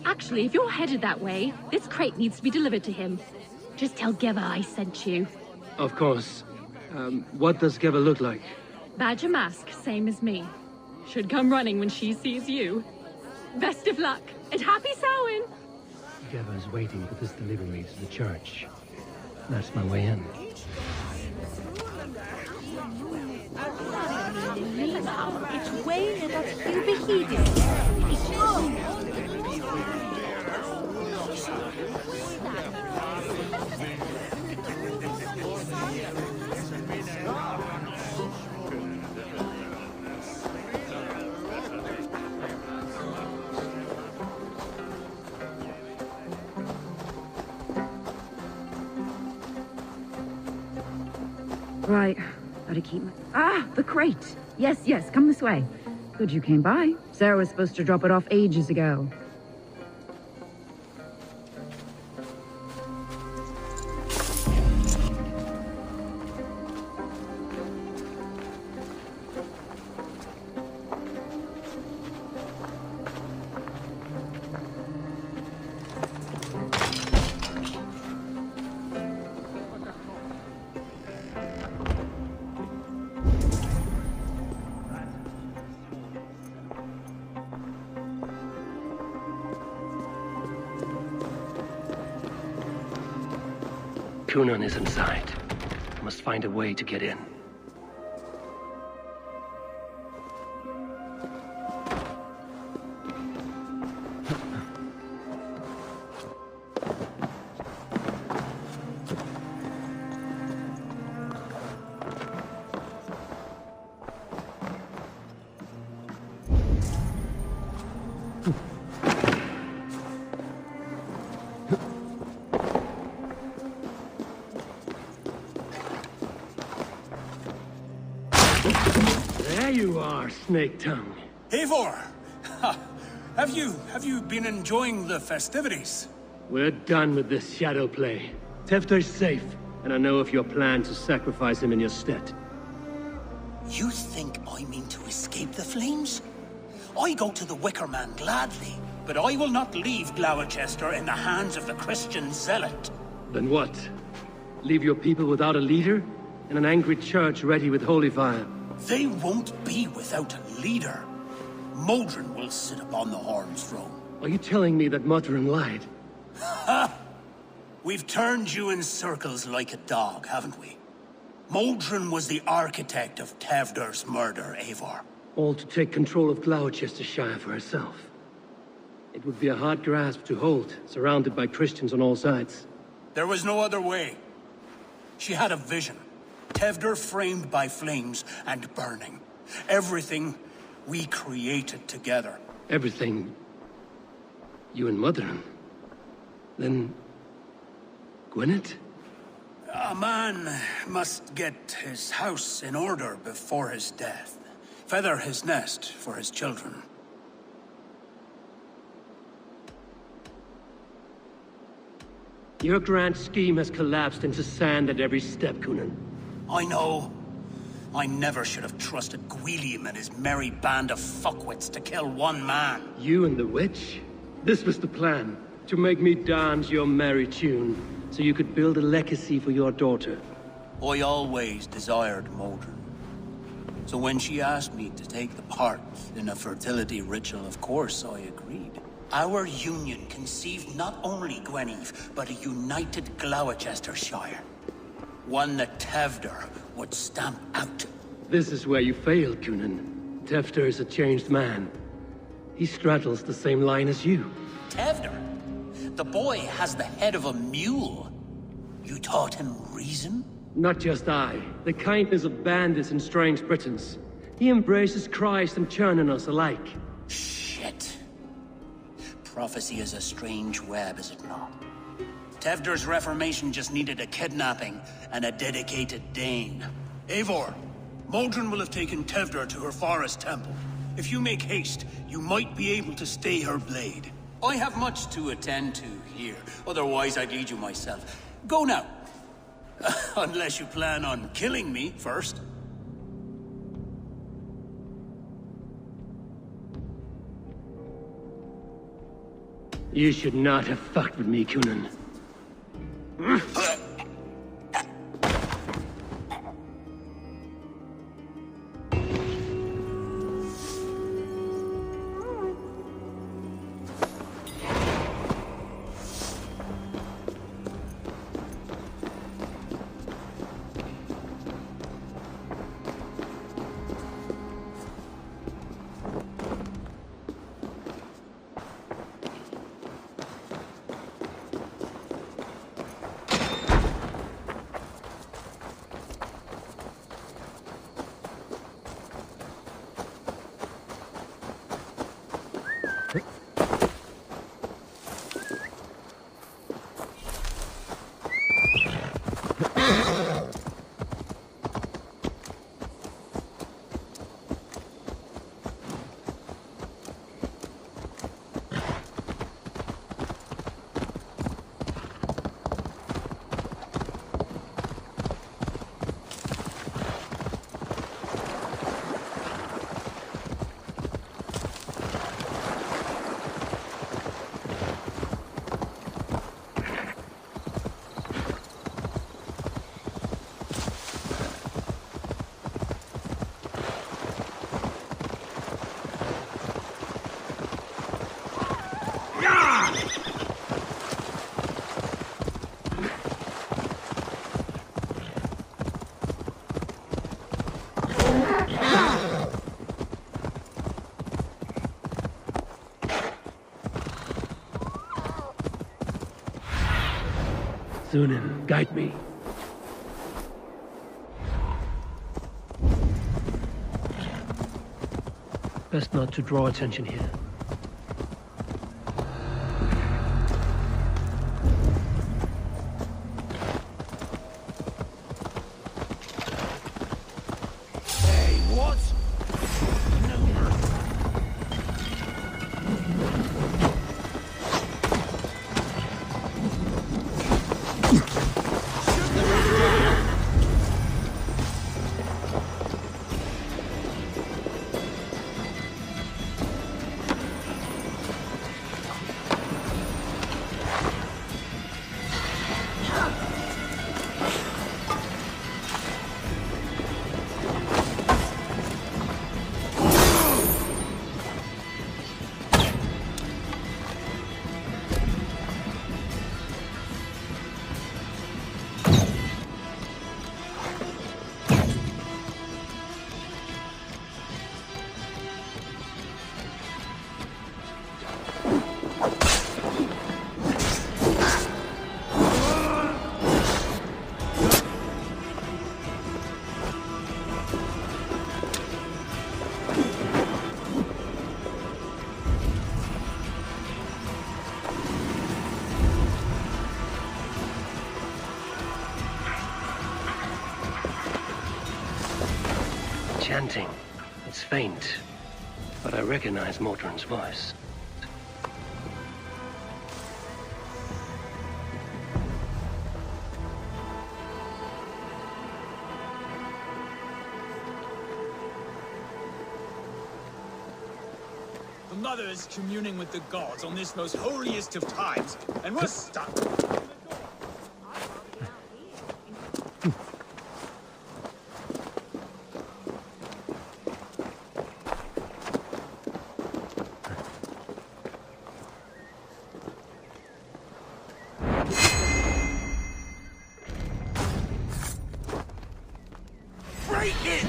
Actually, if you're headed that way, this crate needs to be delivered to him. Just tell Geva I sent you. Of course. What does Geva look like? Badger mask, same as me. Should come running when she sees you. Best of luck, and happy Samhain! Geva's waiting for this delivery to the church. That's my way in. It's way in that you beheaded. Right, gotta keep my... Ah, the crate! Yes, yes, come this way. Good you came by. Sarah was supposed to drop it off ages ago. Kunan is inside. I must find a way to get in. There you are, Snake Tongue. Eivor! Ha. Have you been enjoying the festivities? We're done with this shadow play. Tefter's safe, and I know of your plan to sacrifice him in your stead. You think I mean to escape the flames? I go to the Wicker Man gladly, but I will not leave Gloucester in the hands of the Christian zealot. Then what? Leave your people without a leader? And an angry church ready with holy fire? They won't be without a leader. Modron will sit upon the Horn's throne. Are you telling me that Modron lied? Ha! We've turned you in circles like a dog, haven't we? Modron was the architect of Tevder's murder, Eivor. All to take control of Gloucestershire for herself. It would be a hard grasp to hold, surrounded by Christians on all sides. There was no other way. She had a vision. Tevder framed by flames and burning. Everything we created together. Everything... you and Modron? Then... Gwynedd? A man must get his house in order before his death. Feather his nest for his children. Your grand scheme has collapsed into sand at every step, Cúnan. I know. I never should have trusted Gwilliam and his merry band of fuckwits to kill one man. You and the witch? This was the plan. To make me dance your merry tune, so you could build a legacy for your daughter. I always desired Modron. So when she asked me to take the part in a fertility ritual, of course I agreed. Our union conceived not only Gweneve, but a united Gloucestershire. One that Tevder would stamp out. This is where you failed, Cúnan. Tefter is a changed man. He straddles the same line as you. Tevder? The boy has the head of a mule. You taught him reason? Not just I. The kindness of bandits and strange Britons. He embraces Christ and churning us alike. Shit. Prophecy is a strange web, is it not? Tevder's reformation just needed a kidnapping and a dedicated Dane. Eivor, Modron will have taken Tevder to her forest temple. If you make haste, you might be able to stay her blade. I have much to attend to here, otherwise I'd lead you myself. Go now. Unless you plan on killing me first. You should not have fucked with me, Cúnan. Sunan, guide me. Best not to draw attention here. chanting. It's faint, but I recognize Mortran's voice. The mother is communing with the gods on this most holiest of times, and we're stuck. Break it!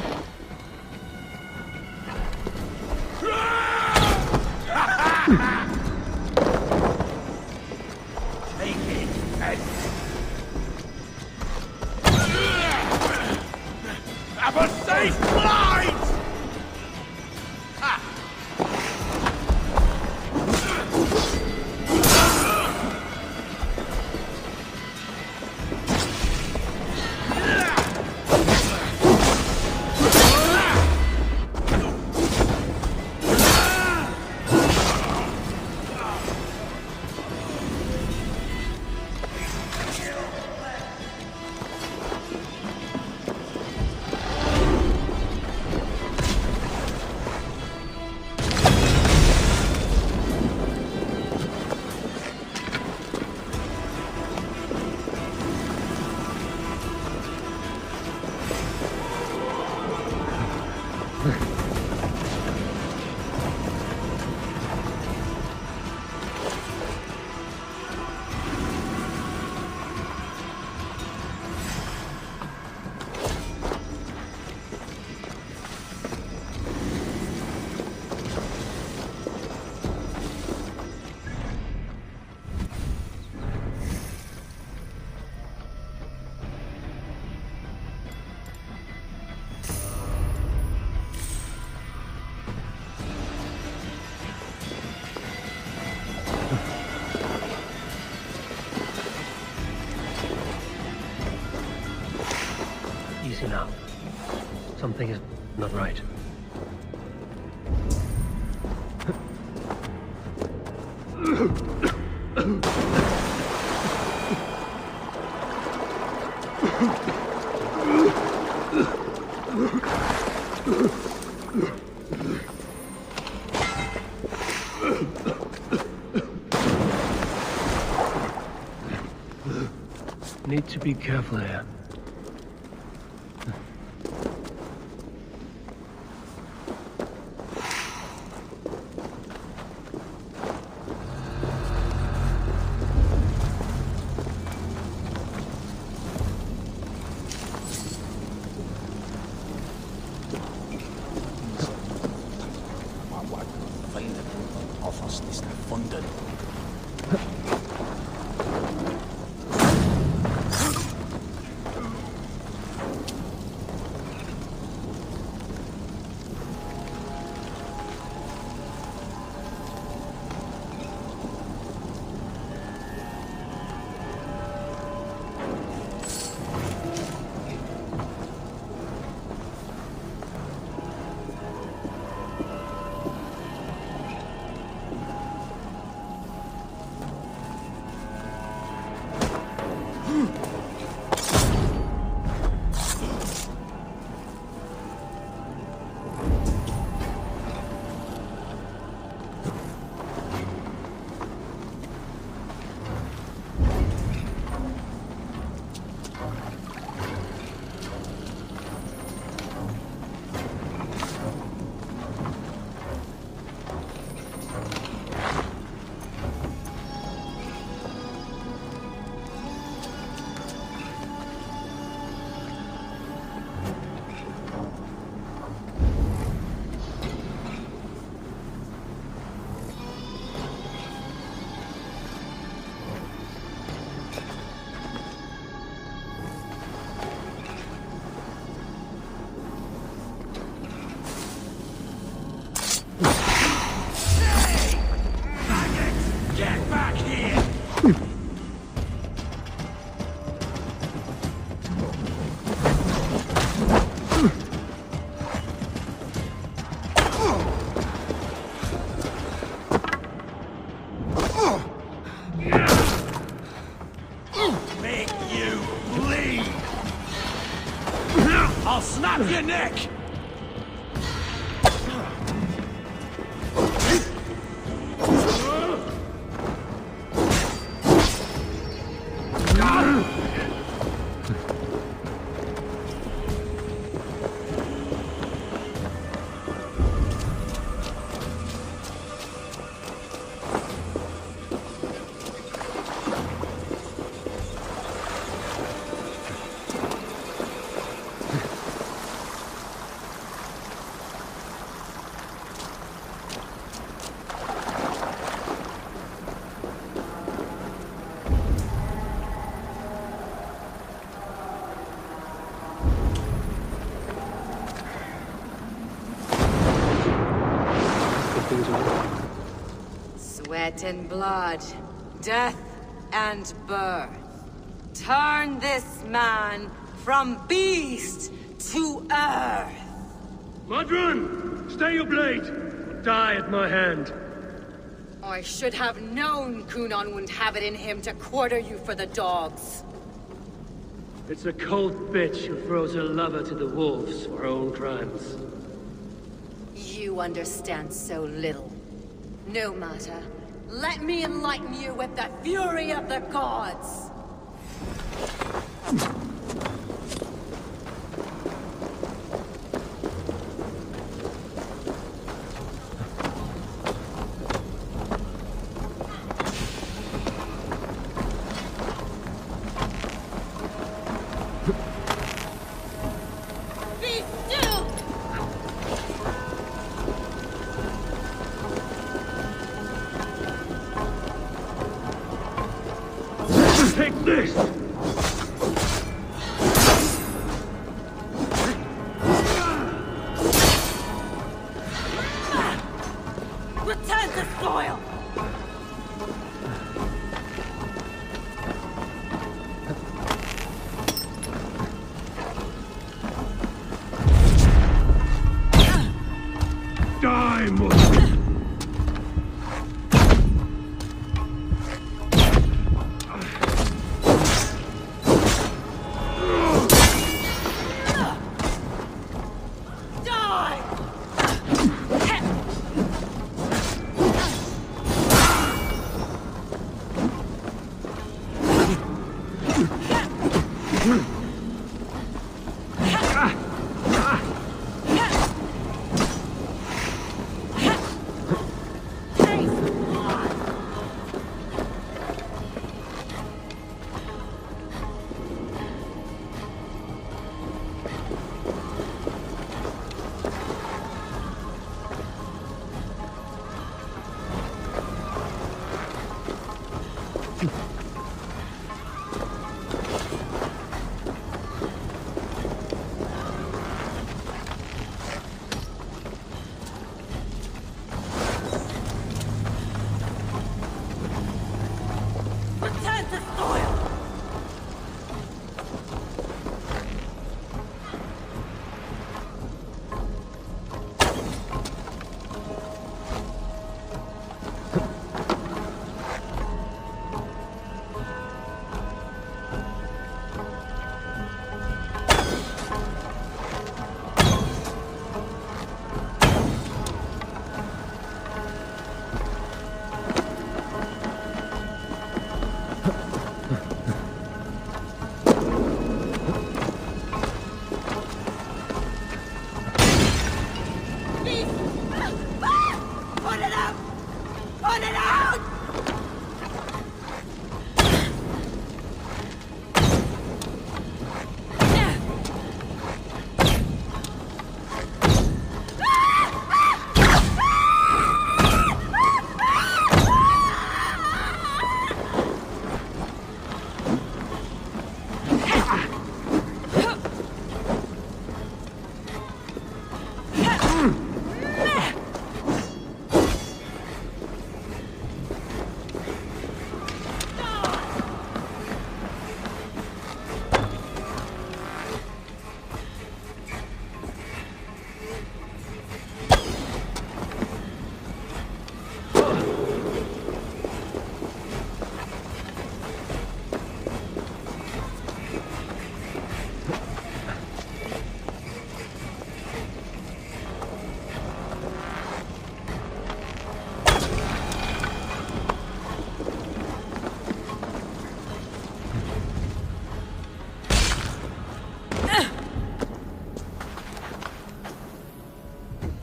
Take it and have a safe flight! Easy now. Something is not right. Need to be careful here. I'll snap your neck! Sweat and blood, death and birth. Turn this man from beast to earth. Modron! Stay your blade! Or die at my hand. I should have known Kunon wouldn't have it in him to quarter you for the dogs. It's a cold bitch who throws her lover to the wolves for her own crimes. You understand so little. No matter. Let me enlighten you with the fury of the gods! Be still! Take this! Return to soil! Die, Mother!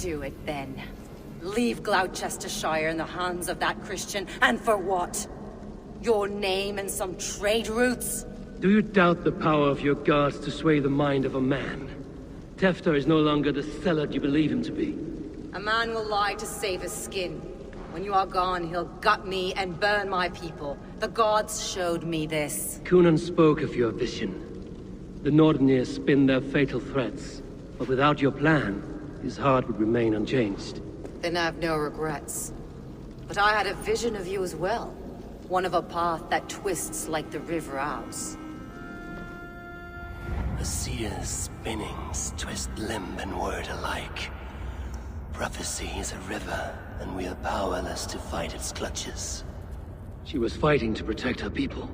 Do it then. Leave Gloucestershire in the hands of that Christian, and for what? Your name and some trade routes? Do you doubt the power of your gods to sway the mind of a man? Tefter is no longer the zealot you believe him to be. A man will lie to save his skin. When you are gone, he'll gut me and burn my people. The gods showed me this. Cunan spoke of your vision. The Nordenir spin their fatal threats, but without your plan, his heart would remain unchanged. Then I have no regrets. But I had a vision of you as well. One of a path that twists like the River Ouse. A seer's spinnings twist limb and word alike. Prophecy is a river, and we are powerless to fight its clutches. She was fighting to protect her people.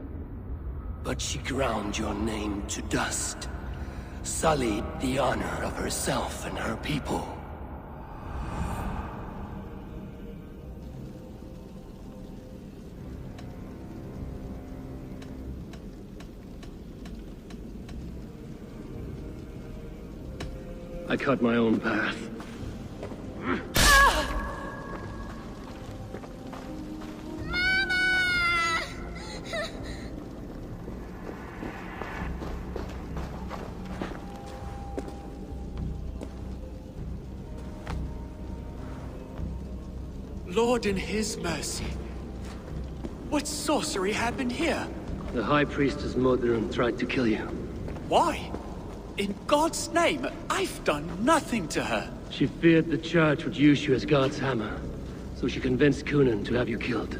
But she ground your name to dust. Sullied the honor of herself and her people. I cut my own path. Lord in his mercy. What sorcery happened here? The High Priestess Modron tried to kill you. Why? In God's name, I've done nothing to her. She feared the Church would use you as God's hammer, so she convinced Cunan to have you killed.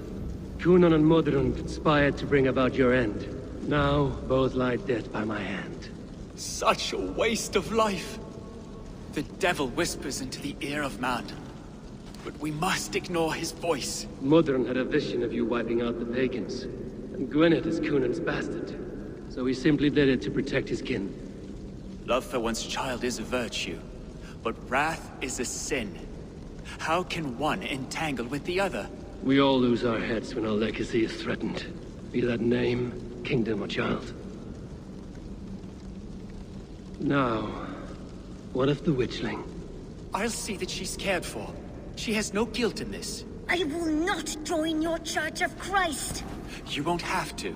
Cunan and Modron conspired to bring about your end. Now, both lie dead by my hand. Such a waste of life. The devil whispers into the ear of man. But we must ignore his voice. Modron had a vision of you wiping out the pagans. And Gwynedd is Cunan's bastard. So he simply did it to protect his kin. Love for one's child is a virtue, but wrath is a sin. How can one entangle with the other? We all lose our heads when our legacy is threatened. Be that name, kingdom, or child. Now, what of the witchling? I'll see that she's cared for. She has no guilt in this. I will not join your Church of Christ! You won't have to.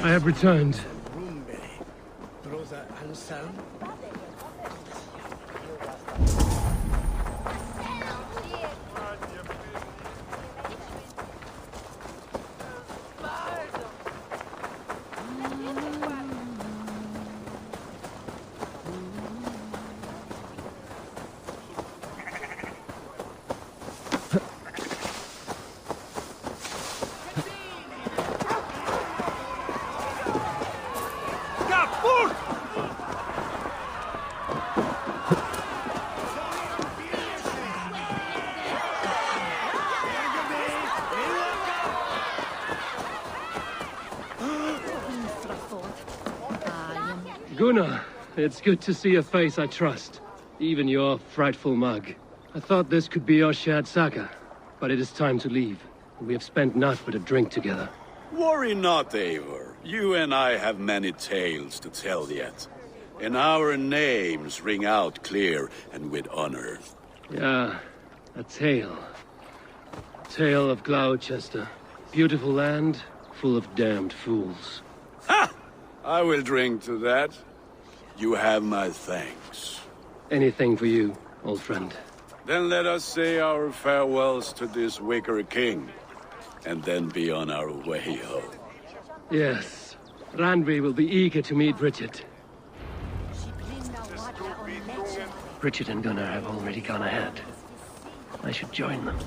I have returned. Brother Anselm? Gunnar, it's good to see a face I trust. Even your frightful mug. I thought this could be our shared saga, but it is time to leave. We have spent naught but a drink together. Worry not, Eivor. You and I have many tales to tell yet. And our names ring out clear and with honor. Yeah, a tale. Tale of Gloucester. Beautiful land, full of damned fools. Ha! I will drink to that. You have my thanks. Anything for you, old friend. Then let us say our farewells to this wicker king, and then be on our way home. Yes, Randvi will be eager to meet Richard. Richard and Gunnar have already gone ahead. I should join them.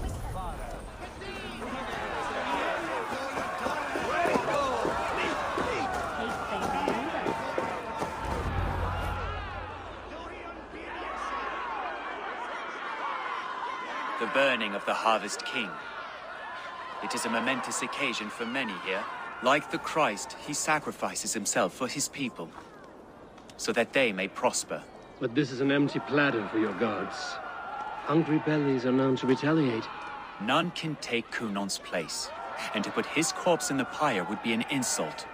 The burning of the Harvest King. It is a momentous occasion for many here. Like the Christ, he sacrifices himself for his people, so that they may prosper. But this is an empty platter for your gods. Hungry bellies are known to retaliate. None can take Kunon's place, and to put his corpse in the pyre would be an insult.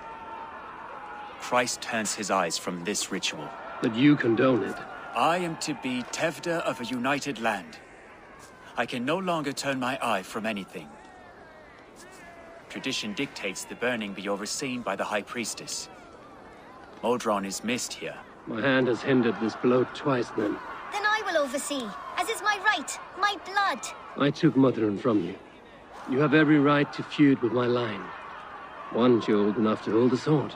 Christ turns his eyes from this ritual. But you condone it. I am to be Tevda of a united land. I can no longer turn my eye from anything. Tradition dictates the burning be overseen by the High Priestess. Modron is missed here. My hand has hindered this blow twice then. Then I will oversee, as is my right, my blood. I took Mother'n from you. You have every right to feud with my line. Once you're old enough to hold a sword.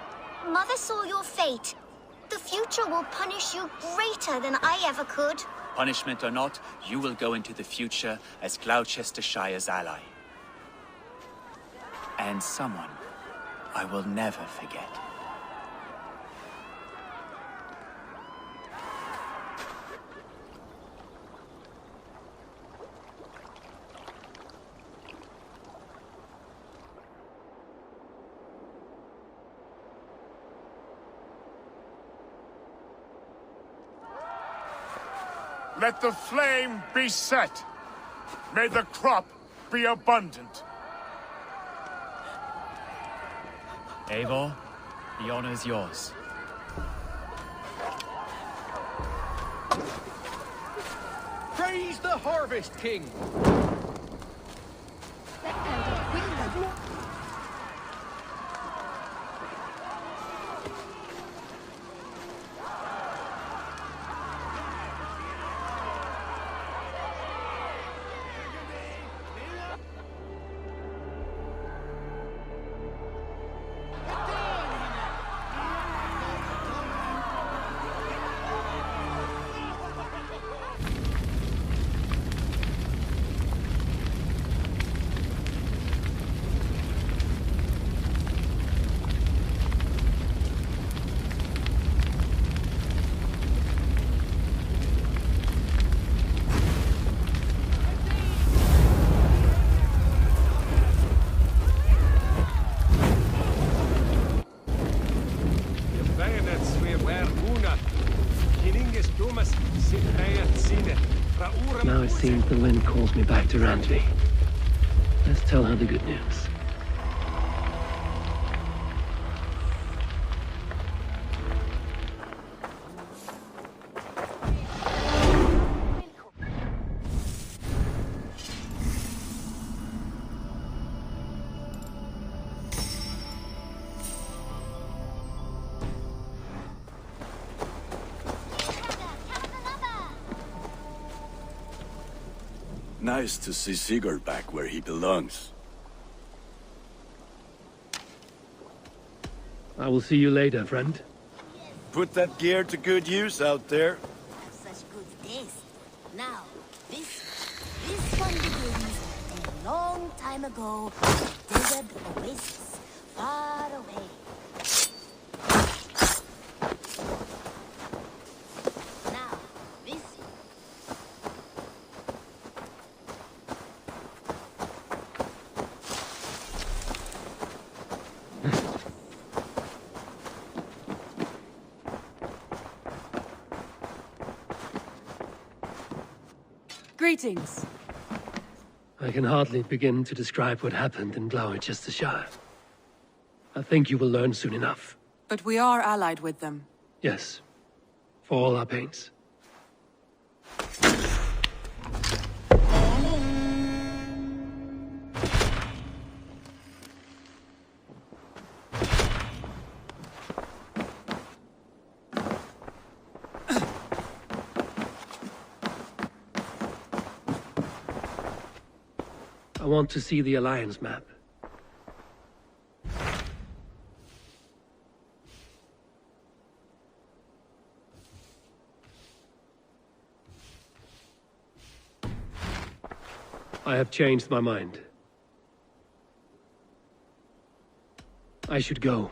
Mother saw your fate. The future will punish you greater than I ever could. Punishment or not, you will go into the future as Gloucestershire's ally. And someone I will never forget. Let the flame be set. May the crop be abundant. Eivor, the honor is yours. Praise the Harvest King! Now it seems the wind calls me back to Randvi. Let's tell her the good news. Nice to see Sigurd back where he belongs. I will see you later, friend. Put that gear to good use out there. Such good taste. Now, this one begins a long time ago, a desert oasis far away. Now, this. Greetings. I can hardly begin to describe what happened in Gloucestershire. I think you will learn soon enough. But we are allied with them. Yes. For all our pains. I want to see the Alliance map. I have changed my mind. I should go.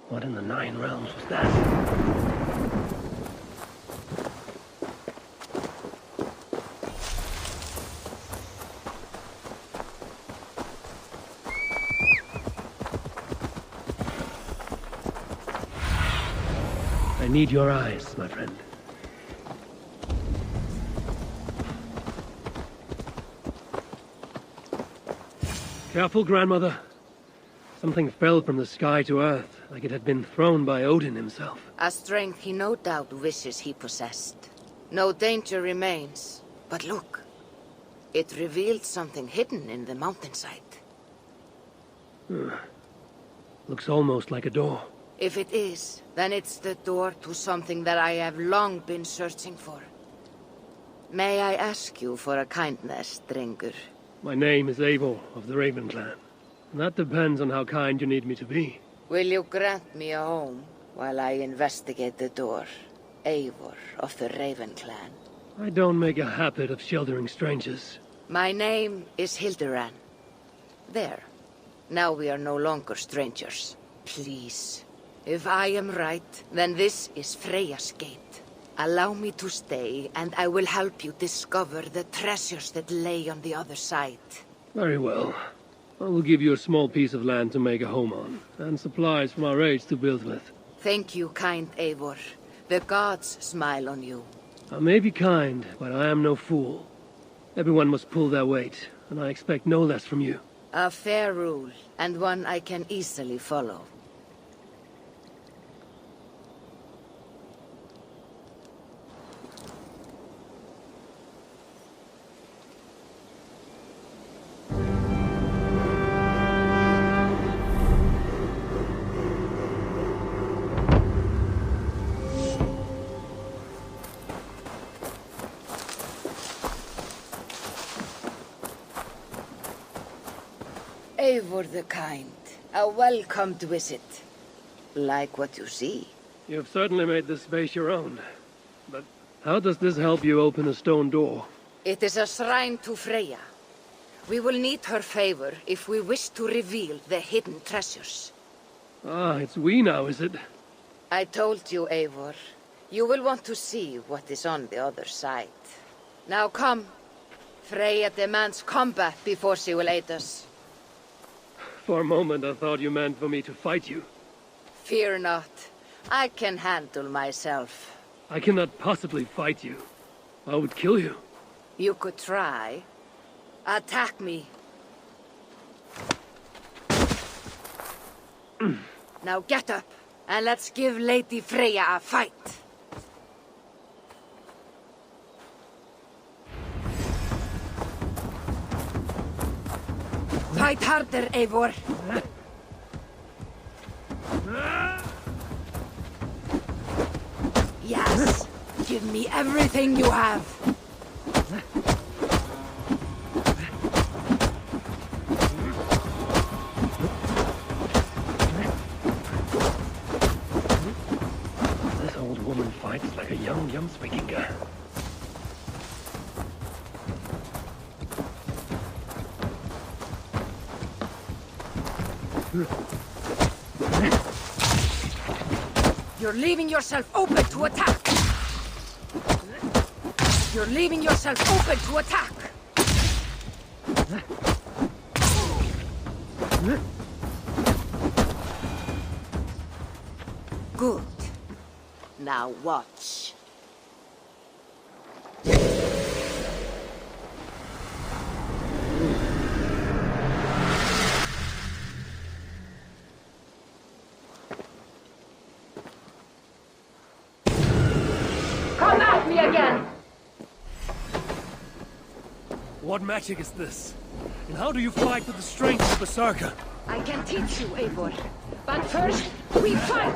What in the Nine Realms was that? I need your eyes, my friend. Careful, grandmother. Something fell from the sky to earth, like it had been thrown by Odin himself. A strength he no doubt wishes he possessed. No danger remains. But look. It revealed something hidden in the mountainside. Looks almost like a door. If it is, then it's the door to something that I have long been searching for. May I ask you for a kindness, Drengur? My name is Eivor of the Raven Clan. And that depends on how kind you need me to be. Will you grant me a home while I investigate the door? Eivor of the Raven Clan. I don't make a habit of sheltering strangers. My name is Hilderan. There. Now we are no longer strangers. Please. If I am right, then this is Freya's gate. Allow me to stay, and I will help you discover the treasures that lay on the other side. Very well. I will give you a small piece of land to make a home on, and supplies from our raids to build with. Thank you, kind Eivor. The gods smile on you. I may be kind, but I am no fool. Everyone must pull their weight, and I expect no less from you. A fair rule, and one I can easily follow. Eivor the Kind, a welcomed visit. Like what you see. You have certainly made this space your own. But how does this help you open a stone door? It is a shrine to Freya. We will need her favor if we wish to reveal the hidden treasures. Ah, it's we now, is it? I told you, Eivor. You will want to see what is on the other side. Now come. Freya demands combat before she will aid us. For a moment, I thought you meant for me to fight you. Fear not. I can handle myself. I cannot possibly fight you. I would kill you. You could try. Attack me. Now get up, and let's give Lady Freya a fight. Fight harder, Eivor. Yes. Give me everything you have. This old woman fights like a young Jomsvikinga. You're leaving yourself open to attack! You're leaving yourself open to attack! Good. Now watch. Come at me again! What magic is this? And how do you fight with the strength of the Berserker? I can teach you, Eivor. But first, we fight!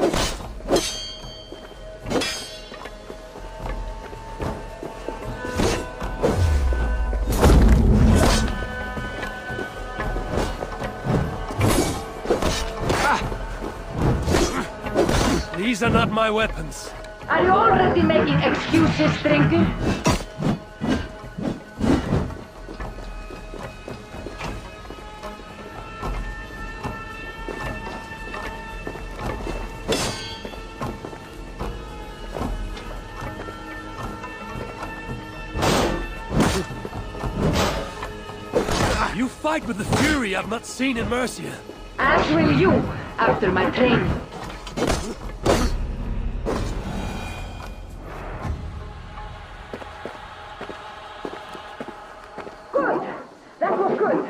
These are not my weapons. Are you already making excuses, Drinker? You fight with the fury I've not seen in Mercia. As will you, after my training. Good! That was good!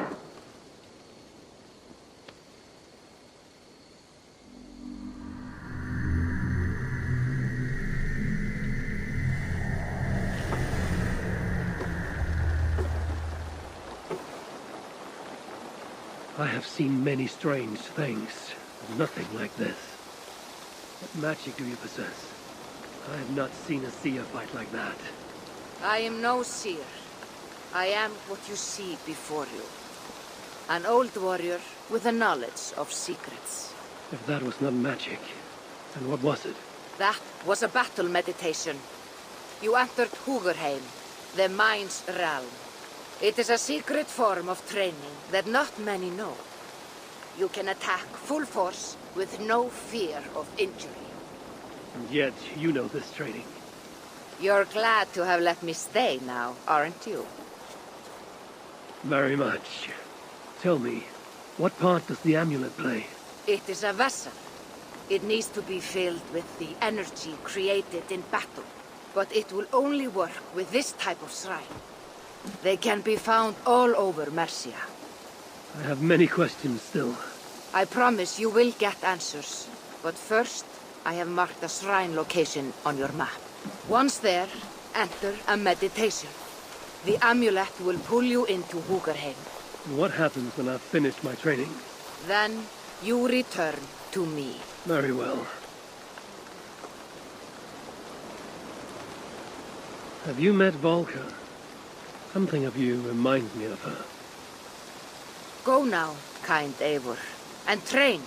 I have seen many strange things, but nothing like this. What magic do you possess? I have not seen a seer fight like that. I am no seer. I am what you see before you. An old warrior with a knowledge of secrets. If that was not magic, then what was it? That was a battle meditation. You entered Húgrheim, the mind's realm. It is a secret form of training that not many know. You can attack full force with no fear of injury. And yet, you know this training. You're glad to have let me stay now, aren't you? Very much. Tell me, what part does the amulet play? It is a vessel. It needs to be filled with the energy created in battle. But it will only work with this type of shrine. They can be found all over Mercia. I have many questions still. I promise you will get answers. But first, I have marked a shrine location on your map. Once there, enter a meditation. The amulet will pull you into Húgrheim. And what happens when I've finished my training? Then, you return to me. Very well. Have you met Volker? Something of you reminds me of her. Go now, kind Eivor, and train.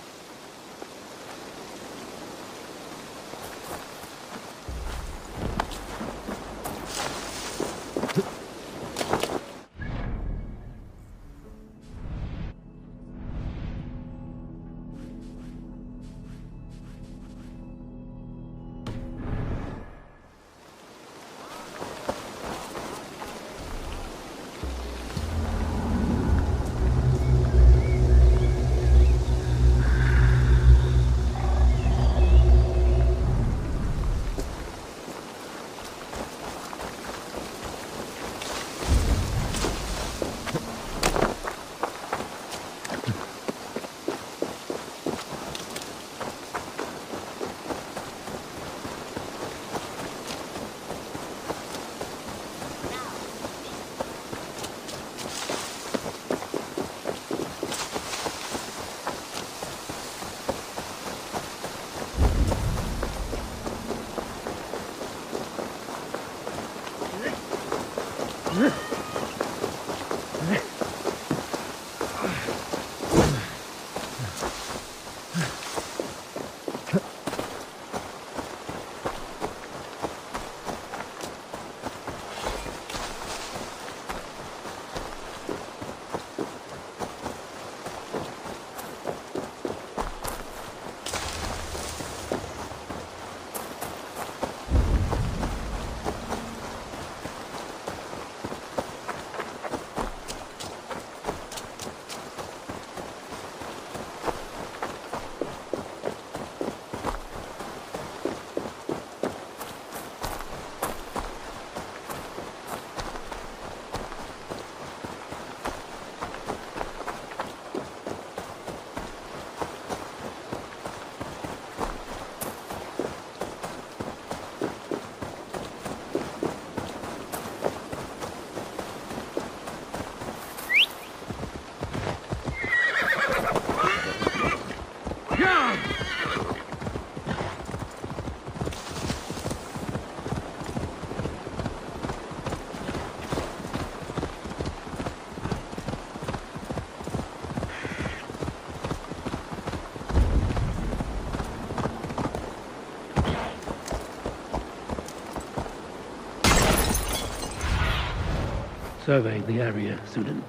surveying the area, Sudan.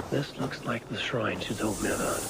This looks like the shrine she told me about.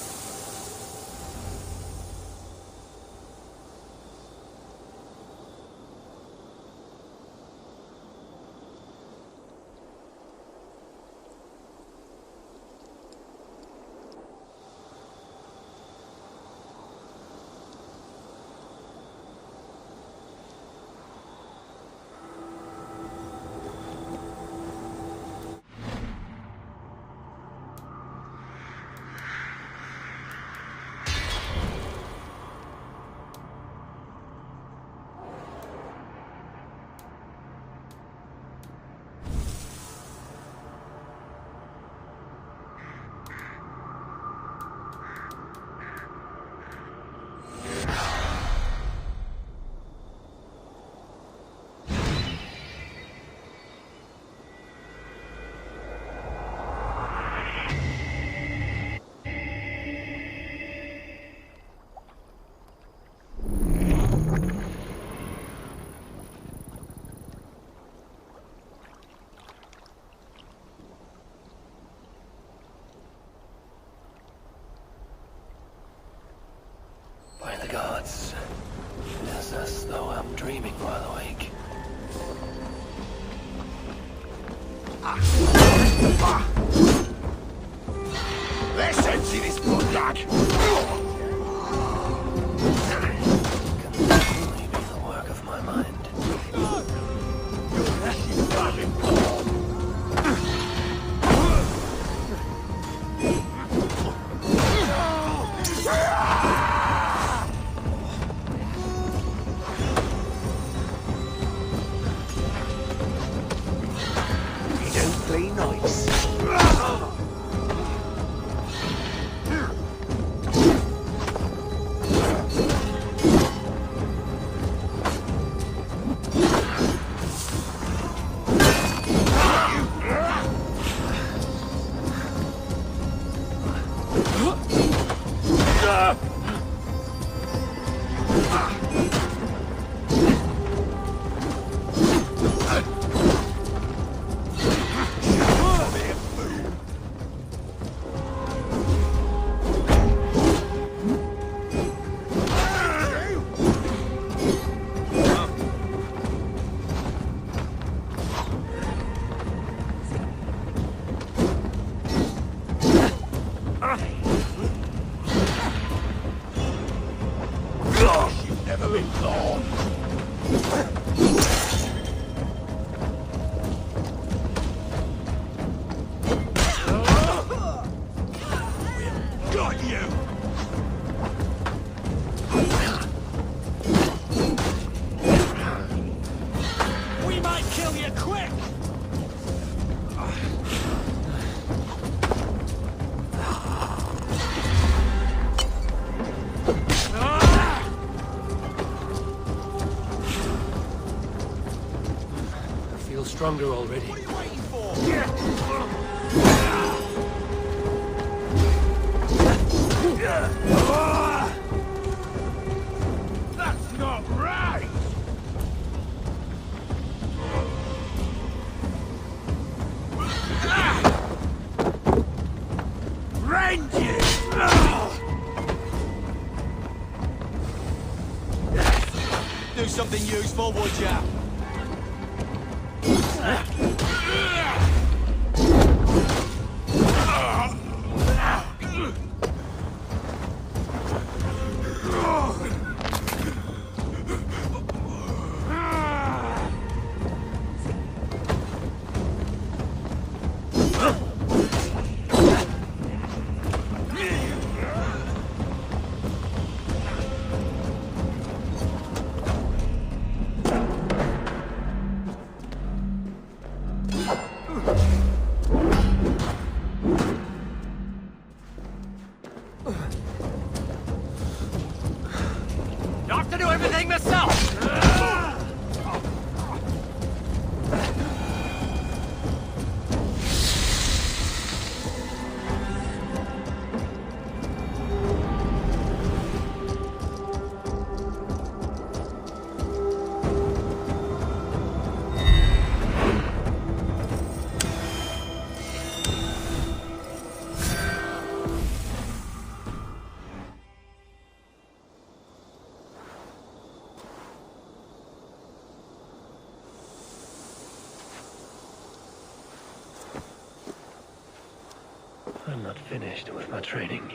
By the gods, it is as though I'm dreaming while awake. Let's empty this blood bag! Can only be the work of my mind. Play nice. Never been gone. Got you! stronger already. What are you waiting for? That's not right! Rangers! Do something useful, would ya? I have to do everything myself! I'm not finished with my training.